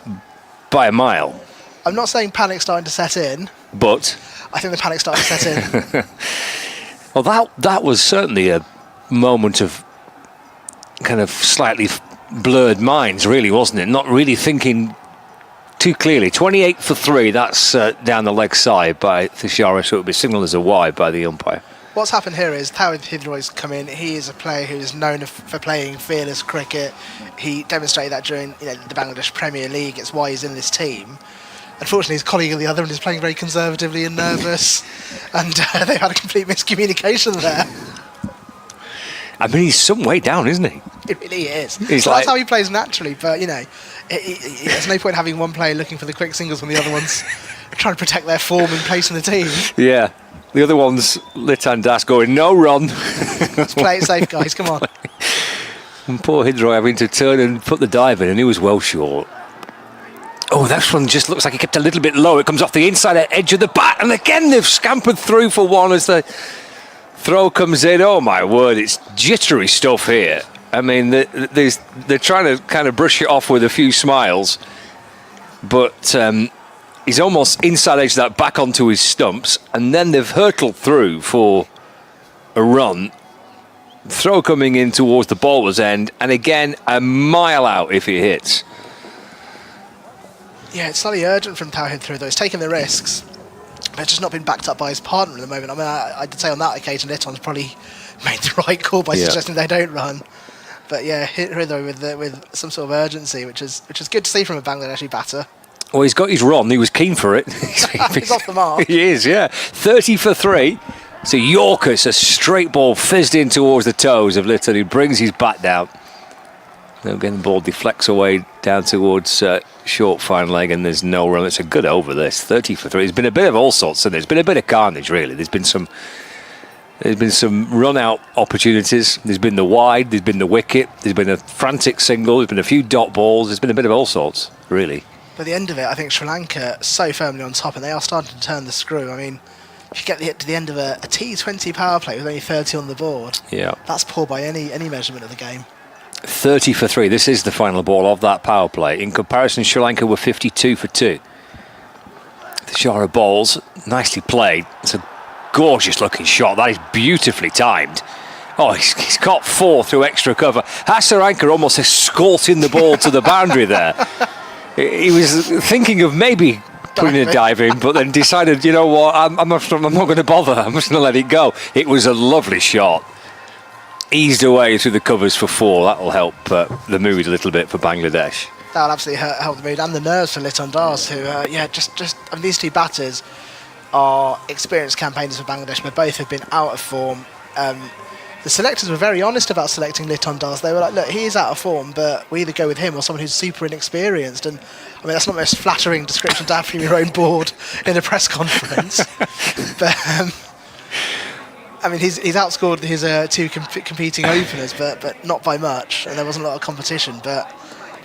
by a mile. I'm not saying panic's starting to set in. But I think the panic's starting to set in. Well, that was certainly a moment of kind of slightly blurred minds, really, wasn't it? Not really thinking too clearly. 28 for 3, that's down the leg side by Thishara, so it will be signalled as a wide by the umpire. What's happened here is Hridoy's come in. He is a player who is known for playing fearless cricket. He demonstrated that during the Bangladesh Premier League. It's why he's in this team. Unfortunately, his colleague on the other end is playing very conservatively and nervous, and they've had a complete miscommunication there. I mean, he's some way down, isn't he? It really is. That's how he plays naturally, but, there's no point having one player looking for the quick singles when the other one's trying to protect their form and place in the team. Yeah. The other one's Litton Das going, no run. Let's play it safe, guys, come on. And poor Hridoy having to turn and put the dive in, and he was well short. Oh, that one just looks like he kept a little bit low. It comes off the inside edge of the bat, and again they've scampered through for one as the throw comes in. Oh my word, it's jittery stuff here. I mean, they're trying to kind of brush it off with a few smiles, but he's almost inside edge of that back onto his stumps, and then they've hurtled through for a run. Throw coming in towards the bowler's end, and again a mile out if he hits. Yeah, it's slightly urgent from Tawhid Hridoy. He's taking the risks, but it's just not been backed up by his partner at the moment. I mean, I did say on that occasion, Litton's probably made the right call by suggesting they don't run. But yeah, hit Hridoy with some sort of urgency, which is good to see from a Bangladeshi batter. Well, he's got his run. He was keen for it. He's off the mark. He is, yeah. 30 for 3. So Yorkers, a straight ball fizzed in towards the toes of Litton, who brings his bat down. Then again, the ball deflects away down towards short fine leg, and there's no run. It's a good over this. 30 for 3. There's been a bit of all sorts, and there's been a bit of carnage, really. There's been some run out opportunities. There's been the wide. There's been the wicket. There's been a frantic single. There's been a few dot balls. There's been a bit of all sorts, really. By the end of it, I think Sri Lanka so firmly on top, and they are starting to turn the screw. I mean, if you get to the end of a T20 power play with only 30 on the board, that's poor by any measurement of the game. 30 for 3. This is the final ball of that power play. In comparison, Sri Lanka were 52 for 2. The Shara bowls, nicely played. It's a gorgeous looking shot. That is beautifully timed. Oh, he's got 4 through extra cover. Hasaranga almost escorting the ball to the boundary there. He was thinking of maybe putting a dive in, but then decided, you know what, I'm not going to bother. I'm just going to let it go. It was a lovely shot. Eased away through the covers for 4. That'll help the mood a little bit for Bangladesh. That'll absolutely help the mood and the nerves for Liton Das, who, I mean, these two batters are experienced campaigners for Bangladesh, but both have been out of form. The selectors were very honest about selecting Liton Das. They were like, look, he is out of form, but we either go with him or someone who's super inexperienced. And I mean, that's not the most flattering description to have from your own board in a press conference. But I mean, he's outscored his 2 competing openers, but not by much. And there wasn't a lot of competition. But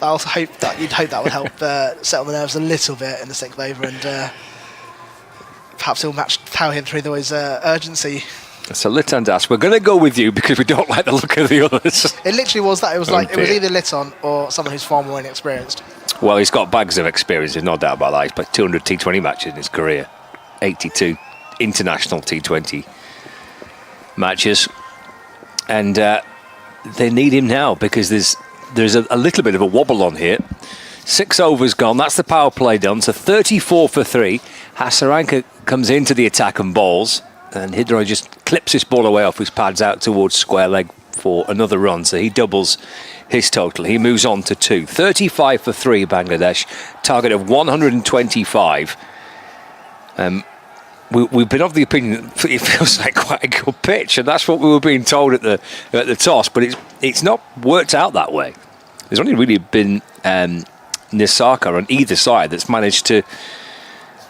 I also hope that would help settle the nerves a little bit in the 6th over, and perhaps he'll match Tawhid Hridoy's urgency. So Liton Das, we're going to go with you because we don't like the look of the others. It literally was that. It was it was either Liton or someone who's far more inexperienced. Well, he's got bags of experience, there's no doubt about that. He's played 200 T20 matches in his career, 82 international T20 matches, and they need him now because there's a little bit of a wobble on here. 6 overs gone, that's the power play done, so 34 for 3. Hasaranga comes into the attack and bowls, and Hridoy just clips this ball away off his pads out towards square leg for another run, so he doubles his total. He moves on to 2. 35 for 3 Bangladesh, target of 125. We've been of the opinion that it feels like quite a good pitch, and that's what we were being told at the toss, but it's not worked out that way. There's only really been Nissanka on either side that's managed to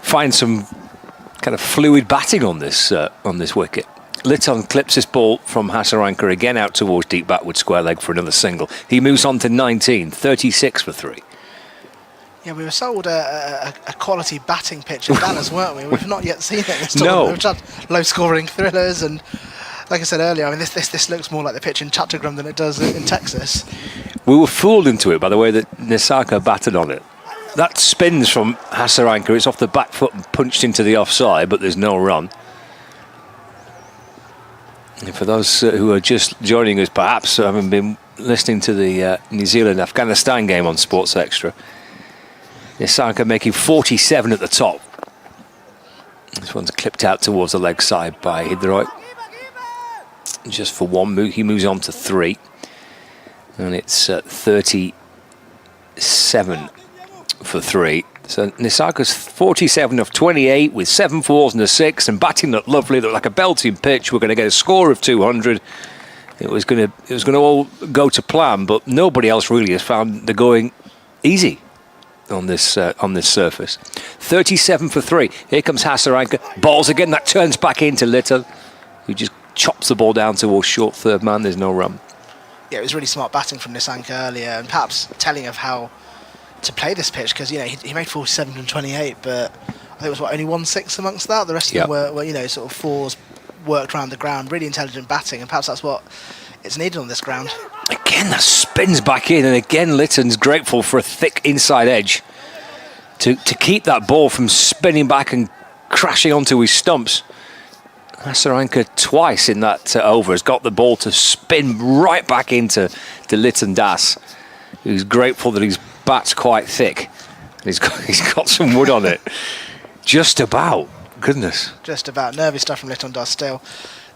find some kind of fluid batting on this wicket. Liton clips this ball from Hasaranga again out towards deep backward square leg for another single. He moves on to 19, 36 for 3. Yeah, we were sold a quality batting pitch in Dallas, weren't we? We've not yet seen it this tournament. We've had low-scoring thrillers, and like I said earlier, I mean, this looks more like the pitch in Chattogram than it does in Texas. We were fooled into it by the way that Nissanka batted on it. That spins from Hasaranga. It's off the back foot and punched into the offside, but there's no run. And for those who are just joining us, perhaps having been listening to the New Zealand-Afghanistan game on Sports Extra, Nissanka making 47 at the top. This one's clipped out towards the leg side by Hridoy. Just for 1 move, he moves on to 3. And it's 37 for 3. So Nissanka's 47 of 28 with 7 fours and a 6, and batting looked lovely, looked like a belting pitch. We're going to get a score of 200. It was going to all go to plan, but nobody else really has found the going easy on this surface. 37 for 3. Here comes Hasaranga. Balls again. That turns back into Liton, who just chops the ball down towards short third man. There's no run. Yeah, it was really smart batting from Nissanka earlier, and perhaps telling of how to play this pitch, because he made 47 and 28, but I think it was only 1-6 amongst that. The rest of them were sort of fours worked around the ground. Really intelligent batting, and perhaps that's what it's needed on this ground. Again, that spins back in, and again Liton's grateful for a thick inside edge to keep that ball from spinning back and crashing onto his stumps. Hasaranga twice in that over has got the ball to spin right back into Liton Das, who's grateful that his bat's quite thick. He's got some wood on it. Just about. Goodness. Just about. Nervy stuff from Liton Das still.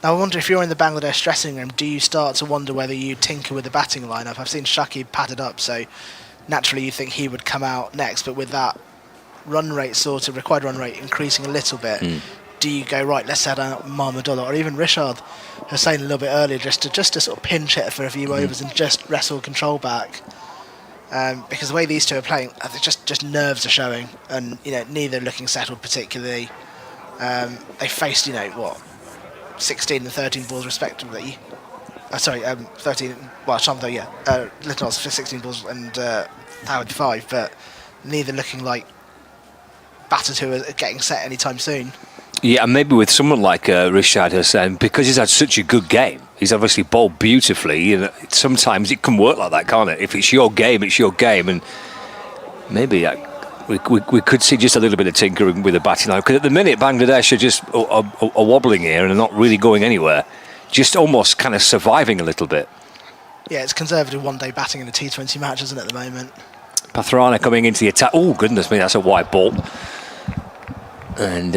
Now I wonder if you're in the Bangladesh dressing room, do you start to wonder whether you tinker with the batting lineup? I've seen Shakib padded up, so naturally you think he would come out next, but with that run rate required run rate increasing a little bit, do you go, right, let's add out Mahmudullah, or even Rishad, who was saying a little bit earlier, just to sort of pinch hit for a few overs and just wrestle control back? Because the way these two are playing, just nerves are showing, and neither looking settled particularly. They faced 16 and 13 balls respectively. 13. Well, Chandler, Liton for 16 balls and Howard 5, but neither looking like batters who are getting set anytime soon. Yeah, and maybe with someone like Rishad Hasan, because he's had such a good game, he's obviously bowled beautifully. Sometimes it can work like that, can't it? If it's your game, it's your game, and maybe we could see just a little bit of tinkering with the batting line, because at the minute Bangladesh are just are wobbling here and are not really going anywhere. just almost kind of surviving a little bit. Yeah, it's conservative one-day batting in a T20 match, isn't it, at the moment? Pathirana coming into the attack. Oh, goodness me, that's a wide ball. And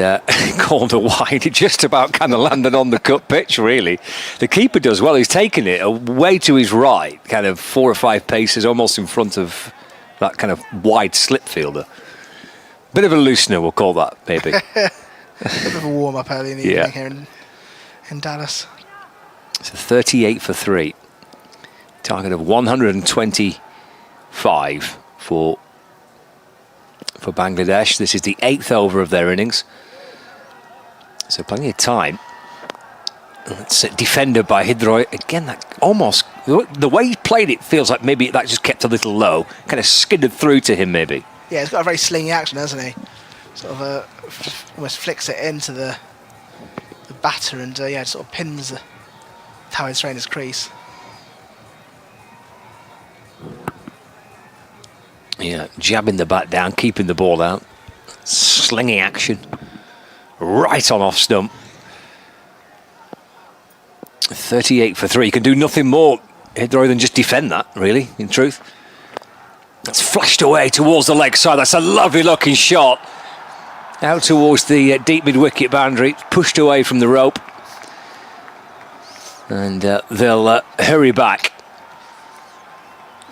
called a wide. It just about kind of landed on the cut pitch, really. The keeper does well. He's taken it away to his right, kind of 4 or 5 paces, almost in front of that kind of wide slip fielder. Bit of a loosener, we'll call that, maybe. A bit of a warm-up early in the evening here in Dallas. It's a 38 for 3. Target of 125 for Bangladesh. This is the 8th over of their innings. So plenty of time. It's defended by Hridoy. Again, that almost, the way he played it feels like maybe that just kept a little low. Kind of skidded through to him, maybe. Yeah, he's got a very slingy action, hasn't he? Sort of almost flicks it into the batter and yeah, sort of pins the Towers trainer's crease. Yeah, jabbing the bat down, keeping the ball out. Slinging action. Right on off stump. 38 for 3. You can do nothing more, Hridoy, than just defend that, really, in truth. That's flashed away towards the leg side. That's a lovely looking shot. Out towards the deep mid-wicket boundary. Pushed away from the rope. And they'll hurry back.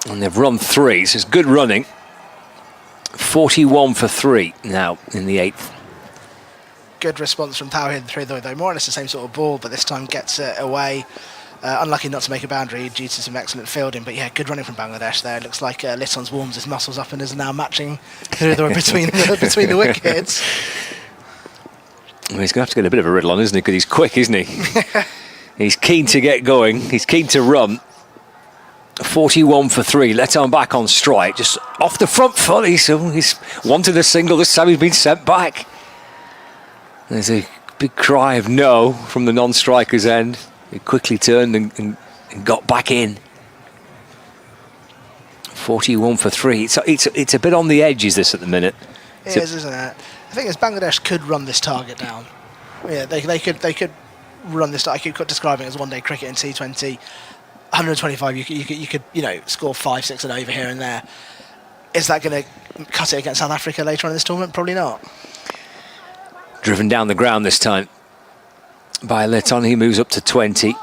And they've run 3, so it's good running. 41 for 3 now in the 8th. Good response from Towhid Hridoy, though. More or less the same sort of ball, but this time gets it away. Unlucky not to make a boundary due to some excellent fielding, but yeah, good running from Bangladesh there. It looks like Litton's warms his muscles up and is now matching Hridoy between the wickets. Well, he's going to have to get a bit of a riddle on, isn't he? Because he's quick, isn't he? He's keen to get going. He's keen to run. 41 for 3. Letton back on strike. Just off the front foot. He's wanted a single. This time he's been sent back. There's a big cry of no from the non-striker's end. He quickly turned and got back in. 41 for 3. It's a bit on the edge, is this, at the minute? It is, isn't it? The thing is, Bangladesh could run this target down. Yeah, they could run this. I could describe it as one-day cricket in T20. 125. You could score 5, 6 and over here and there. Is that going to cut it against South Africa later on in this tournament? Probably not. Driven down the ground this time by Letton. He moves up to 20.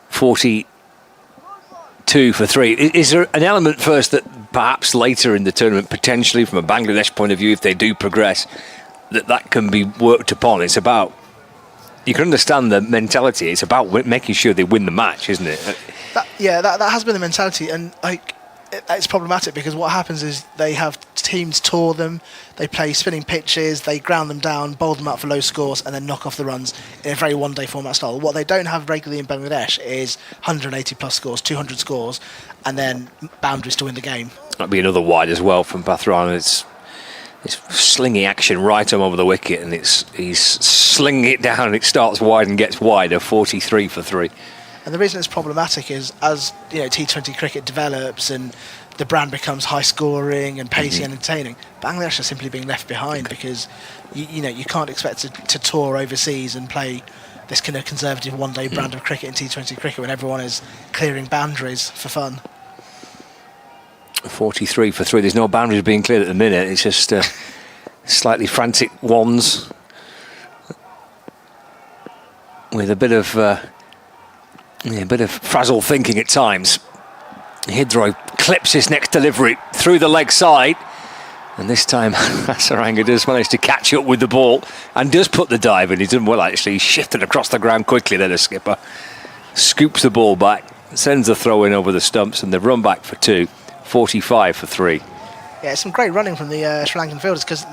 42 for 3. Is there an element first that perhaps later in the tournament, potentially from a Bangladesh point of view, if they do progress, that can be worked upon? It's about, you can understand the mentality. It's about making sure they win the match, isn't it? That has been the mentality, and it's problematic because what happens is they have teams tour them, they play spinning pitches, they ground them down, bowl them up for low scores, and then knock off the runs in a very one-day format style. What they don't have regularly in Bangladesh is 180 plus scores, 200 scores, and then boundaries to win the game. That'd be another wide as well from Pathirana. It's slinging action right over the wicket, and he's slinging it down, and it starts wide and gets wider. 43 for 3. And the reason it's problematic is as T20 cricket develops and the brand becomes high scoring and pacey and entertaining, Bangladesh are simply being left behind because you can't expect to tour overseas and play this kind of conservative one-day brand of cricket in T20 cricket when everyone is clearing boundaries for fun. 43 for 3. There's no boundaries being cleared at the minute. It's just slightly frantic ones with a bit of frazzled thinking at times. Hridoy clips his next delivery through the leg side, and this time Hasaranga does manage to catch up with the ball and does put the dive in. He's done well, actually. He's shifted across the ground quickly there, the skipper. Scoops the ball back, sends the throw in over the stumps, and they've run back for 2. 45 for 3. Yeah, some great running from the Sri Lankan fielders because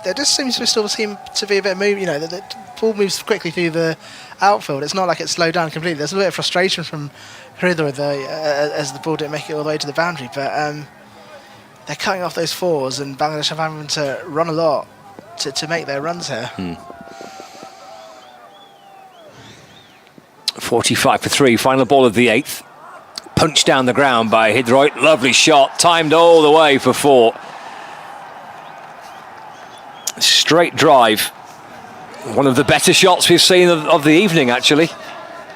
there just seems to still seem to be a bit of move. The ball moves quickly through the outfield. It's not like it's slowed down completely. There's a bit of frustration from Hridoy as the ball didn't make it all the way to the boundary, but they're cutting off those fours, and Bangladesh are having to run a lot to make their runs here. 45 for 3. Final ball of the 8th. Punched down the ground by Hridoy. Lovely shot, timed all the way for 4. Straight drive. One of the better shots we've seen of the evening, actually.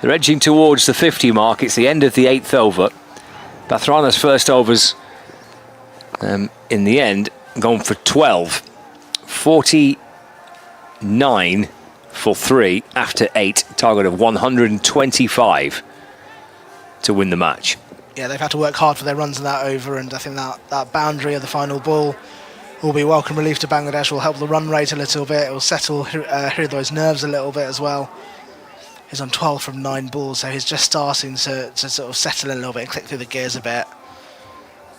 They're edging towards the 50 mark. It's the end of the 8th over. Pathirana's first overs, in the end, gone for 12. 49 for 3 after 8. Target of 125 to win the match. Yeah, they've had to work hard for their runs in that over, and I think that boundary of the final ball will be welcome relief to Bangladesh, will help the run rate a little bit, it will settle Hridoy's nerves a little bit as well. He's on 12 from 9 balls, so he's just starting to sort of settle in a little bit and click through the gears a bit.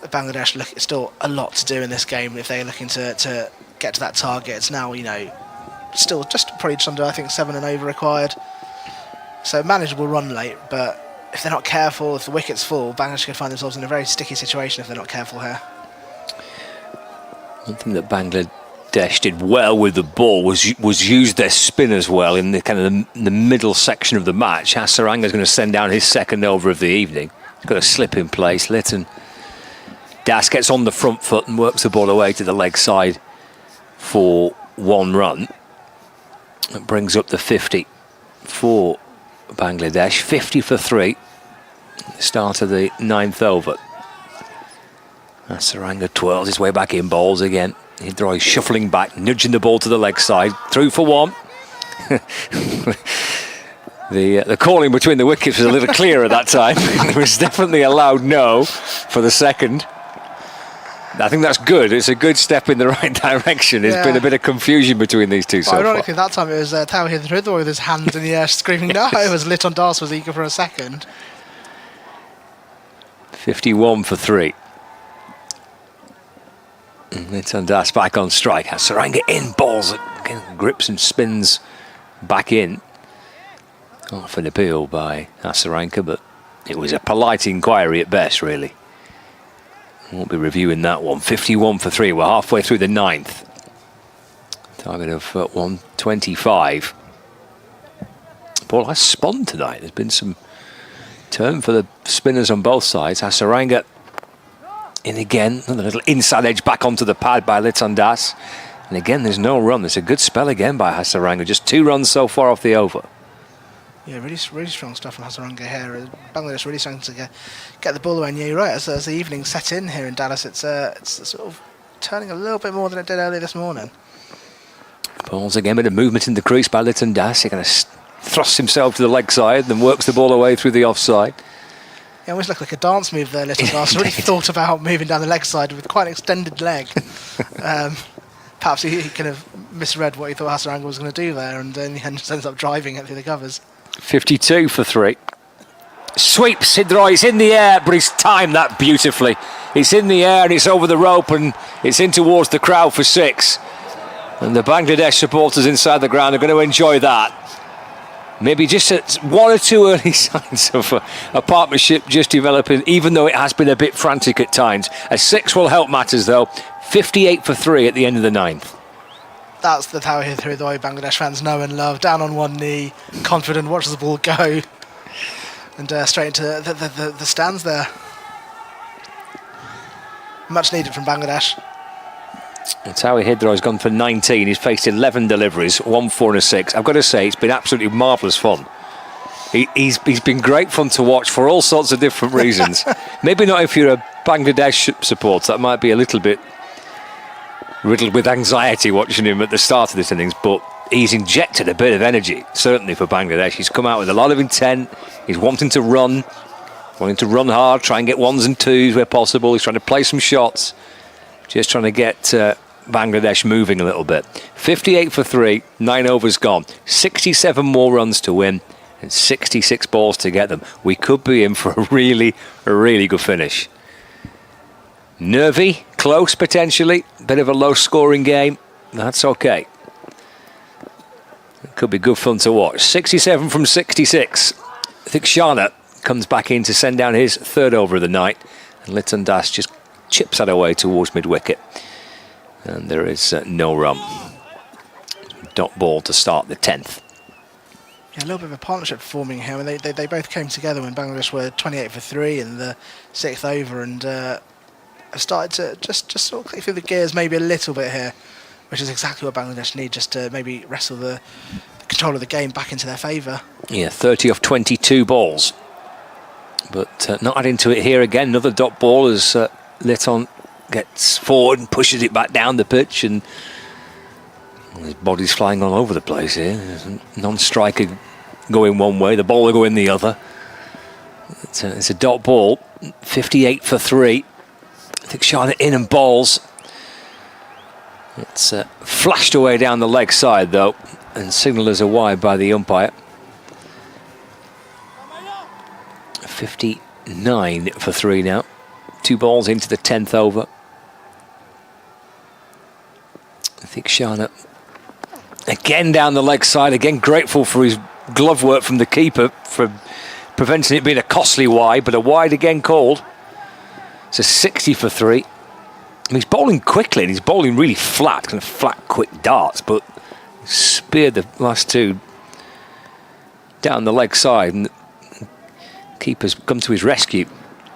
Bangladesh still a lot to do in this game if they're looking to get to that target. It's now, still probably just under, I think, 7 and over required. So manageable run rate, but if they're not careful, if the wickets fall, Bangladesh could find themselves in a very sticky situation if they're not careful here. One thing that Bangladesh did well with the ball was use their spin as well in the kind of the middle section of the match. Hasaranga is going to send down his second over of the evening. He's got a slip in place. Litton Das gets on the front foot and works the ball away to the leg side for 1 run. That brings up the 50 for Bangladesh. 50 for 3. Start of the 9th over. Hasaranga twirls his way back in, bowls again. Hridoy shuffling back, nudging the ball to the leg side. Through for 1. The calling between the wickets was a little clearer at that time. There was definitely a loud no for the second. I think that's good. It's a good step in the right direction. There's been a bit of confusion between these two so far. Ironically, that time it was Tawhid Hridoy with his hands in the air screaming no, as Litton Das was eager for a second. 51 for 3. Litton Das back on strike. Hasaranga in, balls, grips and spins back in. Off an appeal by Asalanka, but it was a polite inquiry at best, really. Won't be reviewing that one. 51 for 3. We're halfway through the 9th. Target of 125. Ball has spun tonight. There's been some turn for the spinners on both sides. Hasaranga in again. Another little inside edge back onto the pad by Litton Das. And again, there's no run. There's a good spell again by Hasaranga. Just 2 runs so far off the over. Yeah, really strong stuff from Hasaranga here. Bangladesh really starting to get the ball away. And yeah, you're right, as the evening set in here in Dallas, it's sort of turning a little bit more than it did earlier this morning. Balls again, bit of movement in the crease by Litton Das. He kind of thrusts himself to the leg side, then works the ball away through the offside. It almost looked like a dance move there, Litton Das. Really thought about moving down the leg side with quite an extended leg. Perhaps he kind of misread what he thought Hasaranga was going to do there, and then he ends up driving it through the covers. 52 for 3. Sweeps Hridoy, it's in the air, but he's timed that beautifully. It's in the air and it's over the rope and it's in towards the crowd for 6. And the Bangladesh supporters inside the ground are going to enjoy that. Maybe just 1 or 2 early signs of a partnership just developing, even though it has been a bit frantic at times. A 6 will help matters though. 58 for 3 at the end of the 9th. That's the Tawhid Hridoy Bangladesh fans know and love. Down on one knee, confident, watches the ball go. And straight into the stands there. Much needed from Bangladesh. Tawhid Hridoy has gone for 19. He's faced 11 deliveries, 1 4 and a 6. I've got to say, it's been absolutely marvellous fun. He's been great fun to watch for all sorts of different reasons. Maybe not if you're a Bangladesh supporter. That might be a little bit riddled with anxiety watching him at the start of this innings, but he's injected a bit of energy, certainly for Bangladesh. He's come out with a lot of intent. He's wanting to run hard, try and get 1s and 2s where possible. He's trying to play some shots, just trying to get Bangladesh moving a little bit. 58 for 3, 9 overs gone. 67 more runs to win and 66 balls to get them. We could be in for a really good finish. Nervy, close potentially, bit of a low-scoring game. That's okay. It could be good fun to watch. 67 from 66. I think Shana comes back in to send down his 3rd over of the night, and Litton Das just chips that away towards mid-wicket. And there is no run. Dot ball to start the 10th. Yeah, a little bit of a partnership forming here. They both came together when Bangladesh were 28 for 3 in the 6th over, and have started to just sort of click through the gears maybe a little bit here, which is exactly what Bangladesh need, just to maybe wrestle the control of the game back into their favour. Yeah, 30 off 22 balls. But not adding to it here again. Another dot ball as Litton gets forward and pushes it back down the pitch, and his body's flying all over the place here. There's a non-striker going one way, the bowler going the other. It's a dot ball, 58 for 3. I think Charlotte in and balls. It's flashed away down the leg side though, and signalled as a wide by the umpire. 59 for 3 now. 2 balls into the 10th over. I think Charlotte again down the leg side, again grateful for his glove work from the keeper for preventing it being a costly wide, but a wide again called. It's a 60 for 3. I mean, he's bowling quickly and he's bowling really flat, kind of flat, quick darts, but speared the last 2 down the leg side, and the keeper's come to his rescue.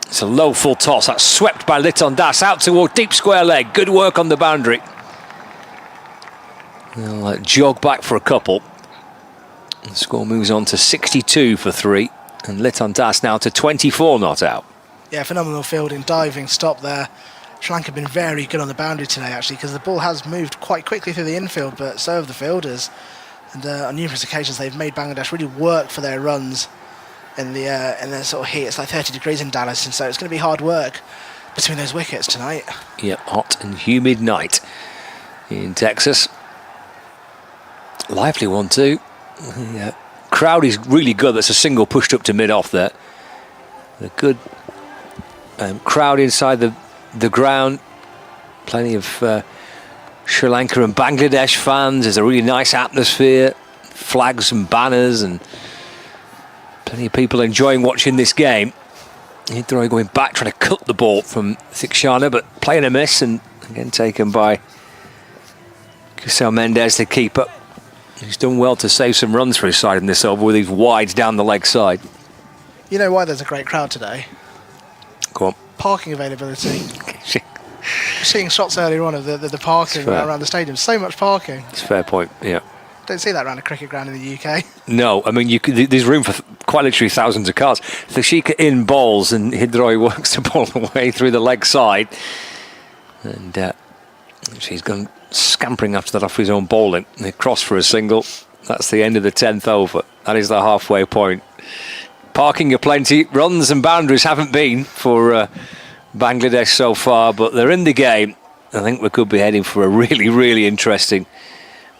It's a low full toss. That's swept by Litton Das out toward deep square leg. Good work on the boundary. They'll jog back for a couple. The score moves on to 62 for 3, and Litton Das now to 24 not out. Yeah, phenomenal fielding, diving stop there. Sri Lanka have been very good on the boundary today, actually, because the ball has moved quite quickly through the infield, but so have the fielders. And on numerous occasions, they've made Bangladesh really work for their runs in the sort of heat. It's like 30 degrees in Dallas, and so it's going to be hard work between those wickets tonight. Yeah, hot and humid night in Texas. Lively one too. Yeah. Crowd is really good. That's a single pushed up to mid-off there. A good crowd inside the ground. Plenty of Sri Lanka and Bangladesh fans. There's a really nice atmosphere. Flags and banners, and plenty of people enjoying watching this game. Hridoy going back, trying to cut the ball from Thikshana, but playing a miss, and again taken by Kusal Mendis, the keeper. He's done well to save some runs for his side in this over with these wides down the leg side. You know why there's a great crowd today? Go on. Parking availability. Seeing shots earlier on of the parking around the stadium. So much parking. It's a fair point, yeah. Don't see that around a cricket ground in the UK. No, I mean, there's room for quite literally thousands of cars. Thashika in balls, and Hridoy works the ball away through the leg side. And she's gone scampering after that off his own bowling. They cross for a single. That's the end of the 10th over. That is the halfway point. Parking aplenty. Runs and boundaries haven't been for Bangladesh so far, but they're in the game. I think we could be heading for a really, really interesting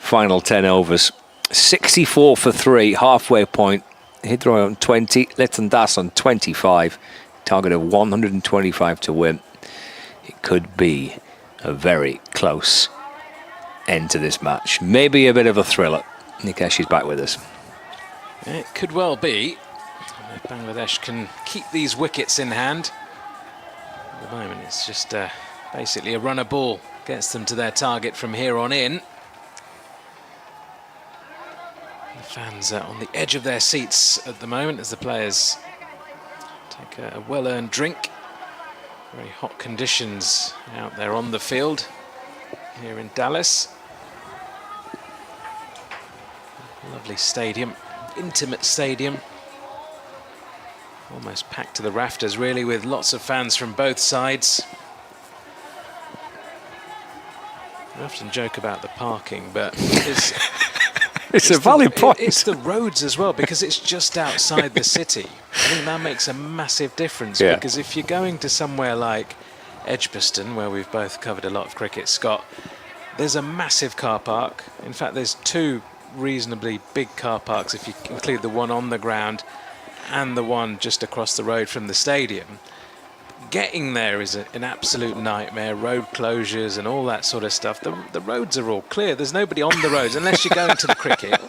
final 10 overs. 64 for 3, halfway point. Hridoy on 20, Litton Das on 25. Target of 125 to win. It could be a very close end to this match. Maybe a bit of a thriller. Nikeshi's back with us. It could well be. If Bangladesh can keep these wickets in hand. At the moment, it's just basically a runner ball. Gets them to their target from here on in. The fans are on the edge of their seats at the moment as the players take a well-earned drink. Very hot conditions out there on the field here in Dallas. Lovely stadium, intimate stadium. Almost packed to the rafters, really, with lots of fans from both sides. I often joke about the parking, but it's a valid point. It's the roads as well, because it's just outside the city. I think that makes a massive difference, yeah. Because if you're going to somewhere like Edgbaston, where we've both covered a lot of cricket, Scott, there's a massive car park. In fact, there's 2 reasonably big car parks, if you include the one on the ground and the one just across the road from the stadium. Getting there is an absolute nightmare. Road closures and all that sort of stuff. The roads are all clear. There's nobody on the roads unless you're going to the cricket.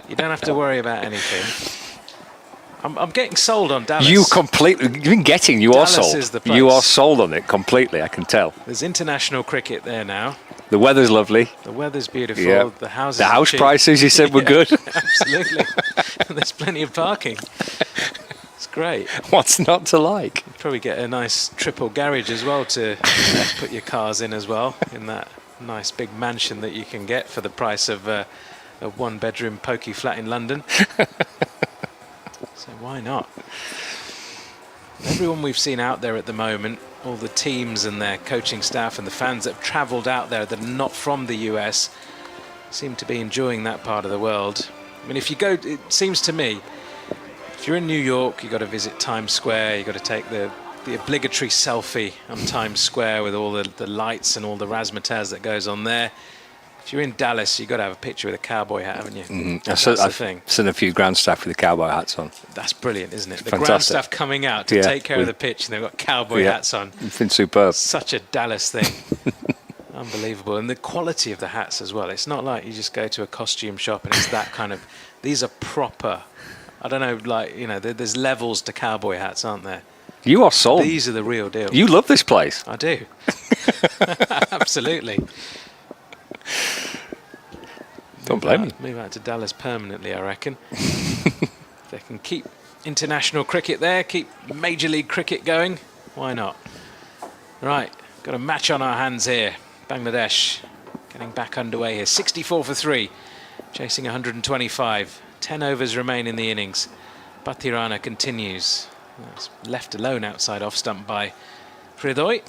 You don't have to worry about anything. I'm getting sold on Dallas. You completely, you've been getting, you Dallas are sold. Is the place. You are sold on it completely, I can tell. There's international cricket there now. The weather's lovely. The weather's beautiful. Yeah. The houses. The house prices you said were good. Absolutely. There's plenty of parking. It's great. What's not to like? You'd probably get a nice triple garage as well to put your cars in as well, in that nice big mansion that you can get for the price of a one-bedroom pokey flat in London. So why not? Everyone we've seen out there at the moment, all the teams and their coaching staff and the fans that have travelled out there that are not from the US, seem to be enjoying that part of the world. I mean, if you go, it seems to me, if you're in New York, you've got to visit Times Square, you've got to take the obligatory selfie on Times Square with all the lights and all the razzmatazz that goes on there. If you're in Dallas, you've got to have a picture with a cowboy hat, haven't you? That's the thing. I've seen a few ground staff with the cowboy hats on. That's brilliant, isn't it? The Fantastic. ground staff coming out to take care of the pitch, and they've got cowboy hats on. It's been superb. Such a Dallas thing. Unbelievable. And the quality of the hats as well. It's not like you just go to a costume shop and it's that kind of... These are proper... I don't know, like, you know, there's levels to cowboy hats, aren't there? You are sold. These are the real deal. You love this place. I do. Absolutely. Don't blame me. Move out to Dallas permanently, I reckon. If they can keep international cricket there, keep Major League cricket going, why not? Right, got a match on our hands here. Bangladesh getting back underway here. 64 for 3, chasing 125. 10 overs remain in the innings. Pathirana continues. It's left alone outside off stump by Hridoy.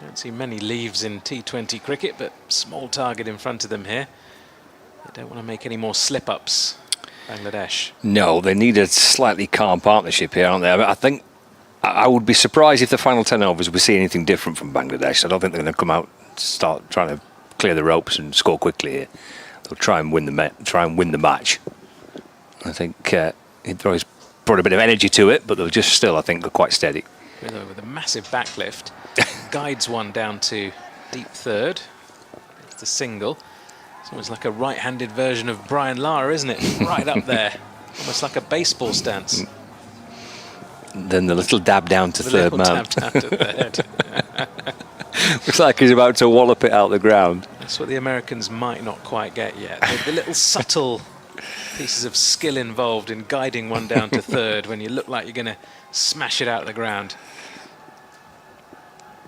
Don't see many leaves in T20 cricket, but small target in front of them here. They don't want to make any more slip-ups, Bangladesh. No, they need a slightly calm partnership here, aren't they? I mean, I think I would be surprised if the final 10 overs we see anything different from Bangladesh. I don't think they're going to come out and start trying to clear the ropes and score quickly here. They'll try and win the match. I think Hridoy's brought a bit of energy to it, but they'll just still, I think, go quite steady. With a massive backlift, guides one down to deep third. It's the single. It's almost like a right-handed version of Brian Lara, isn't it? Right up there, almost like a baseball stance. Then the little dab down to third man. Dab down to third. Looks like he's about to wallop it out the ground. That's what the Americans might not quite get yet. The little subtle pieces of skill involved in guiding one down to third when you look like you're going to smash it out of the ground.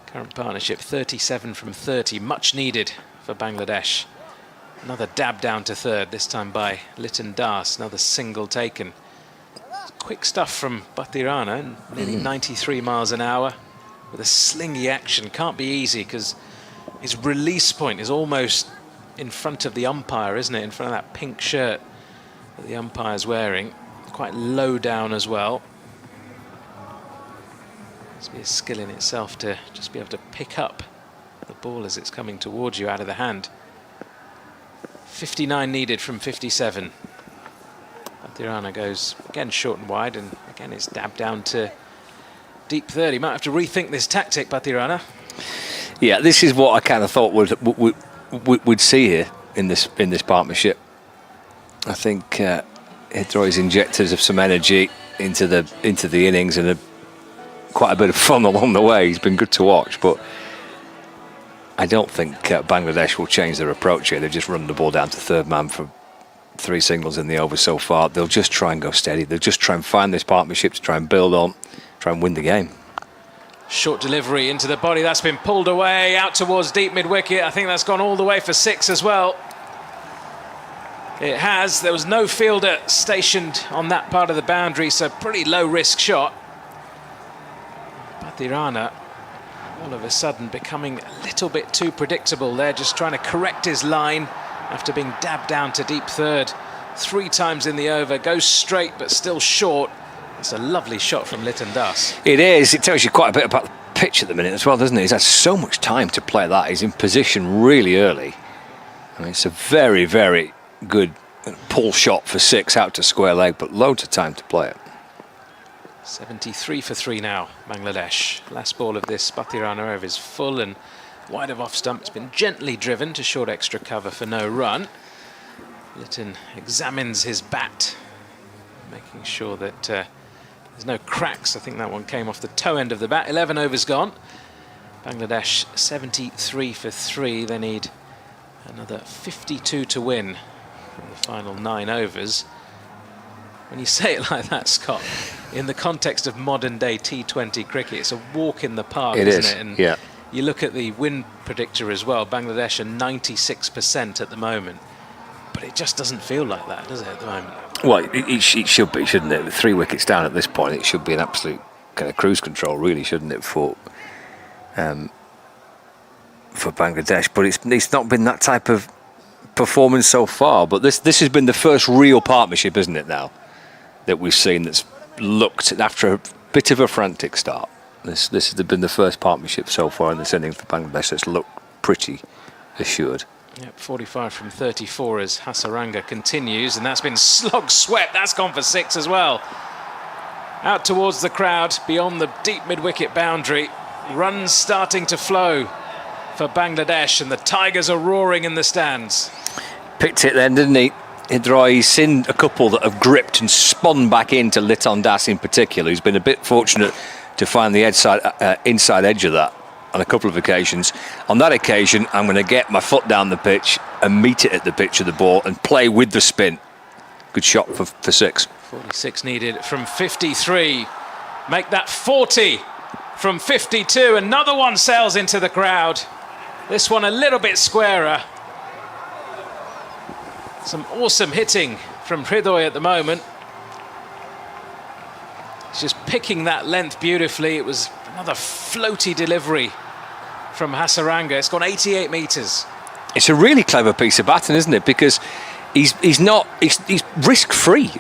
Current partnership 37 from 30, much needed for Bangladesh. Another dab down to third, this time by Liton Das, another single taken. Quick stuff from Pathirana, nearly 93 miles an hour with a slingy action. Can't be easy because his release point is almost in front of the umpire, isn't it? In front of that pink shirt that the umpire's wearing. Quite low down as well. Must be a skill in itself to just be able to pick up the ball as it's coming towards you out of the hand. 59 needed from 57. Pathirana goes again short and wide, and again it's dabbed down to deep third. He might have to rethink this tactic, Pathirana. Yeah, this is what I kind of thought we'd see here in this partnership. I think Hridoy's injectors of some energy into the innings and quite a bit of fun along the way. He's been good to watch, but I don't think Bangladesh will change their approach here. They've just run the ball down to third man for 3 singles in the over so far. They'll just try and go steady. They'll just try and find this partnership to try and build on, try and win the game. Short delivery into the body. That's been pulled away out towards deep mid-wicket. I think that's gone all the way for 6 as well. It has. There was no fielder stationed on that part of the boundary, so pretty low-risk shot. Pathirana all of a sudden becoming a little bit too predictable there, just trying to correct his line after being dabbed down to deep third 3 times in the over. Goes straight but still short. It's a lovely shot from Liton Das. It is. It tells you quite a bit about the pitch at the minute as well, doesn't it? He's had so much time to play that. He's in position really early. I mean, it's a very, very good pull shot for 6 out to square leg, but loads of time to play it. 73 for 3 now, Bangladesh. Last ball of this Pathirana over is full and wide of off stump. It's been gently driven to short extra cover for no run. Liton examines his bat, making sure that there's no cracks. I think that one came off the toe end of the bat. 11 overs gone. Bangladesh 73 for 3. They need another 52 to win from the final 9 overs. When you say it like that, Scott, in the context of modern day T20 cricket, it's a walk in the park, isn't it? And yeah. You look at the win predictor as well. Bangladesh are 96% at the moment. but it just doesn't feel like that, does it, at the moment? Well, it should be, shouldn't it? With 3 wickets down at this point, it should be an absolute kind of cruise control, really, shouldn't it, for Bangladesh? But it's not been that type of performance so far. But this has been the first real partnership, isn't it, now, that we've seen that's looked, after a bit of a frantic start. This has been the first partnership so far in this innings for Bangladesh that's looked pretty assured. Yep, 45 from 34 as Hasaranga continues, and that's been slog swept. That's gone for 6 as well. Out towards the crowd, beyond the deep mid-wicket boundary. Runs starting to flow for Bangladesh, and the Tigers are roaring in the stands. Picked it then, didn't he? Hridoy, he's seen a couple that have gripped and spun back into Liton Das in particular, who's been a bit fortunate to find the inside edge of that on a couple of occasions. On that occasion, I'm going to get my foot down the pitch and meet it at the pitch of the ball and play with the spin. Good shot for 6. 46 needed from 53. Make that 40 from 52. Another one sails into the crowd. This one a little bit squarer. Some awesome hitting from Hridoy at the moment. He's just picking that length beautifully. It was another floaty delivery from Hasaranga. It's gone 88 metres. It's a really clever piece of batting, isn't it? Because he's risk-free,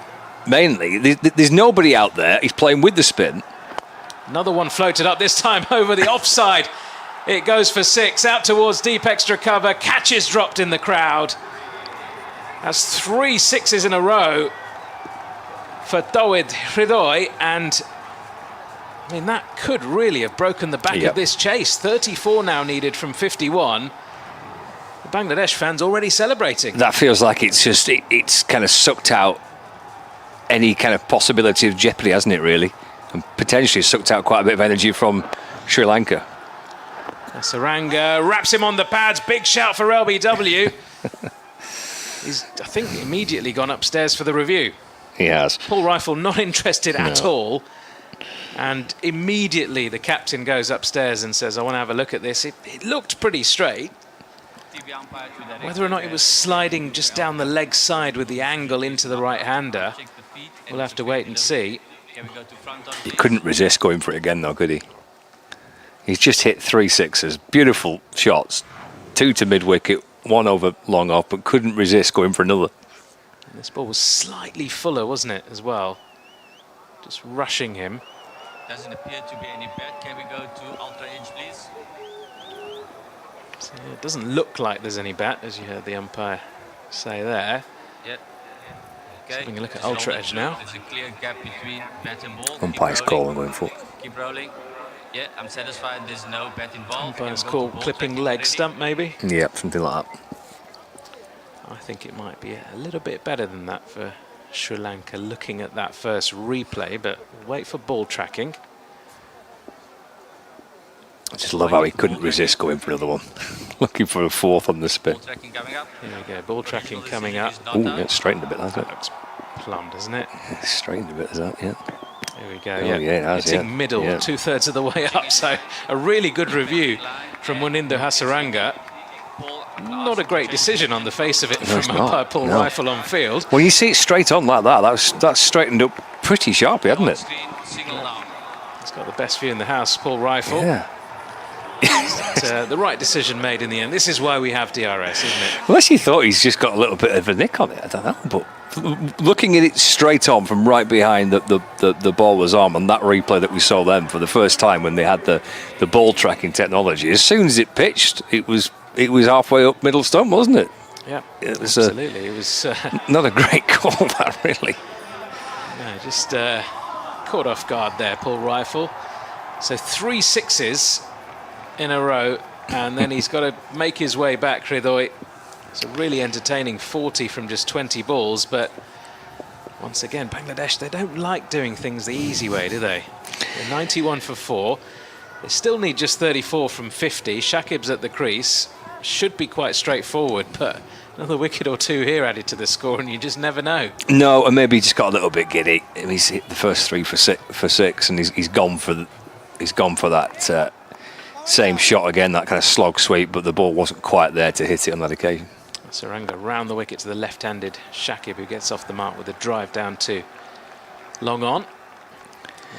mainly. There's nobody out there. He's playing with the spin. Another one floated up, this time over the offside. It goes for 6, out towards deep extra cover. Catches dropped in the crowd. That's 3 sixes in a row for Dawid Hridoy, and I mean, that could really have broken the back of this chase. 34 now needed from 51. The Bangladesh fans already celebrating. That feels like it's kind of sucked out any kind of possibility of jeopardy, hasn't it, really? And potentially sucked out quite a bit of energy from Sri Lanka. Hasaranga wraps him on the pads. Big shout for LBW. He's, I think, immediately gone upstairs for the review. He has. Paul Rifle not interested at all. And immediately the captain goes upstairs and says, I want to have a look at this. It looked pretty straight. Whether or not it was sliding just down the leg side with the angle into the right-hander, we'll have to wait and see. He couldn't resist going for it again, though, could he? He's just hit 3 sixes. Beautiful shots. 2 to mid-wicket, 1 over long off, but couldn't resist going for another. And this ball was slightly fuller, wasn't it, as well? Just rushing him. Doesn't appear to be any bet. Can we go to ultra edge, please? So it doesn't look like there's any bat, as you heard the umpire say there. Yeah. Okay. Having a look at ultra edge now. There's a clear gap between bat and ball. Umpire's call going for. Keep rolling. Yeah, I'm satisfied. There's no bat involved. Umpire's call clipping leg stump, maybe. Yeah, something like that. I think it might be a little bit better than that for Sri Lanka looking at that first replay, but wait for ball tracking. I just love how he couldn't resist going for another one. Looking for a 4th on the spin. Ball tracking coming up. Here we go, ball tracking coming up. Oh, yeah, it's straightened a bit, hasn't it? Looks plumb, doesn't it? It's straightened a bit, is that? Yeah. Here we go, Oh, yeah, it has, hitting middle, 2/3 of the way up, so a really good review from Wanindu Hasaranga. Not a great decision on the face of it from umpire Paul Rifle on field. When you see it straight on like that, that's straightened up pretty sharply, hasn't it? He's got the best view in the house, Paul Rifle. Yeah. But, the right decision made in the end. This is why we have DRS, isn't it? Unless you thought he's just got a little bit of a nick on it, I don't know. But looking at it straight on from right behind the bowler's arm on that replay that we saw then for the first time when they had the ball tracking technology, as soon as it pitched, it was halfway up middle stump, wasn't it? Yeah, it was absolutely. It was not a great call, that really. No, just caught off guard there, Paul Rifle. So 3 sixes in a row, and then he's got to make his way back, Hridoy. It's a really entertaining 40 from just 20 balls, but once again, Bangladesh, they don't like doing things the easy way, do they? They're 91 for 4. They still need just 34 from 50. Shakib's at the crease. Should be quite straightforward, but another wicket or 2 here added to the score, and you just never know. No, and maybe he just got a little bit giddy. He's hit the first 3 for 6, and he's gone for that same shot again, that kind of slog sweep, but the ball wasn't quite there to hit it on that occasion. Hasaranga round the wicket to the left-handed Shakib, who gets off the mark with a drive down to long on.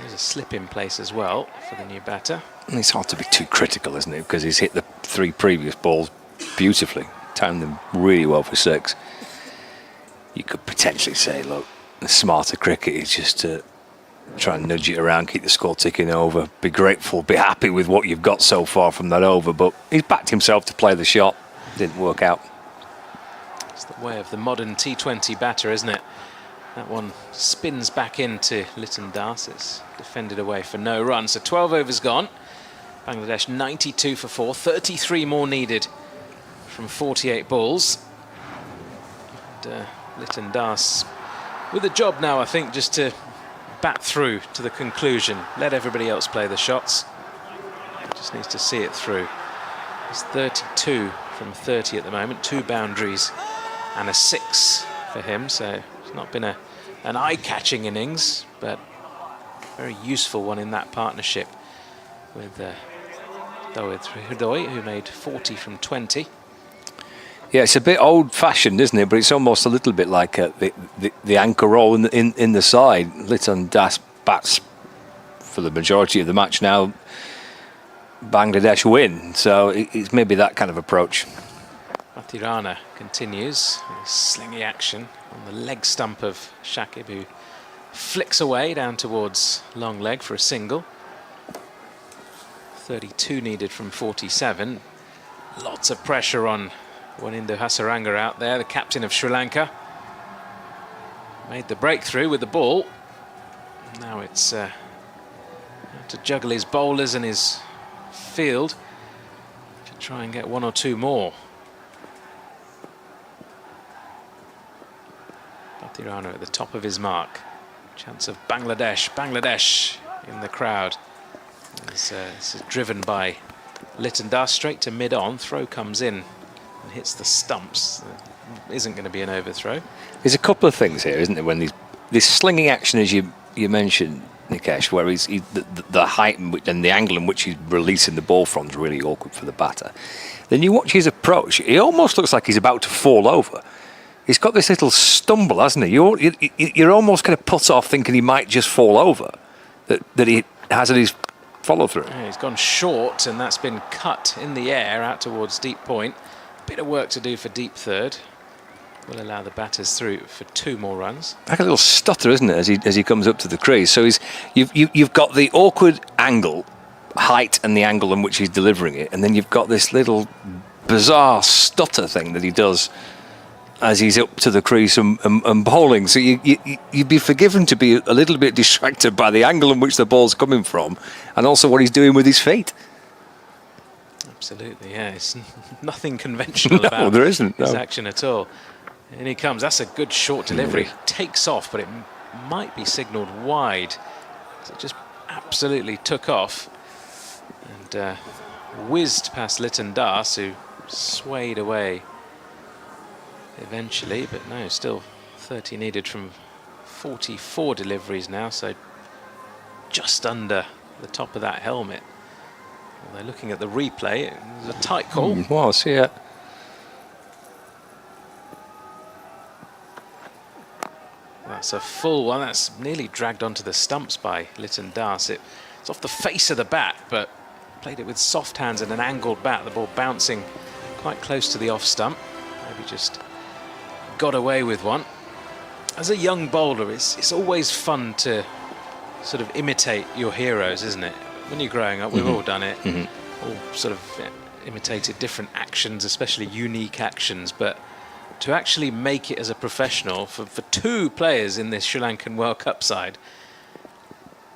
There's a slip in place as well for the new batter. And it's hard to be too critical, isn't it? Because he's hit the 3 previous balls beautifully, timed them really well for 6. You could potentially say, look, the smarter cricket is just to try and nudge it around, keep the score ticking over, be grateful, be happy with what you've got so far from that over. But he's backed himself to play the shot. Didn't work out. It's the way of the modern T20 batter, isn't it? That one spins back into Litton Das. It's defended away for no run. So 12 overs gone. Bangladesh 92 for 4. 33 more needed from 48 balls. And Litton Das with a job now, I think, just to bat through to the conclusion. Let everybody else play the shots. Just needs to see it through. He's 32 from 30 at the moment. 2 boundaries and a 6 for him. So it's not been an eye-catching innings, but a very useful one in that partnership with Hridoy, who made 40 from 20. Yeah, it's a bit old-fashioned, isn't it? But it's almost a little bit like the anchor role in the side. Litton Das bats for the majority of the match now. Bangladesh win, so it's maybe that kind of approach. Pathirana continues with slingy action on the leg stump of Shakib, who flicks away down towards long leg for a single. 32 needed from 47. Lots of pressure on Wanindu Hasaranga out there, the captain of Sri Lanka. Made the breakthrough with the ball. Now it's to juggle his bowlers and his field to try and get 1 or 2 more. Pathirana at the top of his mark. Chance of Bangladesh in the crowd. This is driven by Litton Das straight to mid-on. Throw comes in and hits the stumps. Isn't going to be an overthrow. There's a couple of things here, isn't there? When this slinging action, as you mentioned, Nikesh, where the height and the angle in which he's releasing the ball from is really awkward for the batter. Then you watch his approach. He almost looks like he's about to fall over. He's got this little stumble, hasn't he? You're almost going to put off thinking he might just fall over. That he has in his follow-through. Yeah, he's gone short, and that's been cut in the air out towards deep point. Bit of work to do for deep third. Will allow the batters through for 2 more runs. Like a little stutter, isn't it, as he comes up to the crease? So you've got the awkward angle, height, and the angle in which he's delivering it, and then you've got this little bizarre stutter thing that he does as he's up to the crease and bowling. So you'd be forgiven to be a little bit distracted by the angle in which the ball's coming from, and also what he's doing with his feet. Absolutely, yeah. It's nothing conventional about there isn't, his action at all. And he comes. That's a good short delivery. Takes off, but it might be signalled wide. So it just absolutely took off and whizzed past Litton Das, who swayed away eventually. But no, still 30 needed from 44 deliveries now. So just under the top of that helmet. Although looking at the replay, it was a tight call. It was, yeah. That's a full one. That's nearly dragged onto the stumps by Litton Das. It's off the face of the bat, but played it with soft hands and an angled bat. The ball bouncing quite close to the off stump. Maybe just got away with one. As a young bowler, it's always fun to sort of imitate your heroes, isn't it? When you're growing up, we've all done it. All sort of imitated different actions, especially unique actions, but to actually make it as a professional for 2 players in this Sri Lankan World Cup side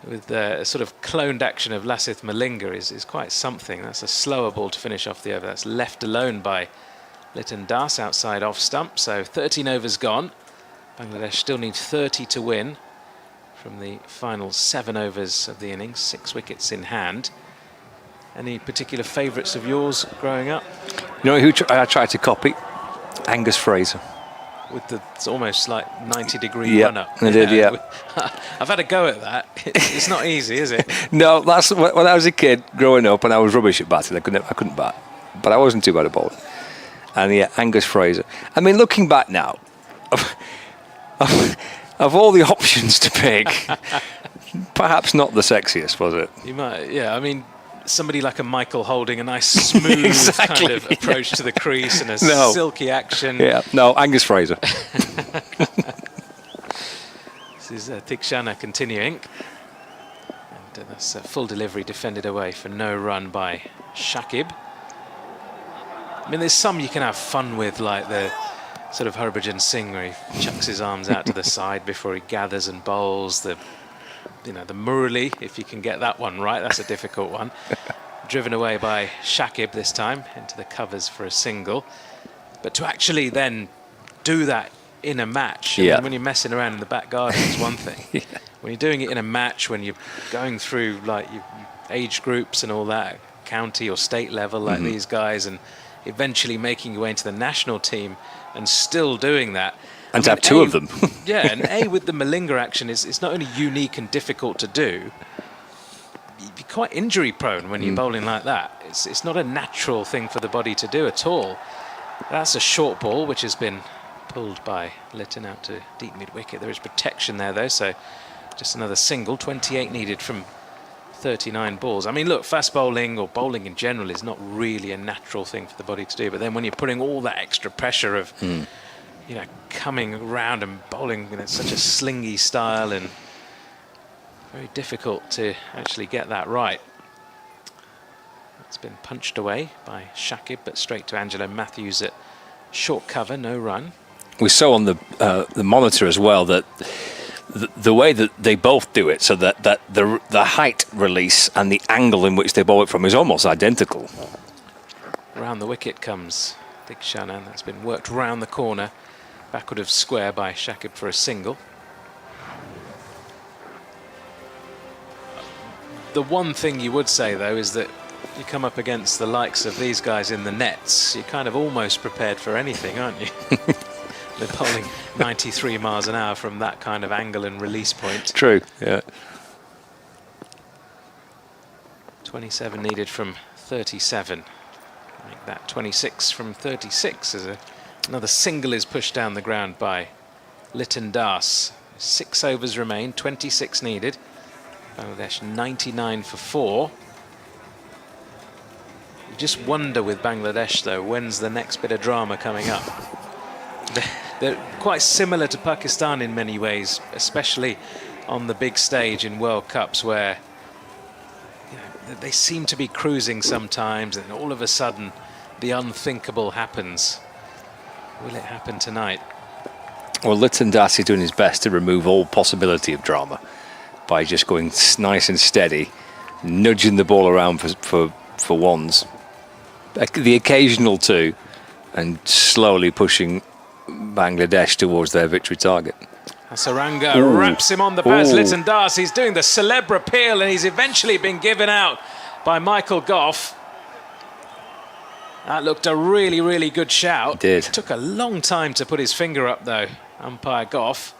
with a sort of cloned action of Lasith Malinga is quite something. That's a slower ball to finish off the over. That's left alone by Litton Das outside off stump. So 13 overs gone. Bangladesh still need 30 to win from the final 7 overs of the innings, 6 wickets in hand. Any particular favourites of yours growing up? You know who I tried to copy? Angus Fraser. With it's almost like 90-degree run-up. I did, yeah. I've had a go at that. It's not easy, is it? No, that's when I was a kid growing up and I was rubbish at batting. I couldn't bat, but I wasn't too bad at bowling. And yeah, Angus Fraser. I mean, looking back now, of all the options to pick, perhaps not the sexiest, was it? You might, yeah. I mean, somebody like a Michael Holding a nice smooth kind of approach to the crease and a silky action. Yeah, no, Angus Fraser. This is Pathirana continuing. And that's a full delivery defended away for no run by Shakib. I mean, there's some you can have fun with, like the sort of Harbhajan Singh where he chucks his arms out to the side before he gathers and bowls. The Murali, if you can get that one right, that's a difficult one. Driven away by Shakib this time into the covers for a single. But to actually then do that in a match, I mean, when you're messing around in the back garden, it's one thing. When you're doing it in a match, when you're going through like your age groups and all that, county or state level like these guys, and eventually making your way into the national team and still doing that. And to have two of them. Yeah, and with the Malinga action, it's not only unique and difficult to do, you're quite injury prone when you're bowling like that. It's not a natural thing for the body to do at all. That's a short ball, which has been pulled by Litton out to deep mid-wicket. There is protection there, though, so just another single. 28 needed from 39 balls. I mean, look, fast bowling or bowling in general is not really a natural thing for the body to do, but then when you're putting all that extra pressure of coming around and bowling in such a slingy style, and very difficult to actually get that right. It's been punched away by Shakib, but straight to Angelo. Mathews at short cover, no run. We saw on the monitor as well that the way that they both do it, so that the height release and the angle in which they bowl it from is almost identical. Round the wicket comes Pathirana, and that's been worked round the corner, backward of square by Shakib for a single. The one thing you would say, though, is that you come up against the likes of these guys in the nets, you're kind of almost prepared for anything, aren't you? They're bowling 93 miles an hour from that kind of angle and release point. True, yeah. 27 needed from 37. Make that 26 from 36 as another single is pushed down the ground by Litton Das. 6 overs remain, 26 needed. Bangladesh 99 for 4. You just wonder with Bangladesh, though, when's the next bit of drama coming up? They're quite similar to Pakistan in many ways, especially on the big stage in World Cups, where they seem to be cruising sometimes, and all of a sudden the unthinkable happens. Will it happen tonight? Well, Litton Das is doing his best to remove all possibility of drama by just going nice and steady, nudging the ball around for ones, the occasional two, and slowly pushing Bangladesh towards their victory target. Hasaranga wraps him on the pads. Litton Das, he's doing the celeb appeal, and he's eventually been given out by Michael Goff. That looked a really, really good shout. It did. Took a long time to put his finger up, though, umpire Goff.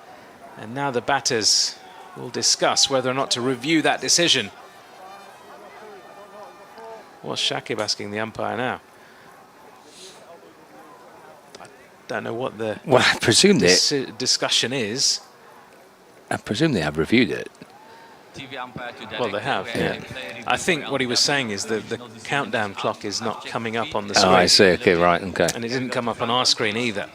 And now the batters will discuss whether or not to review that decision. What's Shakib asking the umpire now? I don't know what the I presume discussion is. I presume they have reviewed it. Well, they have, yeah. I think what he was saying is that the countdown clock is not coming up on the screen. Oh, I see. Okay, right, okay. And it didn't come up on our screen either.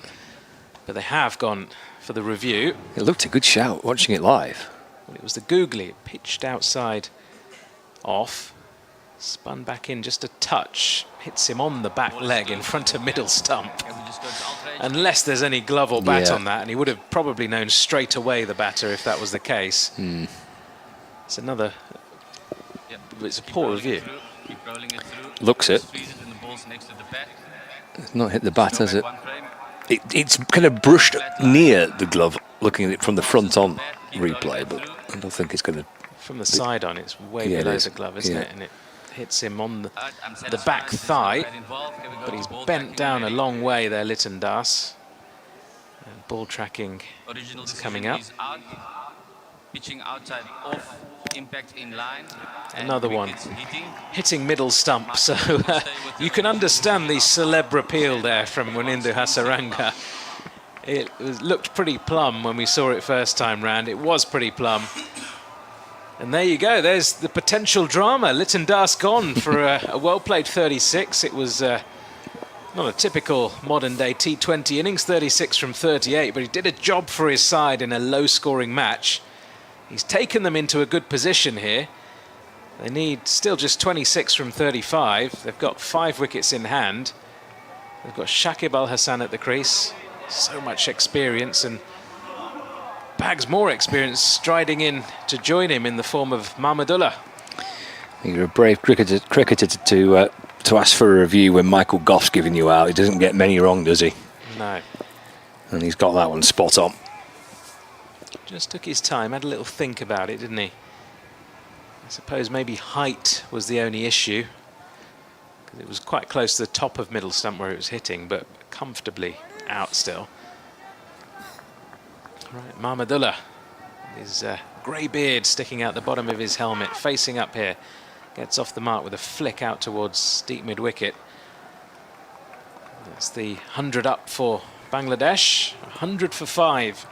But they have gone for the review. It looked a good shout watching it live. Well, it was the googly. It pitched outside off. Spun back in just a touch. Hits him on the back leg in front of middle stump. Unless there's any glove or bat on that. And he would have probably known straight away, the batter, if that was the case. It's another... It's a poor review. Looks it. It's not hit the bat, has it? It's kind of brushed near the glove, looking at it from the front on replay, but I don't think it's going to... From the side on, it's way below the glove, isn't it? And it hits him on the back thigh, but he's bent down a long way there, Litton Das. And ball tracking is coming up. pitching outside off, impact in line. And Another one. wickets Hitting middle stump, so you can understand the celeb appeal there from Wanindu Hasaranga. Looked pretty plumb when we saw it first time round. It was pretty plumb. And there you go, there's the potential drama. Litton Das gone for a well-played 36. It was not a typical modern-day T20 innings, 36 from 38, but he did a job for his side in a low-scoring match. He's taken them into a good position here. They need still just 26 from 35. They've got 5 wickets in hand. They've got Shakib Al-Hasan at the crease. So much experience, and bags more experience striding in to join him in the form of Mahmudullah. You're a brave cricketer to ask for a review when Michael Goff's giving you out. He doesn't get many wrong, does he? No. And he's got that one spot on. Just took his time, had a little think about it, didn't he? I suppose maybe height was the only issue, because it was quite close to the top of middle stump where it was hitting, but comfortably out still. Right, Mahmudullah, his grey beard sticking out the bottom of his helmet, facing up here, gets off the mark with a flick out towards deep mid-wicket. That's the 100 up for Bangladesh, 100 for 5.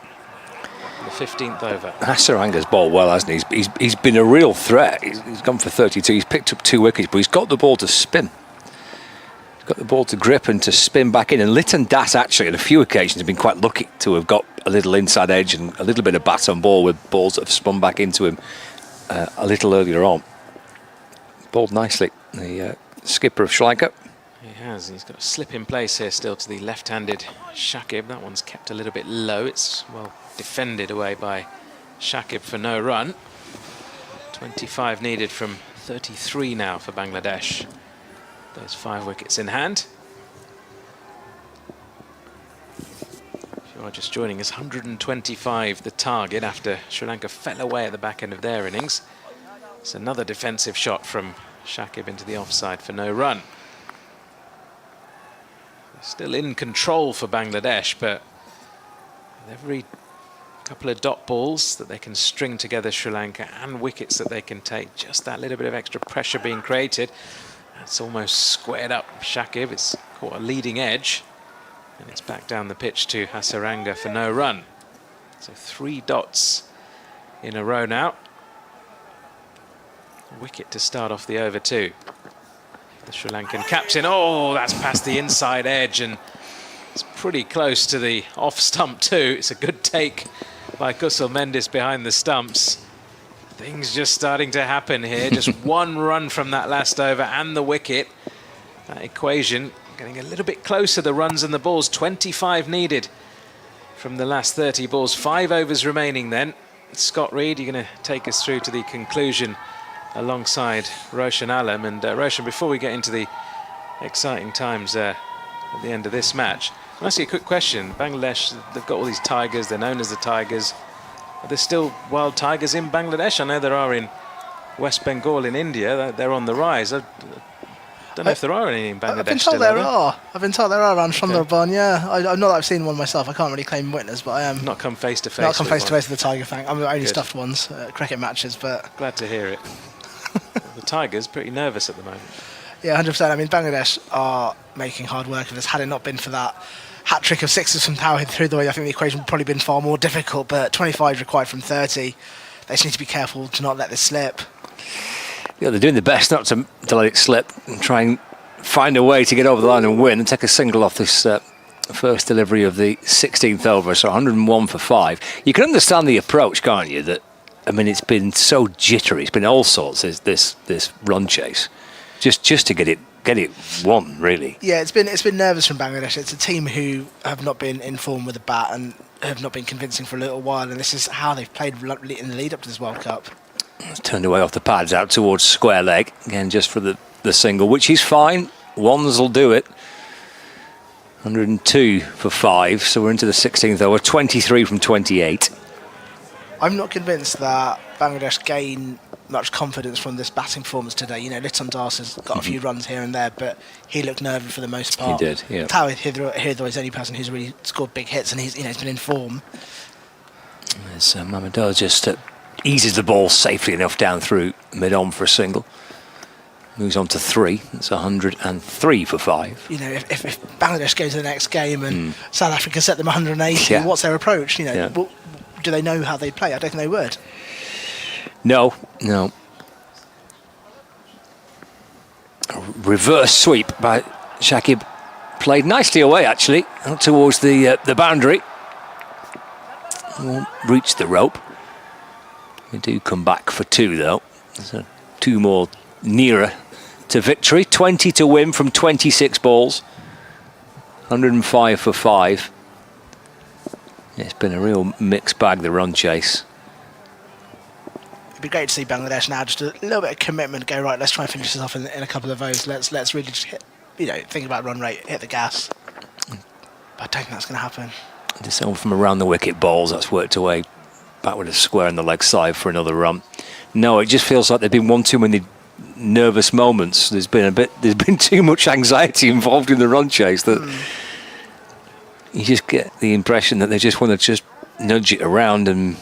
The 15th over. Hasaranga's bowled well, hasn't he? He's been a real threat. He's gone for 32. He's picked up 2 wickets, but he's got the ball to spin. He's got the ball to grip and to spin back in. And Litton Das actually, on a few occasions, has been quite lucky to have got a little inside edge and a little bit of bat on ball with balls that have spun back into him a little earlier on. Bowled nicely, the skipper of Sri Lanka. He has. He's got a slip in place here still to the left-handed Shakib. That one's kept a little bit low. It's well defended away by Shakib for no run. 25 needed from 33 now for Bangladesh. Those 5 wickets in hand. If you are just joining us, 125 the target after Sri Lanka fell away at the back end of their innings. It's another defensive shot from Shakib into the offside for no run. Still in control for Bangladesh, but with every couple of dot balls that they can string together, Sri Lanka, and wickets that they can take, just that little bit of extra pressure being created. It's almost squared up Shakib. It's caught a leading edge, and it's back down the pitch to Hasaranga for no run. So 3 dots in a row now. A wicket to start off the over 2. The Sri Lankan captain, oh, that's past the inside edge, and it's pretty close to the off stump too. It's a good take by Kusal Mendis behind the stumps. Things just starting to happen here. Just 1 run from that last over and the wicket. That equation getting a little bit closer, the runs and the balls. 25 needed from the last 30 balls. 5 overs remaining then. Scott Reed, you're going to take us through to the conclusion alongside Roshan Alam. And Roshan, before we get into the exciting times at the end of this match, I'll ask you a quick question. Bangladesh, they've got all these tigers, they're known as the tigers. Are there still wild tigers in Bangladesh? I know there are in West Bengal in India, they're on the rise. I don't know if there are any in Bangladesh. I've been told there are. I've been told there are around Sundarban, yeah. I'm not that I've seen one myself, I can't really claim witness, but I am. Not come face to face. Not come face to face with the tiger fan. I'm only stuffed ones, cricket matches, but. Glad to hear it. The Tigers pretty nervous at the moment. Yeah, 100%. I mean, Bangladesh are making hard work of this. Had it not been for that hat-trick of 6s from Tawhid Hridoy, I think the equation would probably been far more difficult, but 25 required from 30. They just need to be careful to not let this slip. Yeah, they're doing their best not to let it slip and try and find a way to get over the line and win and take a single off this first delivery of the 16th over, so 101 for 5. You can understand the approach, can't you? That, I mean, it's been so jittery. It's been all sorts, this run chase, just to get it won, really. Yeah, it's been nervous from Bangladesh. It's a team who have not been in form with a bat and have not been convincing for a little while, and this is how they've played in the lead up to this World Cup. It's turned away off the pads out towards square leg again, just for the single, which is fine. Ones will do it. 102 for 5, so we're into the 16th over. 23 from 28. I'm not convinced that Bangladesh gain much confidence from this batting performance today. You know, Litton Das has got a few runs here and there, but he looked nervy for the most part. He did, yeah. Tawhid Hridoy is the only person who's really scored big hits, and he's been in form. There's Mahmudullah just eases the ball safely enough down through mid-on for a single. Moves on to 3. It's 103 for 5. You know, if Bangladesh go to the next game and South Africa set them 180, Yeah. what's their approach? You know, Yeah. do they know how they play? I don't think they would. No. A reverse sweep by Shakib. Played nicely away, actually, out towards the boundary. Won't reach the rope. We do come back for 2, though. So 2 more nearer to victory. 20 to win from 26 balls. 105 for 5. It's been a real mixed bag, the run chase. It'd be great to see Bangladesh now, just a little bit of commitment, go, right, let's try and finish this off in a couple of overs. Let's really just hit, think about run rate, hit the gas. But I don't think that's going to happen. Just from around the wicket balls, that's worked away back with a square in the leg side for another run. No, it just feels like there've been one too many nervous moments. There's been too much anxiety involved in the run chase that you just get the impression that they just want to just nudge it around and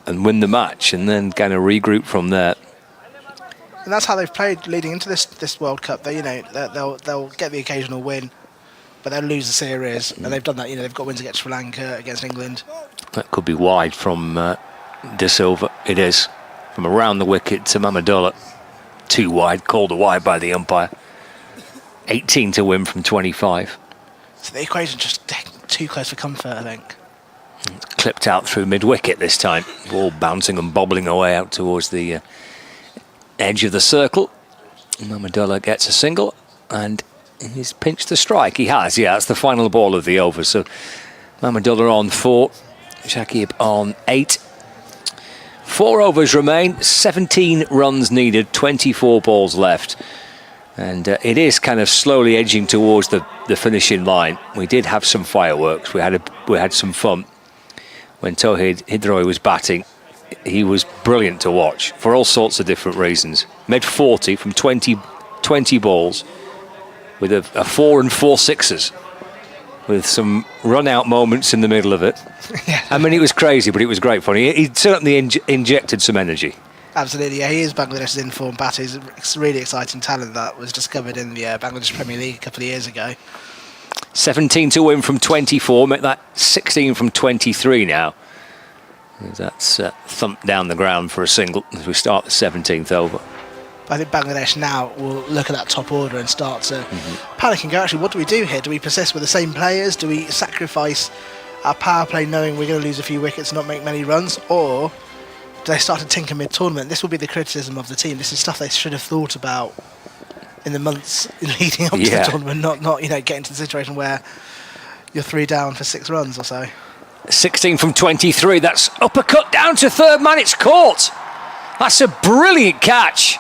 win the match and then kind of regroup from there. And that's how they've played leading into this World Cup. They'll get the occasional win, but they'll lose the series, and they've done that. They've got wins against Sri Lanka, against England. That could be wide from De Silva. It is. From around the wicket to Mahmudullah. 2 wide, called a wide by the umpire. 18 to win from 25. So the equation just too close for comfort, I think. It's clipped out through mid-wicket this time. Ball bouncing and bobbling away out towards the edge of the circle. Mahmudullah gets a single, and he's pinched the strike. He has, yeah. It's the final ball of the over. So Mahmudullah on 4, Shakib on 8. 4 overs remain, 17 runs needed, 24 balls left. And it is kind of slowly edging towards the finishing line. We did have some fireworks. We had some fun. When Tawhid Hridoy was batting, he was brilliant to watch for all sorts of different reasons. Made 40 from 20 balls with a 4 and 4 sixes, with some run-out moments in the middle of it. Yeah. I mean, it was crazy, but it was great fun. He certainly injected some energy. Absolutely, yeah. He is Bangladesh's informed batter. He's a really exciting talent that was discovered in the Bangladesh Premier League a couple of years ago. 17 to win from 24, make that 16 from 23 now. That's thumped down the ground for a single as we start the 17th over. I think Bangladesh now will look at that top order and start to panic and go, actually, what do we do here? Do we persist with the same players? Do we sacrifice our power play knowing we're going to lose a few wickets and not make many runs? Or do they start to tinker mid-tournament? This will be the criticism of the team. This is stuff they should have thought about in the months leading up to the tournament, not getting to the situation where you're 3 down for 6 runs or so. 16 from 23, that's uppercut down to third man, it's caught. That's a brilliant catch.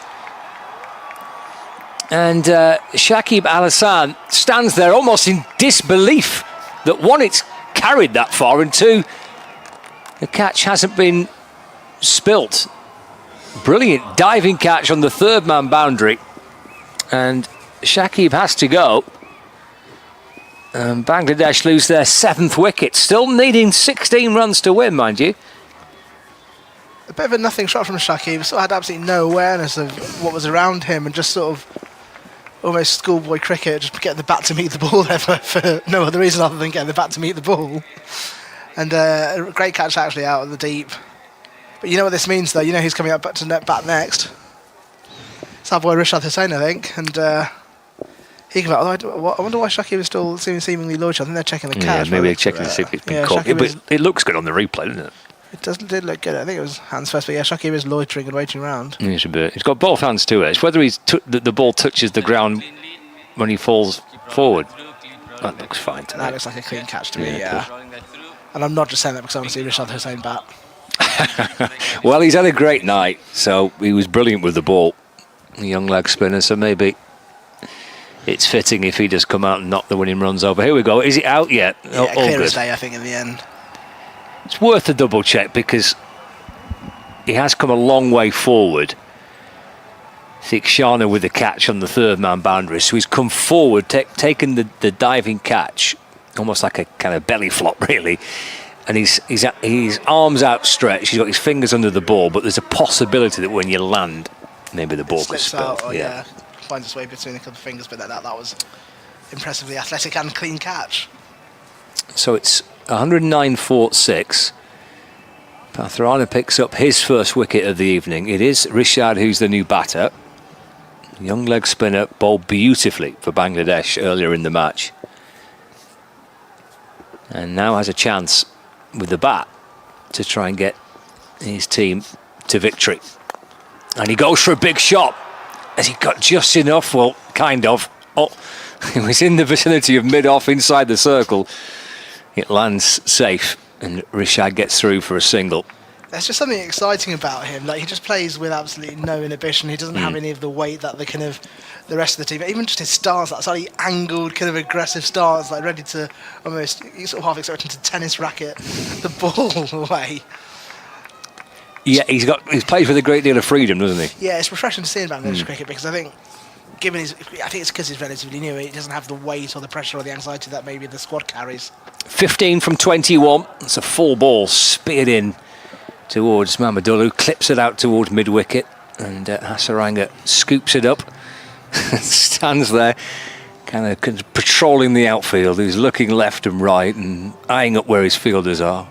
And Shakib Al-Hassan stands there almost in disbelief that 1, it's carried that far, and 2, the catch hasn't been spilt. Brilliant diving catch on the third man boundary. And Shakib has to go. Bangladesh lose their 7th wicket, still needing 16 runs to win, mind you. A bit of a nothing shot from Shakib. Sort of had absolutely no awareness of what was around him and just sort of almost schoolboy cricket, just getting the bat to meet the ball there for no other reason other than getting the bat to meet the ball. And a great catch actually out of the deep. But you know what this means though? You know who's coming up to net bat next? It's our boy Rishad Hasan, I think. And he came out. I wonder why Shakib is still seemingly loitering. I think they're checking the catch. Yeah, maybe they're checking to see if it's been caught. But it looks good on the replay, doesn't it? It did look good. I think it was hands first, but yeah, Shakib is loitering and waiting around. He's got both hands to it. It's whether the ball touches the ground when he falls forward. That looks fine to me. That looks like a clean catch to me, yeah. And I'm not just saying that because I want to see Rishad Hasan bat. Well, he's had a great night, so he was brilliant with the ball. The young leg spinner, so maybe it's fitting if he does come out and knock the winning runs over. Here we go. Is it out yet? Yeah, all clear good. as day, I think, in the end. It's worth a double check because he has come a long way forward. Thikshana with the catch on the third man boundary, so he's come forward, taken the diving catch, almost like a kind of belly flop really, and his arms outstretched. He's got his fingers under the ball, but there's a possibility that when you land, maybe the ball could Slips spill. out, or finds its way between a couple of fingers, but that was impressively athletic and clean catch. So it's 109-6. Pathirana picks up his first wicket of the evening. It is Rishad who's the new batter. Young leg spinner, bowled beautifully for Bangladesh earlier in the match. And now has a chance with the bat to try and get his team to victory. And he goes for a big shot. Has he got just enough? Well, kind of. Oh, it was in the vicinity of mid-off inside the circle. It lands safe and Rishad gets through for a single. There's just something exciting about him. Like, he just plays with absolutely no inhibition. He doesn't have any of the weight that the rest of the team. Even just his stance, that slightly angled, kind of aggressive stance, like ready to almost, you sort of half expect him to tennis racket the ball away. Yeah, he's plays with a great deal of freedom, doesn't he? Yeah, it's refreshing to see in Bangladesh cricket, because I think, I think it's because he's relatively new. He doesn't have the weight or the pressure or the anxiety that maybe the squad carries. 15 from 21. It's a full ball speared in towards Mahmudullah, who clips it out towards mid-wicket, and Hasaranga scoops it up, stands there, kind of patrolling the outfield. He's looking left and right and eyeing up where his fielders are.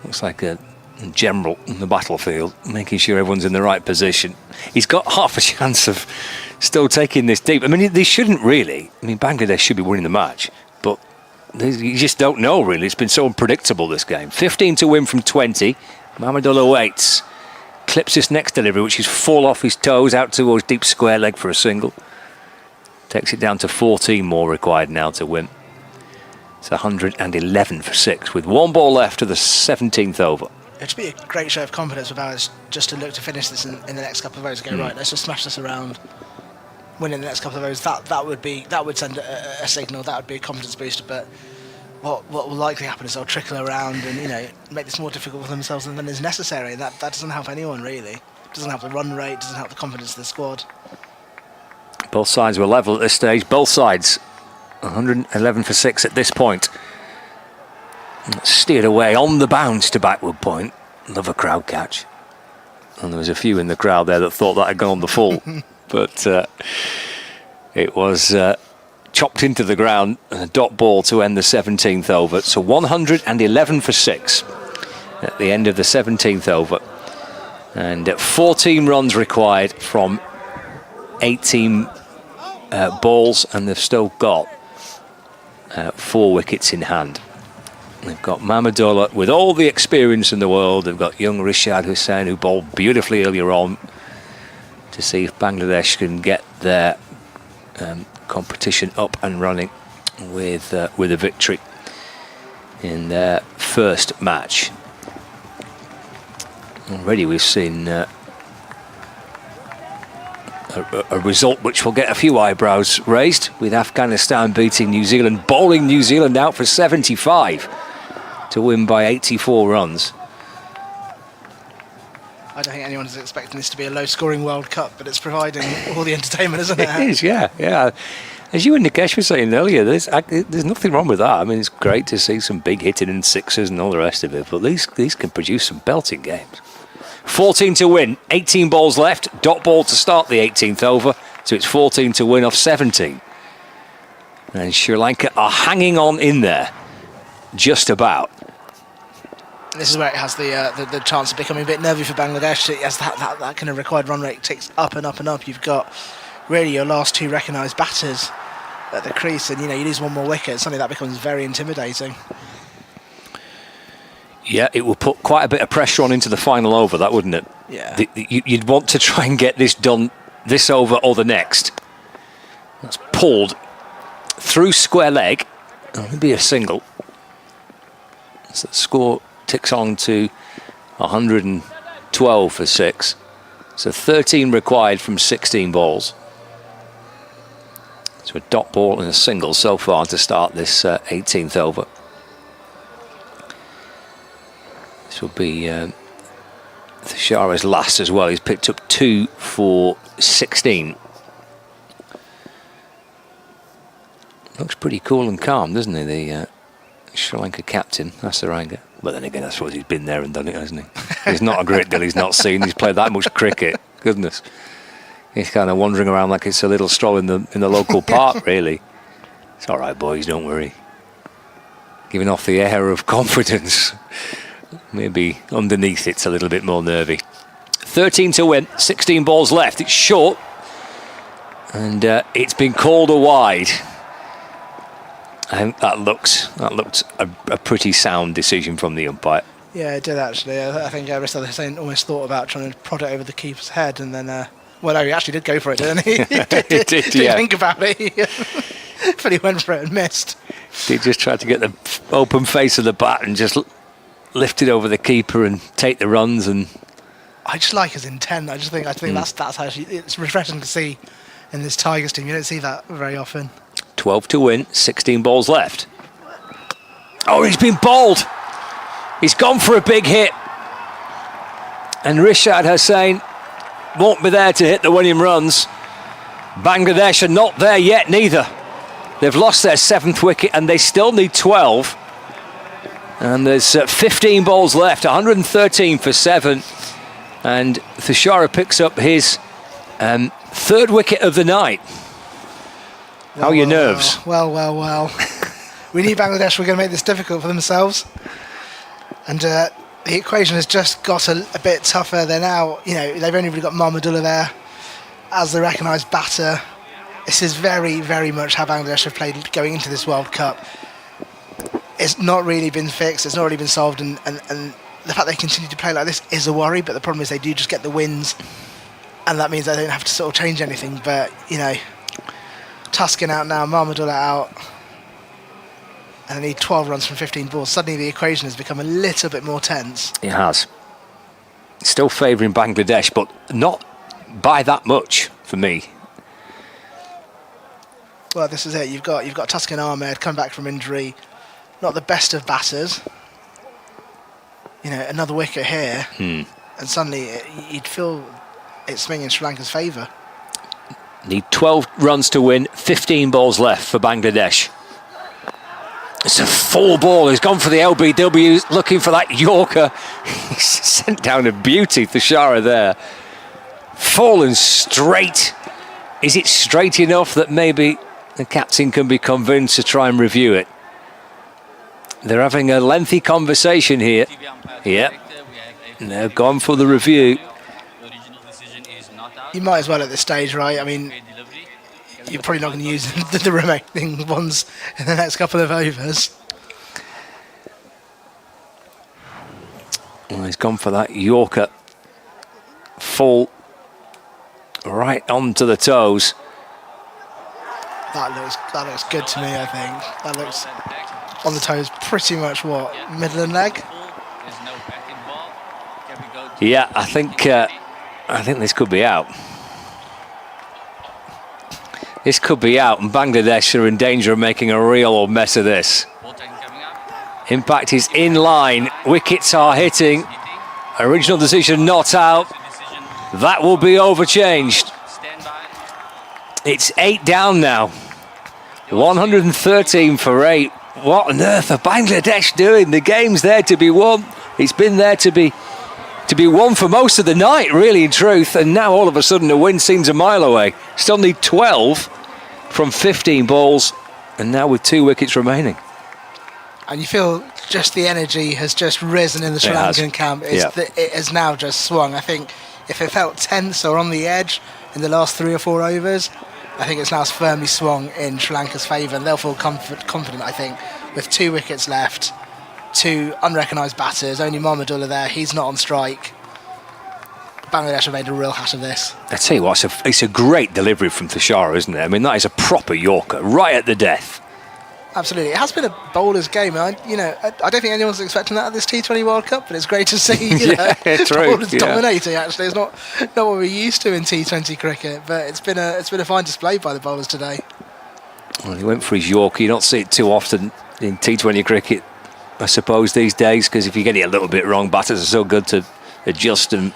Looks like a general in the battlefield, making sure everyone's in the right position. He's got half a chance of still taking this deep. I mean, they shouldn't really. I mean, Bangladesh should be winning the match, but you just don't know, really. It's been so unpredictable, this game. 15 to win from 20. Mahmudullah waits, clips his next delivery, which is full off his toes, out towards deep square leg for a single. Takes it down to 14 more required now to win. It's 111 for 6, with one ball left to the 17th over. It would be a great show of confidence for Bangladesh just to look to finish this in the next couple of overs. Go, right, let's just smash this around, win in the next couple of overs. That would send a signal. That would be a confidence booster. But what will likely happen is they'll trickle around and make this more difficult for themselves than is necessary. That doesn't help anyone, really. Doesn't help the run rate. Doesn't help the confidence of the squad. Both sides were level at this stage. Both sides 111 for 6 at this point. Steered away on the bounce to backward point. Love a crowd catch. And there was a few in the crowd there that thought that had gone on the full. But it was chopped into the ground and a dot ball to end the 17th over. So 111 for 6 at the end of the 17th over. And 14 runs required from 18 balls, and they've still got 4 wickets in hand. They've got Mahmudullah with all the experience in the world. They've got young Rishad Hussain, who bowled beautifully earlier on, to see if Bangladesh can get their competition up and running with a victory in their first match. Already we've seen a result which will get a few eyebrows raised, with Afghanistan beating New Zealand, bowling New Zealand out for 75 to win by 84 runs. I don't think anyone is expecting this to be a low-scoring World Cup, but it's providing all the entertainment, isn't it? It is, yeah. As you and Nikesh were saying earlier, there's nothing wrong with that. I mean, it's great to see some big hitting and sixes and all the rest of it, but these can produce some belting games. 14 to win, 18 balls left, dot ball to start the 18th over, so it's 14 to win off 17. And Sri Lanka are hanging on in there, just about. This is where it has the chance of becoming a bit nervy for Bangladesh. It has that kind of required run rate ticks up and up and up. You've got really your last 2 recognised batters at the crease, and you lose one more wicket. Suddenly that becomes very intimidating. Yeah, it will put quite a bit of pressure on into the final over, that wouldn't it? Yeah. You'd want to try and get this done this over or the next. That's pulled through square leg. It'll be a single. So the score ticks on to 112 for 6. So 13 required from 16 balls. So a dot ball and a single so far to start this 18th over. This will be Thashara's last as well. He's picked up 2 for 16. Looks pretty cool and calm, doesn't he, the Sri Lanka captain, Hasaranga. But then again, I suppose he's been there and done it, hasn't he? He's not a great deal he's not seen. He's played that much cricket. Goodness. He's kind of wandering around like it's a little stroll in the local park, really. It's all right, boys, don't worry. Giving off the air of confidence. Maybe underneath it's a little bit more nervy. 13 to win, 16 balls left. It's short. And it's been called a wide. I think that looked a pretty sound decision from the umpire. Yeah, it did actually. I think Rishad Hussain almost thought about trying to prod it over the keeper's head, and then, well, no, he actually did go for it, didn't he? He did, didn't yeah. think about it. But he went for it and missed. He just tried to get the open face of the bat and just lift it over the keeper and take the runs. And I just like his intent. I think that's how it's refreshing to see in this Tigers team. You don't see that very often. 12 to win, 16 balls left. Oh, he's been bowled. He's gone for a big hit. And Rishad Hussain won't be there to hit the winning runs. Bangladesh are not there yet, neither. They've lost their 7th wicket and they still need 12. And there's 15 balls left, 113 for 7. And Thushara picks up his 3rd wicket of the night. How are your nerves? Well. We knew Bangladesh were going to make this difficult for themselves. And the equation has just got a bit tougher. They're now, they've only really got Mahmudullah there as the recognised batter. This is very, very much how Bangladesh have played going into this World Cup. It's not really been fixed. It's not really been solved. And the fact they continue to play like this is a worry. But the problem is they do just get the wins. And that means they don't have to sort of change anything. But, Tuscan out now, Mahmudullah out. And they need 12 runs from 15 balls. Suddenly the equation has become a little bit more tense. It has. Still favouring Bangladesh, but not by that much for me. Well, this is it. You've got Tuscan Ahmed come back from injury. Not the best of batters. Another wicket here. And suddenly you'd feel it's swinging in Sri Lanka's favour. Need 12 runs to win, 15 balls left for Bangladesh. It's a full ball. He's gone for the LBW, looking for that Yorker. He's sent down a beauty, Thushara there. Fallen straight. Is it straight enough that maybe the captain can be convinced to try and review it? They're having a lengthy conversation here. Yep. And they've gone for the review. You might as well at this stage, right? I mean, you're probably not going to use the remaining ones in the next couple of overs. Well, he's gone for that Yorker. Full right onto the toes. That looks good to me, I think. That looks on the toes pretty much what? Middle and leg? Yeah, I think this could be out. This could be out, and Bangladesh are in danger of making a real old mess of this. Impact is in line. Wickets are hitting. Original decision not out. That will be overchanged. It's 8 down now. 113 for 8. What on earth are Bangladesh doing? The game's there to be won. It's been there to be won for most of the night, really, in truth. And now all of a sudden the win seems a mile away. Still need 12 from 15 balls. And now with 2 wickets remaining. And you feel just the energy has just risen in the Sri Lankan camp. It has now just swung. I think if it felt tense or on the edge in the last 3 or 4 overs, I think it's now firmly swung in Sri Lanka's favour, and they'll feel confident, I think, with 2 wickets left, 2 unrecognised batters, only Mahmudullah there, he's not on strike. Bangladesh have made a real hash of this. I tell you what, it's a great delivery from Thushara, isn't it? I mean, that is a proper Yorker, right at the death. Absolutely. It has been a bowler's game. I don't think anyone's expecting that at this T20 World Cup, but it's great to see bowlers dominating, actually. It's not what we're used to in T20 cricket, but it's been a fine display by the bowlers today. Well, he went for his Yorker. You don't see it too often in T20 cricket, I suppose, these days, because if you get it a little bit wrong, batters are so good to adjust and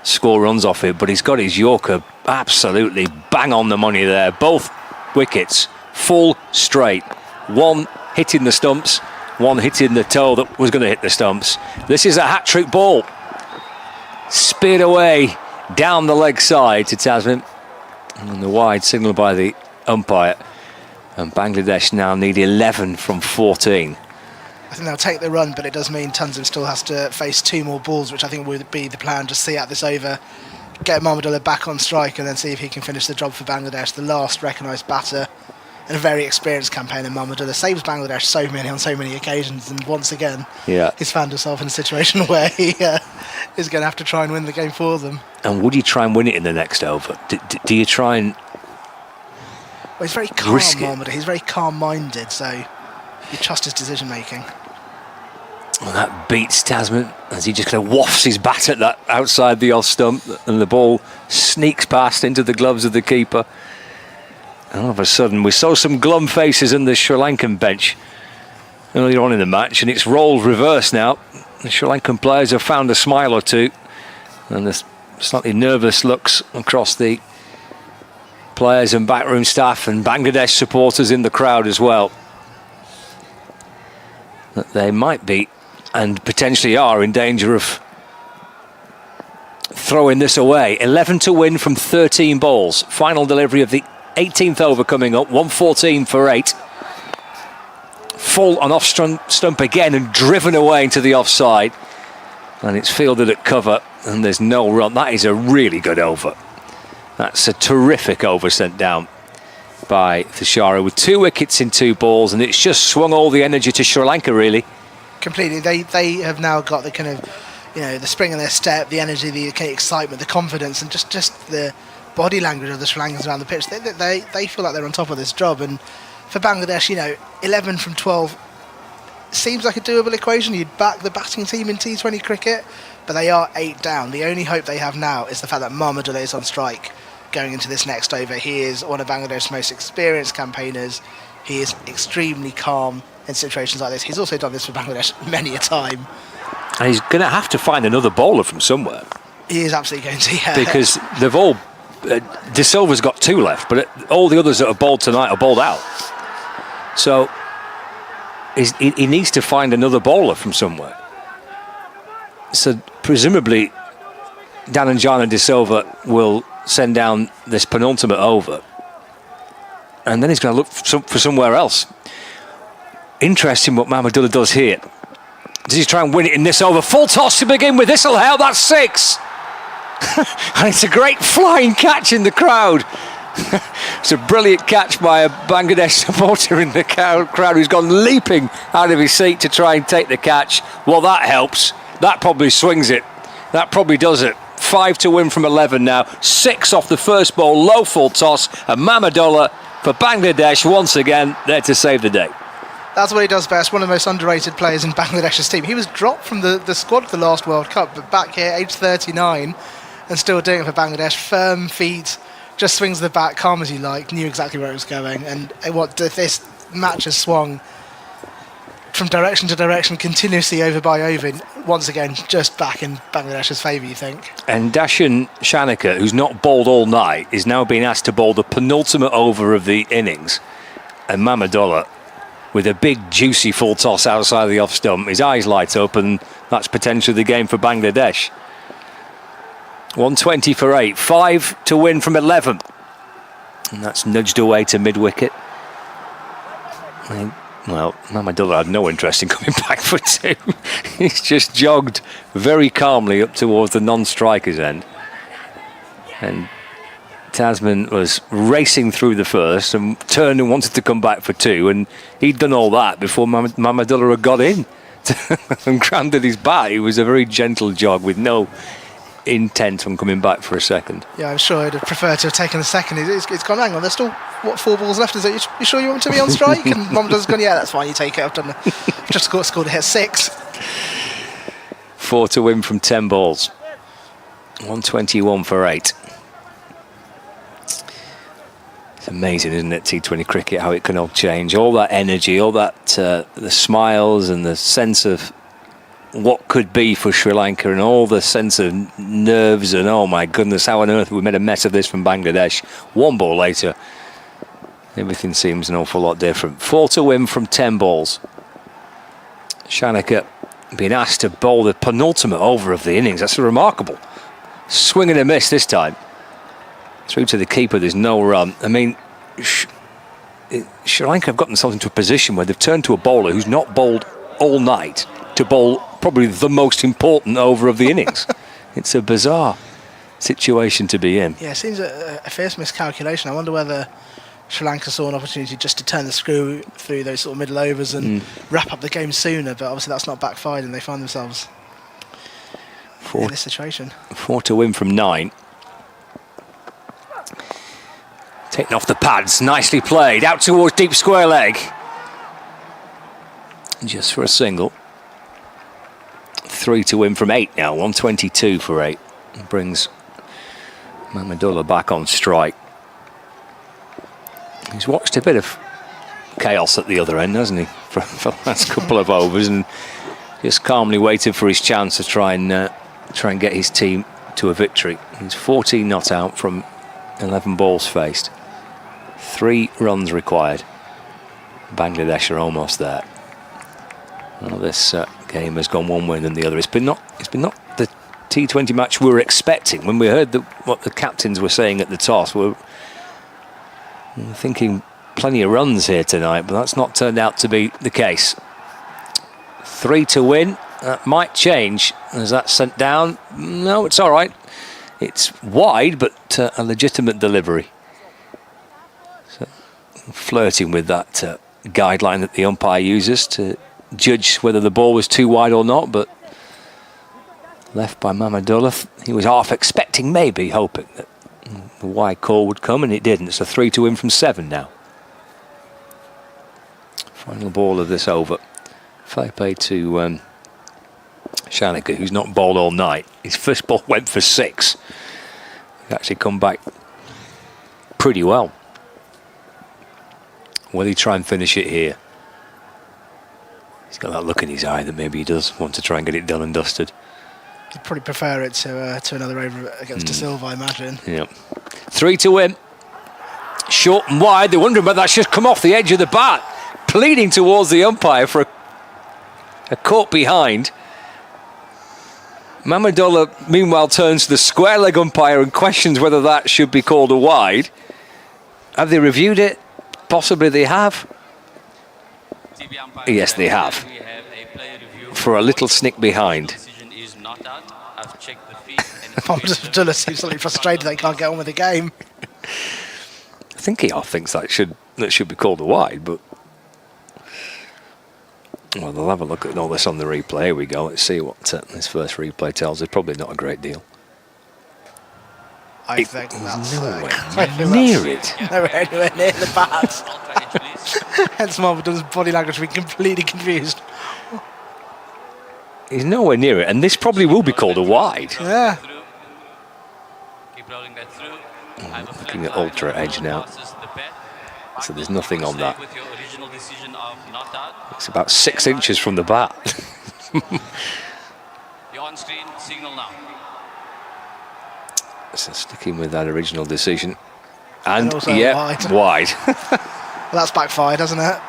score runs off it, but he's got his Yorker absolutely bang on the money there. Both wickets, full straight. 1 hitting the stumps, One hitting the toe that was going to hit the stumps. This is a hat-trick ball. Speared away down the leg side to Tasman. And the wide signal by the umpire. And Bangladesh now need 11 from 14. I think they'll take the run, but it does mean Tanzim still has to face 2 more balls, which I think would be the plan. Just see out this over, get Mahmudullah back on strike, and then see if he can finish the job for Bangladesh. The last recognised batter and a very experienced campaigner, Mahmudullah, saves Bangladesh on so many occasions, and once again, he's found himself in a situation where he is going to have to try and win the game for them. And would you try and win it in the next over? Do you try and... Well, he's very calm, Mahmudullah. He's very calm-minded, so you trust his decision-making. Well, that beats Tasman as he just kind of wafts his bat at that outside the off stump, and the ball sneaks past into the gloves of the keeper. And all of a sudden, we saw some glum faces in the Sri Lankan bench earlier on in the match, and it's rolled reverse now. The Sri Lankan players have found a smile or two, and there's slightly nervous looks across the players and backroom staff and Bangladesh supporters in the crowd as well. That they might be, and potentially are, in danger of throwing this away. 11 to win from 13 balls. Final delivery of the 18th over coming up. 114 for 8. Full on off stump again and driven away into the offside. And it's fielded at cover and there's no run. That is a really good over. That's a terrific over sent down by Thishara with 2 wickets in 2 balls, and it's just swung all the energy to Sri Lanka, really. Completely. They have now got the kind of, the spring in their step, the energy, the kind of excitement, the confidence, and just the body language of the Sri Lankans around the pitch. They feel like they're on top of this job. And for Bangladesh, 11 from 12 seems like a doable equation. You'd back the batting team in T20 cricket, but they are 8 down. The only hope they have now is the fact that Mahmudullah is on strike going into this next over. He is one of Bangladesh's most experienced campaigners. He is extremely calm in situations like this. He's also done this for Bangladesh many a time. And he's going to have to find another bowler from somewhere. He is absolutely going to, yeah. Because they've all... De Silva's got 2 left, but all the others that have bowled tonight are bowled out. So he needs to find another bowler from somewhere. So presumably Dhananjana De Silva will send down this penultimate over, and then he's going to look for somewhere else. Interesting what Mahmudullah does here. Does he try and win it in this over? Full toss to begin with. This'll help. That's 6. And it's a great flying catch in the crowd. It's a brilliant catch by a Bangladesh supporter in the crowd who's gone leaping out of his seat to try and take the catch. Well, that helps. That probably swings it. That probably does it. 5 to win from 11 now. 6 off the first ball. Low full toss. And Mahmudullah for Bangladesh once again there to save the day. That's what he does best. One of the most underrated players in Bangladesh's team. He was dropped from the squad for the last World Cup, but back here, age 39, and still doing it for Bangladesh. Firm feet, just swings the bat, calm as you like, knew exactly where it was going. And this match has swung from direction to direction, continuously over by over. Once again, just back in Bangladesh's favour, you think. And Dashan Shanaka, who's not bowled all night, is now being asked to bowl the penultimate over of the innings. And Mahmudullah, with a big, juicy full toss outside the off stump, his eyes light up, and that's potentially the game for Bangladesh. 120 for 8, 5 to win from 11. And that's nudged away to mid-wicket. Well, Mahmudullah had no interest in coming back for 2. He's just jogged very calmly up towards the non-striker's end. And Tasman was racing through the first and turned and wanted to come back for 2, and he'd done all that before Mahmudullah had got in and grounded his bat. It was a very gentle jog with no intent on coming back for a second. Yeah, I'm sure I'd have preferred to have taken the second. It's gone, hang on, there's still, 4 balls left? Is it? You sure you want to be on strike? And Mahmudullah's gone, yeah, that's fine, you take it. I've just scored a hit 6. 4 to win from 10 balls. 121 for 8. It's amazing, isn't it, T20 cricket, how it can all change. All that energy, all that, the smiles and the sense of what could be for Sri Lanka, and all the sense of nerves, and oh my goodness, how on earth we made a mess of this from Bangladesh. 1 ball later, everything seems an awful lot different. 4 to win from 10 balls. Shanaka being asked to bowl the penultimate over of the innings. That's remarkable. Swing and a miss this time. Through to the keeper, there's no run. I mean, Sri Lanka have gotten themselves into a position where they've turned to a bowler who's not bowled all night to bowl probably the most important over of the innings. It's a bizarre situation to be in. Yeah, it seems a fierce miscalculation. I wonder whether Sri Lanka saw an opportunity just to turn the screw through those sort of middle overs and wrap up the game sooner, but obviously that's not backfired and they find themselves in this situation. 4 to win from 9. Taken off the pads, nicely played, out towards deep square leg. Just for a single. 3 to win from 8 now, 122 for 8. Brings Mahmudullah back on strike. He's watched a bit of chaos at the other end, hasn't he, for the last couple of overs, and just calmly waited for his chance to try and get his team to a victory. He's 14 not out from 11 balls faced. 3 runs required. Bangladesh are almost there. Well, this game has gone one way than the other. It's been not the T20 match we were expecting. When we heard what the captains were saying at the toss, we were thinking plenty of runs here tonight, but that's not turned out to be the case. 3 to win. That might change. Is that sent down? No, it's all right. It's wide, but a legitimate delivery. So, flirting with that guideline that the umpire uses to judge whether the ball was too wide or not, but left by Mahmudullah. He was half expecting, maybe hoping that the wide call would come, and it didn't. It's a 3 to win from 7 now. Final ball of this over. Fair play to Shanaka, who's not bowled all night. His first ball went for 6. He actually come back pretty well. Will he try and finish it here? He's got that look in his eye that maybe he does want to try and get it done and dusted. I'd probably prefer it to another over against De Silva, I imagine. Yep. 3 to win. Short and wide. They're wondering whether that's just come off the edge of the bat. Pleading towards the umpire for a caught behind. Mahmudullah, meanwhile, turns to the square leg umpire and questions whether that should be called a wide. Have they reviewed it? Possibly they have. Yes, they have. For a little snick behind. Mahmudullah seems slightly frustrated they can't get on with the game. I think he thinks that should be called a wide, but well, they'll have a look at all this on the replay. Here we go. Let's see what this first replay tells us. Probably not a great deal. I think that's nowhere near it. Anywhere near the bat. Hence Mahmudullah's body language being completely confused. He's nowhere near it, and this probably will be called a wide. Yeah. Looking at ultra edge now. So there's nothing on that. It's about 6 inches from the bat. So sticking with that original decision. And yeah, wide. Well, that's backfired, hasn't it?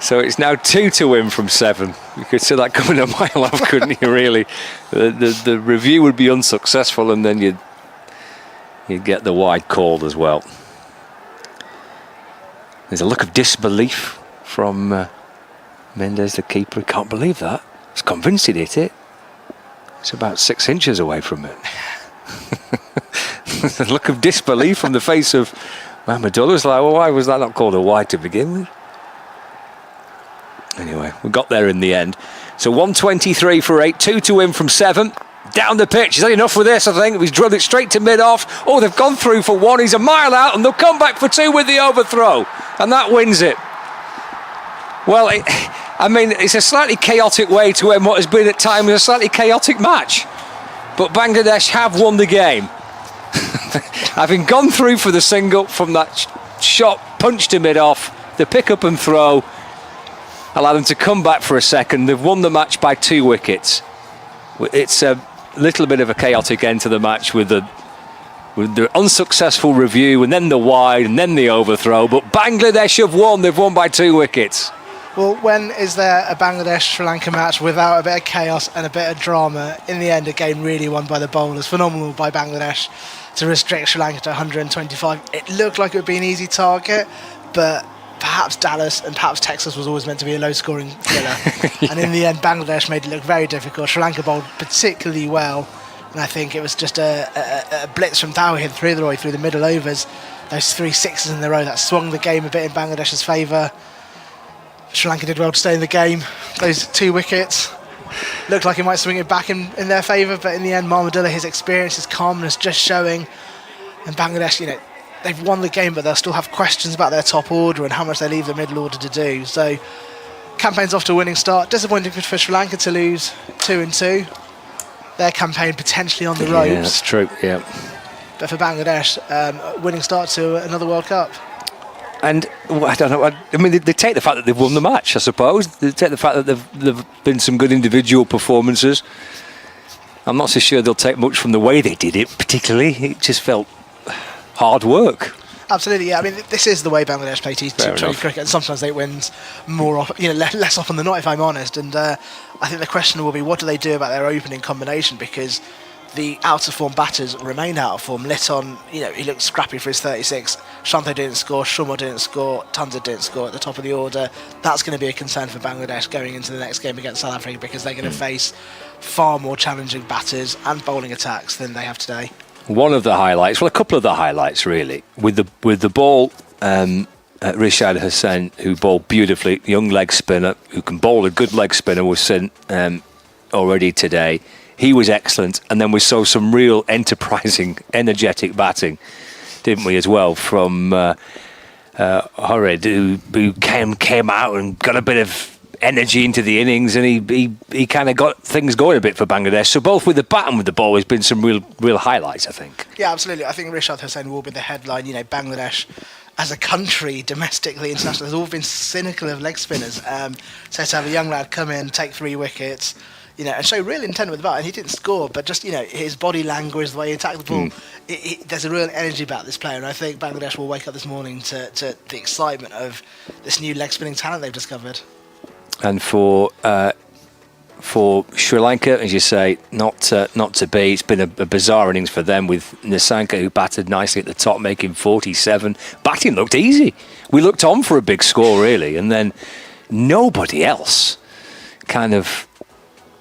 So it's now 2 to win from 7. You could see that coming a mile off, couldn't you, really? The review would be unsuccessful, and then you'd get the wide called as well. There's a look of disbelief from Mendis, the keeper. He can't believe that. He's convinced he'd hit it. It's about 6 inches away from it. There's a look of disbelief from the face of Mahmudullah. It's like, well, why was that not called a wide to begin with? Anyway, we got there in the end. So 123 for 8, 2 to win from 7. Down the pitch. Is that enough for this, I think? He's drilled it straight to mid-off. Oh, they've gone through for 1. He's a mile out, and they'll come back for 2 with the overthrow. And that wins it. Well, I mean, it's a slightly chaotic way to end what has been at times a slightly chaotic match. But Bangladesh have won the game. Having gone through for the single from that shot, punch to mid-off, the pick up and throw allowed them to come back for a second. They've won the match by 2 wickets. It's a little bit of a chaotic end to the match with the unsuccessful review and then the wide and then the overthrow. But Bangladesh have won. They've won by 2 wickets. Well, when is there a Bangladesh-Sri Lanka match without a bit of chaos and a bit of drama? In the end, a game really won by the bowlers. Phenomenal by Bangladesh to restrict Sri Lanka to 125. It looked like it would be an easy target, but perhaps Dallas and perhaps Texas was always meant to be a low-scoring killer. And in the end, Bangladesh made it look very difficult. Sri Lanka bowled particularly well, and I think it was just a blitz from Hridoy through the middle overs. Those 3 sixes in a row that swung the game a bit in Bangladesh's favour. Sri Lanka did well to stay in the game. Those 2 wickets looked like it might swing it back in their favour, but in the end, Mahmudullah, his experience, his calmness just showing. And Bangladesh, they've won the game, but they'll still have questions about their top order and how much they leave the middle order to do. So, campaign's off to a winning start. Disappointing for Sri Lanka to lose 2-2. Their campaign potentially on the ropes. Yeah, that's true, yeah. But for Bangladesh, winning start to another World Cup. And I don't know. I mean, they take the fact that they've won the match, I suppose. They take the fact that there've been some good individual performances. I'm not so sure they'll take much from the way they did it, particularly. It just felt hard work. Absolutely, yeah. I mean, this is the way Bangladesh play T20 cricket, and sometimes they win more often, less often than not, if I'm honest. And I think the question will be, what do they do about their opening combination? Because the out-of-form batters remain out of form. Litton, he looked scrappy for his 36. Shante didn't score, Sharma didn't score, Tundra didn't score at the top of the order. That's going to be a concern for Bangladesh going into the next game against South Africa, because they're going to face far more challenging batters and bowling attacks than they have today. One of the highlights, well, a couple of the highlights really, with the ball, Rishad Hasan, who bowled beautifully, young leg spinner who can bowl a good leg spinner, was seen already today. He was excellent, and then we saw some real enterprising, energetic batting, didn't we, as well, from Horrid, who came out and got a bit of energy into the innings, and he kind of got things going a bit for Bangladesh. So both with the bat and with the ball has been some real highlights, I think. Yeah, absolutely. I think Rishad Hasan will be the headline. Bangladesh as a country, domestically, internationally, has all been cynical of leg spinners. So to have a young lad come in, take 3 wickets, and show real intent with the bat, and he didn't score, but just, his body language, the way he attacked the ball, there's a real energy about this player, and I think Bangladesh will wake up this morning to the excitement of this new leg spinning talent they've discovered. And for Sri Lanka, as you say, not to be. It's been a bizarre innings for them, with Nissanka, who batted nicely at the top, making 47. Batting looked easy. We looked on for a big score, really, and then nobody else kind of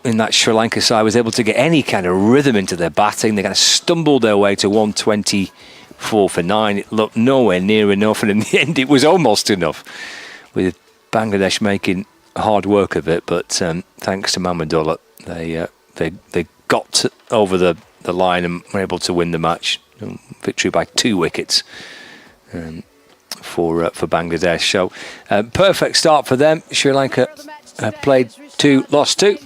in that Sri Lanka side was able to get any kind of rhythm into their batting. They kind of stumbled their way to 124 for 9. It looked nowhere near enough, and in the end it was almost enough, with Bangladesh making hard work of it. But thanks to Mahmudullah, they got over the line and were able to win the match. Victory by 2 wickets for Bangladesh. So perfect start for them. Sri Lanka played 2, lost 2.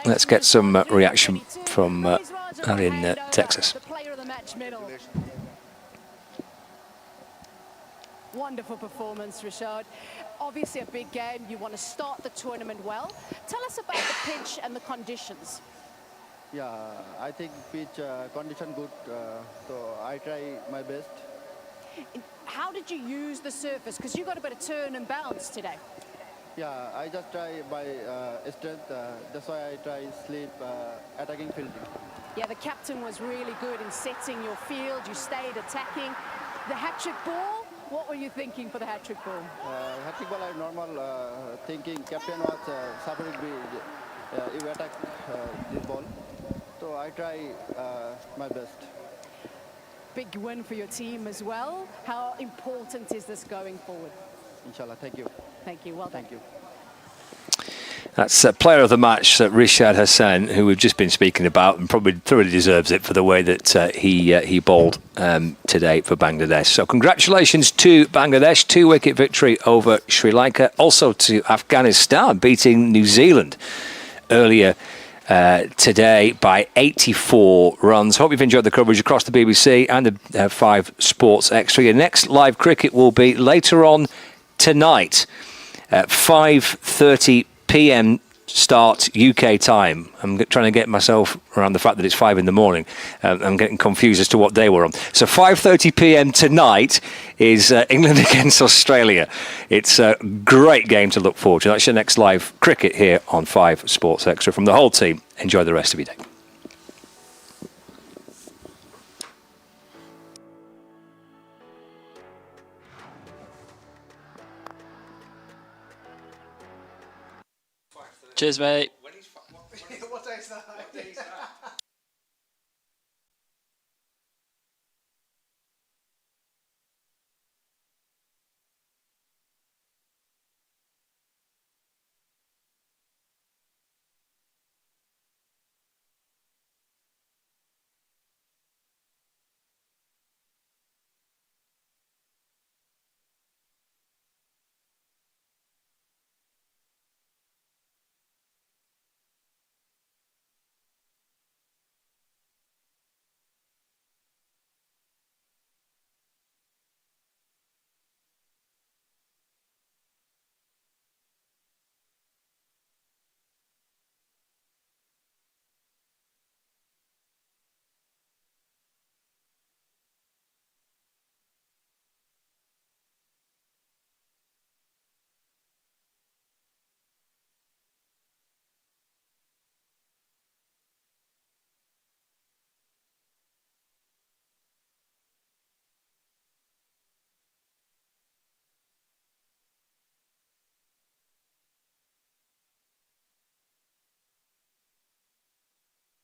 Let's get some reaction from out in Texas. Wonderful performance, Rishad. Obviously a big game. You want to start the tournament well. Tell us about the pitch and the conditions. Yeah, I think pitch condition good, so I try my best. How did you use the surface? Because you got a bit of turn and bounce today. Yeah, I just try by strength. That's why I try sleep attacking fielding. Yeah, the captain was really good in setting your field. You stayed attacking. The hat-trick ball, what were you thinking for the hat-trick ball? Hat-trick ball, I normal thinking. Captain was suffering if attack this ball. So I try my best. Big win for your team as well. How important is this going forward? Inshallah, thank you. Thank you, well done. Thank you. That's player of the match, Rishad Hasan, who we've just been speaking about, and probably thoroughly deserves it for the way that he bowled today for Bangladesh. So congratulations to Bangladesh, 2-wicket victory over Sri Lanka. Also to Afghanistan, beating New Zealand earlier today by 84 runs. Hope you've enjoyed the coverage across the BBC and the 5 Sports Extra. Your next live cricket will be later on tonight at 5:30 p.m. start UK time. I'm trying to get myself around the fact that it's 5 in the morning. I'm getting confused as to what day we're on. So 5:30 p.m. tonight is England against Australia. It's a great game to look forward to. That's your next live cricket here on 5 Sports Extra. From the whole team, enjoy the rest of your day. Cheers, mate. What day is that?